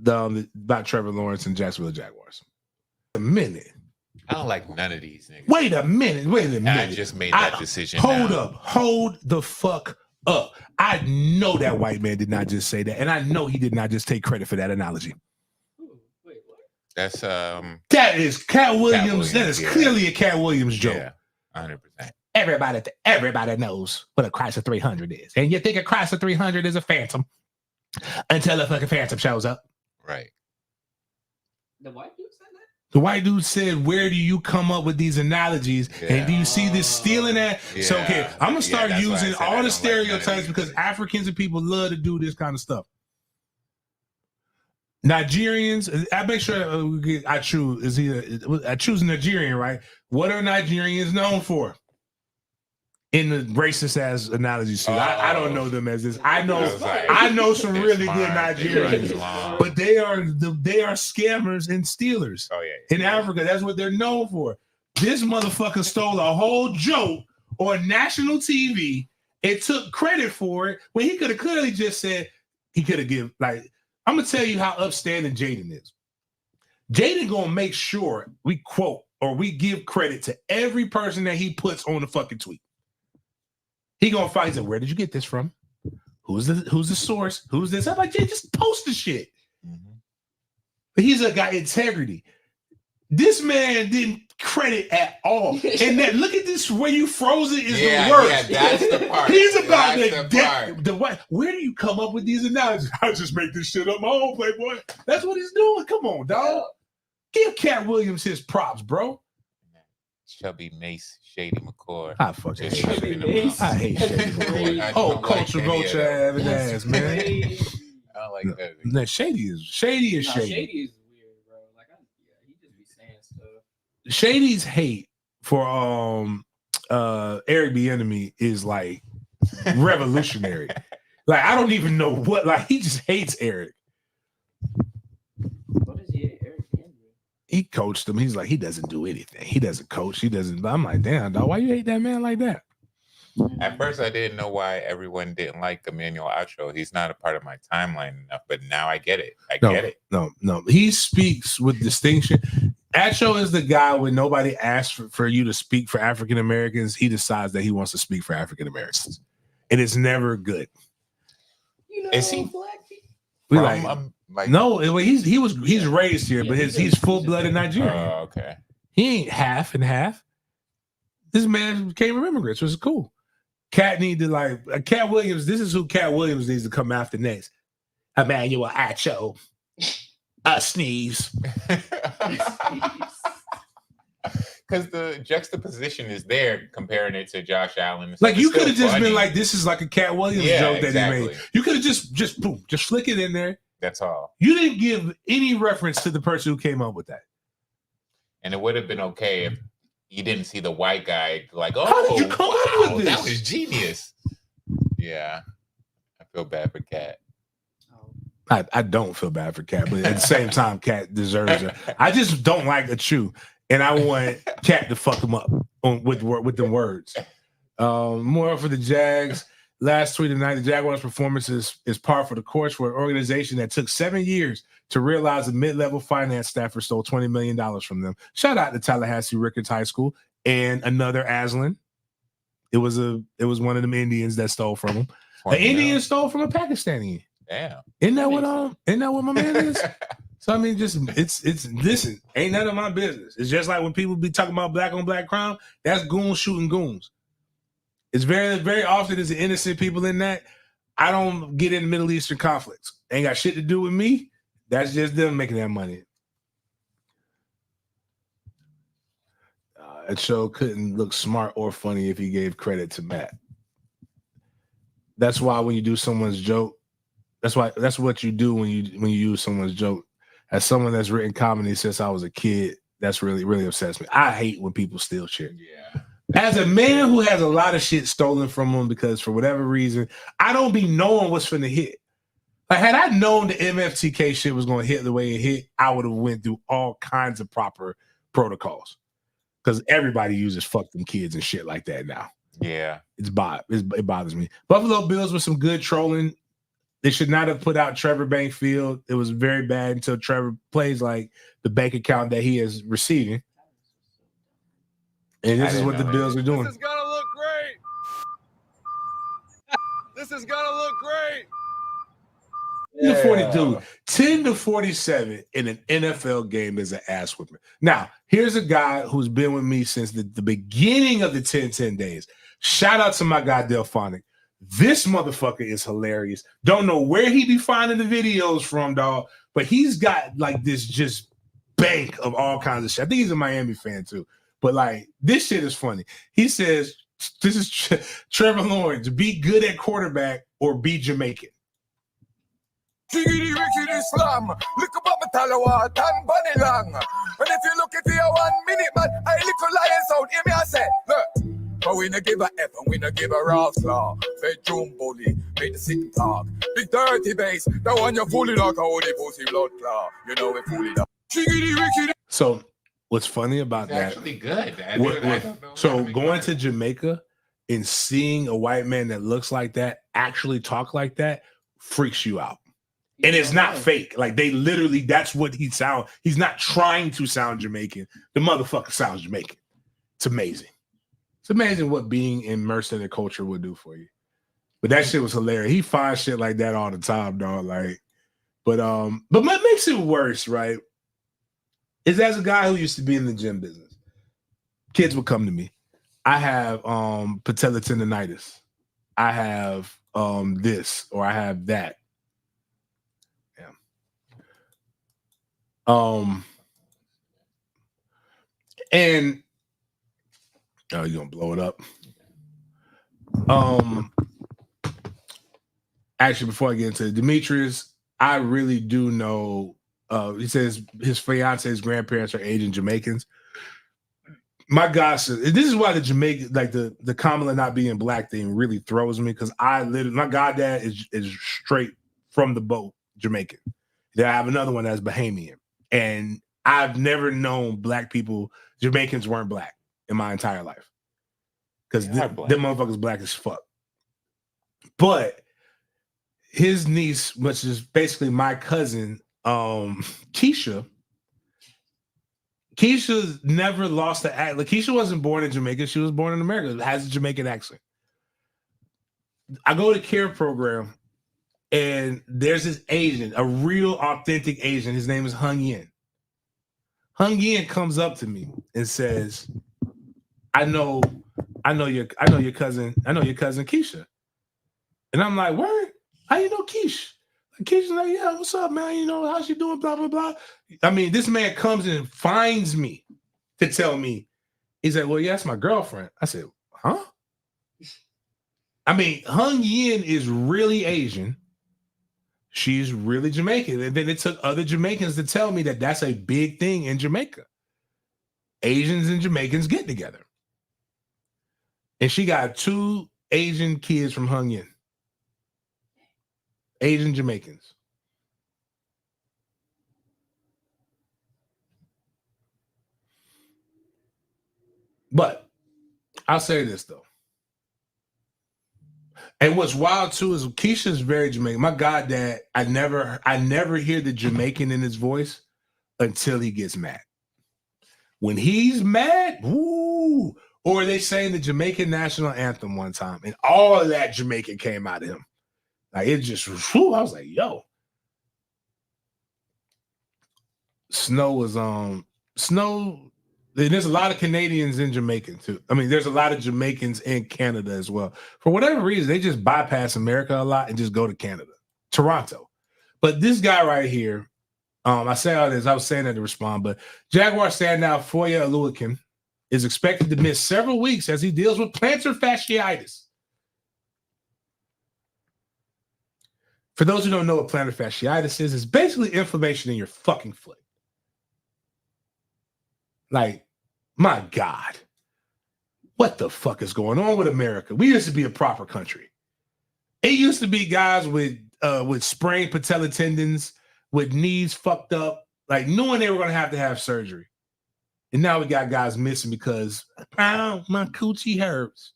Trevor Lawrence and Jacksonville Jaguars. A minute. I don't like none of these niggas. Wait a minute. I just made that decision. Hold the fuck up. I know that white man did not just say that, and I know he did not just take credit for that analogy. That's that is Cat Williams. That is clearly a Cat Williams joke. Yeah, 100%. Everybody knows what a Chrysler 300 is, and you think a Chrysler 300 is a Phantom until a fucking Phantom shows up. Right. The white dude said that? The white dude said, where do you come up with these analogies? Yeah. And do you see this stealing that? Yeah. So, okay, I'm going to start using all the stereotypes because Africans and people love to do this kind of stuff. Nigerians, I make sure I choose Nigerian, right? What are Nigerians known for? In the racist ass analogy suit. I don't know them as this. I know some really good Nigerians, but they are scammers and stealers. Oh, yeah. In Africa, that's what they're known for. This motherfucker stole a whole joke on national TV and took credit for it when he could have clearly just said he could have given. Like, I'm gonna tell you how upstanding Jaden is. Jaden gonna make sure we quote or we give credit to every person that he puts on the fucking tweet. He gonna find out, where did you get this from? Who's the source? Who's this? I'm like, Jay, just post the shit. Mm-hmm. But he's a guy integrity. This man didn't credit at all. And that look at this where you froze it is the worst. Yeah, that's the part. He's about the where do you come up with these analogies? I just make this shit up my own, Playboy. That's what he's doing. Come on, dog. Give Cat Williams his props, bro. Chubby Mace, Shady McCord. I fucking hate I hate Shady McCord. Oh, culture vulture having ass, man. I don't like that. No, Shady is Shady. Shady is weird, bro. Like, he just be saying stuff. Shady's hate for Eric Bieniemy is like revolutionary. Like, I don't even know what. Like, he just hates Eric. What does he hate Eric Bieniemy? He coached him. He's like, he doesn't do anything. He doesn't coach. He doesn't. I'm like, damn, dog, why you hate that man like that? At first, I didn't know why everyone didn't like Emmanuel Acho. He's not a part of my timeline enough, but now I get it. I get it. No. He speaks with distinction. Acho is the guy when nobody asks for you to speak for African Americans. He decides that he wants to speak for African Americans, and it's never good. You know, is he black people? We he's raised here, but he's full-blooded Nigerian. Oh, okay. He ain't half and half. This man came from immigrants, which is cool. Cat Williams. This is who Cat Williams needs to come after next. Emmanuel Acho. A sneeze. Because the juxtaposition is there comparing it to Josh Allen. Like, you could have just been like, this is like a Cat Williams joke that he made. You could have just boom, just flick it in there. That's all. You didn't give any reference to the person who came up with that. And it would have been okay if you didn't see the white guy like, oh, how did you come up with this? That was genius. Yeah. I feel bad for Cat. I don't feel bad for Cat, but at the same time, Cat deserves it. I just don't like Achu, and I want Cat to fuck him up with the words. More for the Jags. Last tweet tonight, the Jaguars' performance is par for the course for an organization that took 7 years to realize a mid-level finance staffer stole $20 million from them. Shout out to Tallahassee Ricketts High School and another Aslan. It was one of them Indians that stole from him. An Indian stole from a Pakistani. Damn. Isn't that what my man is? So I mean, just it's listen, ain't none of my business. It's just like when people be talking about black on black crime, that's goons shooting goons. It's very, very often it's the innocent people in that. I don't get in Middle Eastern conflicts. Ain't got shit to do with me. That's just them making that money. a show couldn't look smart or funny if he gave credit to Matt. That's why when you do someone's joke, that's what you do when you use someone's joke. As someone that's written comedy since I was a kid, that's really upsets me. I hate when people steal shit. Yeah. As a man who has a lot of shit stolen from him because for whatever reason, I don't be knowing what's finna hit. Like, had I known the MFTK shit was going to hit the way it hit, I would have went through all kinds of proper protocols. Because everybody uses fuck them kids and shit like that now. Yeah. It bothers me. Buffalo Bills with some good trolling. They should not have put out Trevor Bankfield. It was very bad until Trevor plays like the bank account that he is receiving. And this is what the Bills are doing. This is going to look great. This is going to look great. 10 to 47 in an NFL game is an ass whipping. Now, here's a guy who's been with me since the beginning of the 10-10 days. Shout out to my guy, Delphonic. This motherfucker is hilarious. Don't know where he be finding the videos from, dog, but he's got like this just bank of all kinds of shit. I think he's a Miami fan too. But like, this shit is funny. He says, this is Trevor Lawrence, be good at quarterback or be Jamaican. Jiggity wicked Islam, look about my Talawa, tan bunny lang. And if you look at the 1 minute, man, I little lions out, hear me, I say, look, but we not give a F and we not give a Ralph's law. Bedroom bully, make the sick talk. Big dirty bass, that one you fully like a holy pussy blood claw. You know we fully like. Jiggity wicked. So what's funny about It's actually good. So going to Jamaica and seeing a white man that looks like that actually talk like that freaks you out. And it's not fake. Like they literally, that's what he sound. He's not trying to sound Jamaican. The motherfucker sounds Jamaican. It's amazing. It's amazing what being immersed in the culture would do for you. But that shit was hilarious. He finds shit like that all the time, dog. Like, but what makes it worse, right? Is as a guy who used to be in the gym business, kids would come to me. I have patella tendonitis. I have this or I have that. And you're gonna blow it up. Actually, before I get into it, Demetrius, I really do know. He says his fiance's grandparents are Asian Jamaicans. My gosh, this is why the Jamaican, like the Kamala not being black thing, really throws me because my goddad is straight from the boat Jamaican. Then I have another one that's Bahamian. And I've never known black people, Jamaicans weren't black in my entire life. Because them motherfuckers black as fuck. But his niece, which is basically my cousin, Keisha's never lost the accent. Like, Keisha wasn't born in Jamaica. She was born in America. Has a Jamaican accent. I go to care program. And there's this Asian, a real authentic Asian. His name is Hung Yin. Hung Yin comes up to me and says, I know your cousin Keisha. And I'm like, word? How you know Keisha? Keisha's like, yeah, what's up, man? You know, how's she doing? Blah, blah, blah. I mean, this man comes and finds me to tell me. He's like, well, yeah, that's my girlfriend. I said, huh? I mean, Hung Yin is really Asian. She's really Jamaican. And then it took other Jamaicans to tell me that that's a big thing in Jamaica. Asians and Jamaicans get together. And she got 2 Asian kids from Hung Yin. Asian Jamaicans. But I'll say this, though. And what's wild too is Keisha's very Jamaican. My goddad, I never hear the Jamaican in his voice until he gets mad. When he's mad, woo! Or they sang the Jamaican national anthem one time, and all of that Jamaican came out of him. Like it just, whew, I was like, yo. Snow was Snow. There's a lot of Canadians in Jamaica too. I mean, there's a lot of Jamaicans in Canada as well. For whatever reason, they just bypass America a lot and just go to Canada, Toronto. But this guy right here, I say all this. I was saying that to respond, but Jaguar standout Foya Aluakin is expected to miss several weeks as he deals with plantar fasciitis. For those who don't know what plantar fasciitis is, it's basically inflammation in your fucking foot. Like, my God, what the fuck is going on with America? We used to be a proper country. It used to be guys with sprained patella tendons, with knees fucked up, like knowing they were going to have surgery. And now we got guys missing because, oh, my coochie hurts.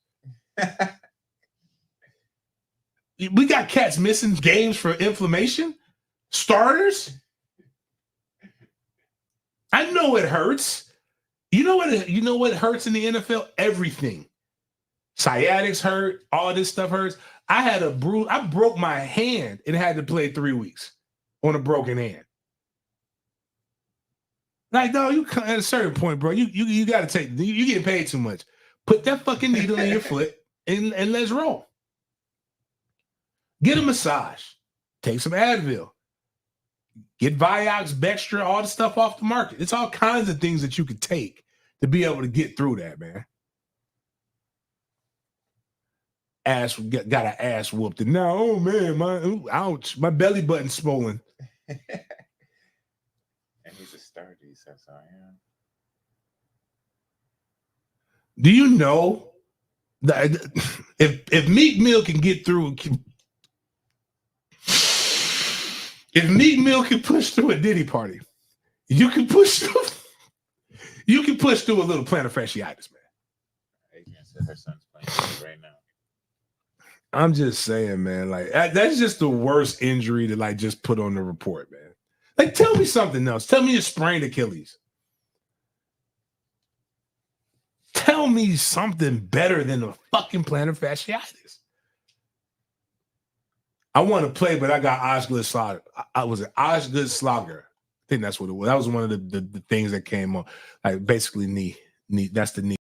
We got cats missing games for inflammation. Starters. I know it hurts. You know what hurts in the NFL? Everything. Sciatics hurt. All this stuff hurts. I had a bruise. I broke my hand and had to play 3 weeks on a broken hand. Like, no, you at a certain point, bro. You got to take. You getting paid too much. Put that fucking needle in your foot and let's roll. Get a massage. Take some Advil. Get Vioxx, Bextra, all the stuff off the market. It's all kinds of things that you could take to be able to get through that, man. Got an ass whooped. And now, oh man, ouch, my belly button's swollen. And he's a starter, he says, I am. Do you know that if Meek Mill can get through, if Meek Mill can push through a Diddy party, you can push through a little plantar fasciitis, man. Adrian said her son's playing right now. I'm just saying, man, like that's just the worst injury to like just put on the report, man. Like, tell me something else. Tell me you sprained Achilles. Tell me something better than a fucking plantar fasciitis. I want to play, but I got Osgood Slaughter. I was an Osgood Slaughter. I think that's what it was. That was one of the things that came on. Like basically knee. That's the knee.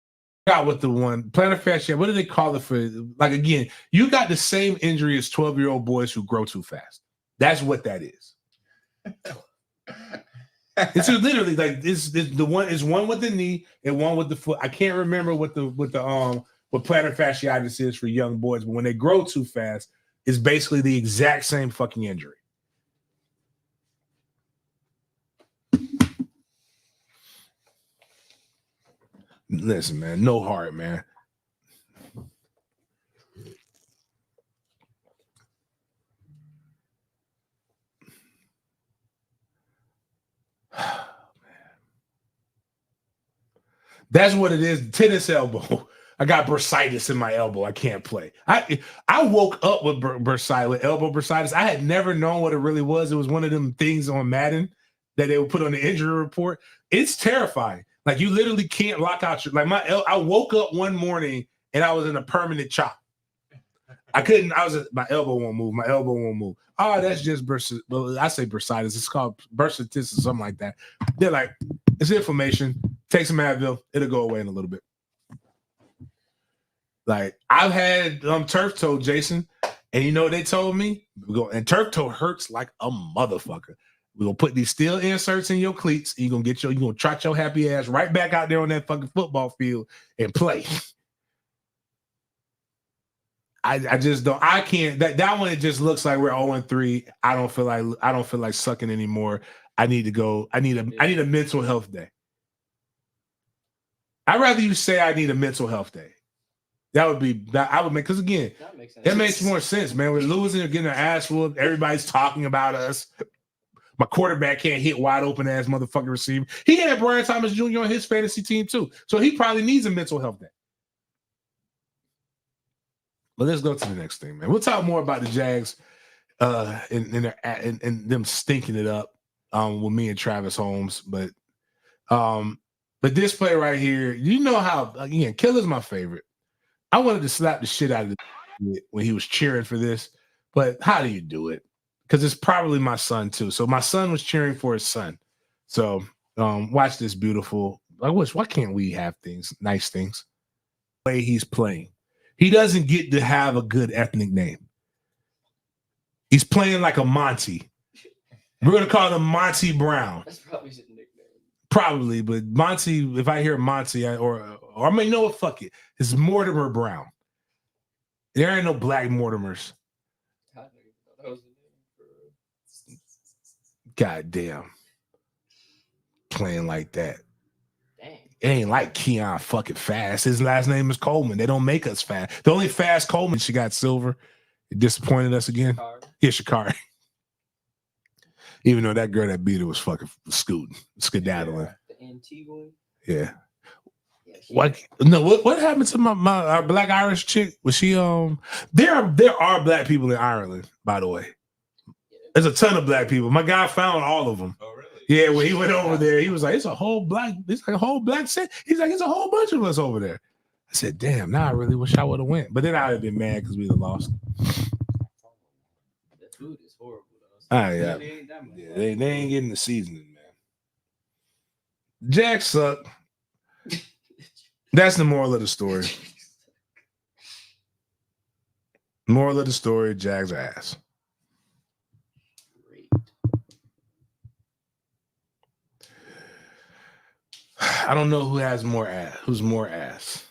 I got with the one plantar fasciitis. What do they call it for? Like again, you got the same injury as 12-year-old boys who grow too fast. That's what that is. It's literally like it's the one is one with the knee and one with the foot. I can't remember what plantar fasciitis is for young boys, but when they grow too fast, it's basically the exact same fucking injury. Listen, man, no heart, man. That's what it is. Tennis elbow. I got bursitis in my elbow. I can't play. I woke up with bursitis, elbow bursitis. I had never known what it really was. It was one of them things on Madden that they would put on the injury report. It's terrifying. Like you literally can't lock out your I woke up one morning and I was in a permanent chop. My elbow won't move. My elbow won't move. Oh, that's just bursitis. Well, I say bursitis. It's called bursitis or something like that. They're like, it's inflammation. Take some Advil. It'll go away in a little bit. Like I've had turf toe, Jason, and you know what they told me? And turf toe hurts like a motherfucker. We're gonna put these steel inserts in your cleats, and you're gonna trot your happy ass right back out there on that fucking football field and play. I just don't. I can't. That one, it just looks like we're 0-3. I don't feel like sucking anymore. I need to go. I need a mental health day. I'd rather you say I need a mental health day. That would make, because again, that makes more sense, man. We're losing or getting our ass whooped. Everybody's talking about us. My quarterback can't hit wide open ass motherfucking receiver. He had Brian Thomas Jr. on his fantasy team too. So he probably needs a mental health day. But let's go to the next thing, man. We'll talk more about the Jags and them stinking it up with me and Travis Holmes. But this play right here, you know how, again, Killer's my favorite. I wanted to slap the shit out of it when he was cheering for this, but how do you do it? Because it's probably my son too. So my son was cheering for his son. So watch this beautiful. Why can't we have things, nice things? The way he's playing. He doesn't get to have a good ethnic name. He's playing like a Monty. We're going to call him Monty Brown. That's probably his nickname. Probably, but Monty, if I hear Monty, or I mean, you know what? Fuck it. It's Mortimer Brown. There ain't no black Mortimers. God damn. Playing like that. Dang. It ain't like Keon fucking Fast. His last name is Coleman. They don't make us fast. The only fast Coleman, she got silver. It disappointed us again. Yeah, Shikari. Even though that girl that beat her was fucking skedaddling. The Antigua. Yeah. What happened to my black Irish chick? Was she there are black people in Ireland, by the way. There's a ton of black people. My guy found all of them. Oh, really? Yeah, when he went over there, he was like, it's like a whole black set. He's like, it's a whole bunch of us over there. I said, damn, now I really wish I would have went. But then I'd have been mad because we'd have lost. The food is horrible though. Yeah. They ain't getting the seasoning, man. Jags suck. That's the moral of the story. Moral of the story, Jags are ass. I don't know who has more ass. Who's more ass?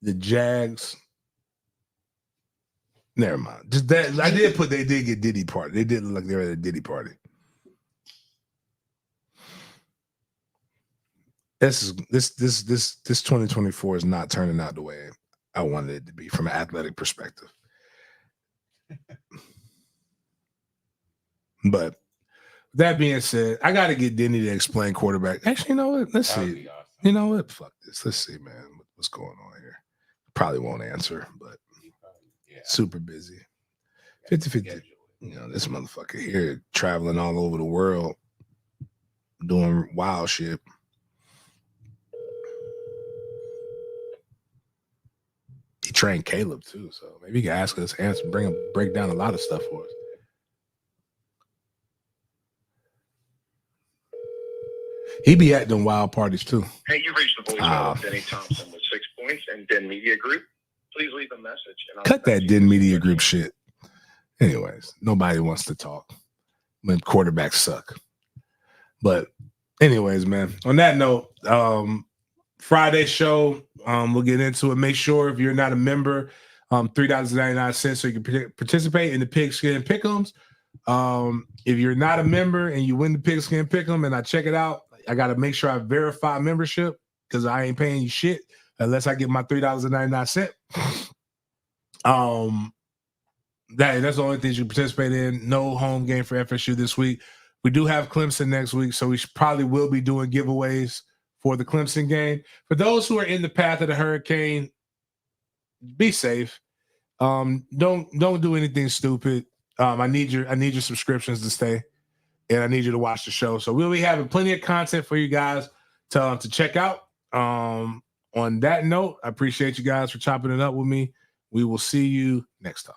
The Jags. Never mind. Just that I did put they did get Diddy party. They did look like they were at a Diddy party. This 2024 is not turning out the way I wanted it to be from an athletic perspective. But that being said, I got to get Denny to explain quarterback. Actually, you know what? Let's see. Awesome. You know what? Fuck this. Let's see, man. What's going on here? Probably won't answer, but super busy. 50-50. You know, this motherfucker here traveling all over the world doing wild shit. He trained Caleb too, so maybe he can ask us, break down a lot of stuff for us. He be at them wild parties too. Hey, you reached the voicemail of Denny Thompson with 6 points and Den Media Group. Please leave a message. And I'll Cut that Den Media Group shit. Anyways, nobody wants to talk when quarterbacks suck. But anyways, man, on that note, Friday show, we'll get into it. Make sure if you're not a member, $3.99 so you can participate in the Pigskin Pick'ems. If you're not a member and you win the Pigskin Pick'em and I check it out, I got to make sure I verify membership because I ain't paying you shit unless I get my $3.99. That's the only things you participate in. No home game for FSU this week. We do have Clemson next week, so we probably will be doing giveaways for the Clemson game. For those who are in the path of the hurricane, be safe. Don't do anything stupid. I need your subscriptions to stay, and I need you to watch the show. So we'll be having plenty of content for you guys to check out. On that note, I appreciate you guys for chopping it up with me. We will see you next time.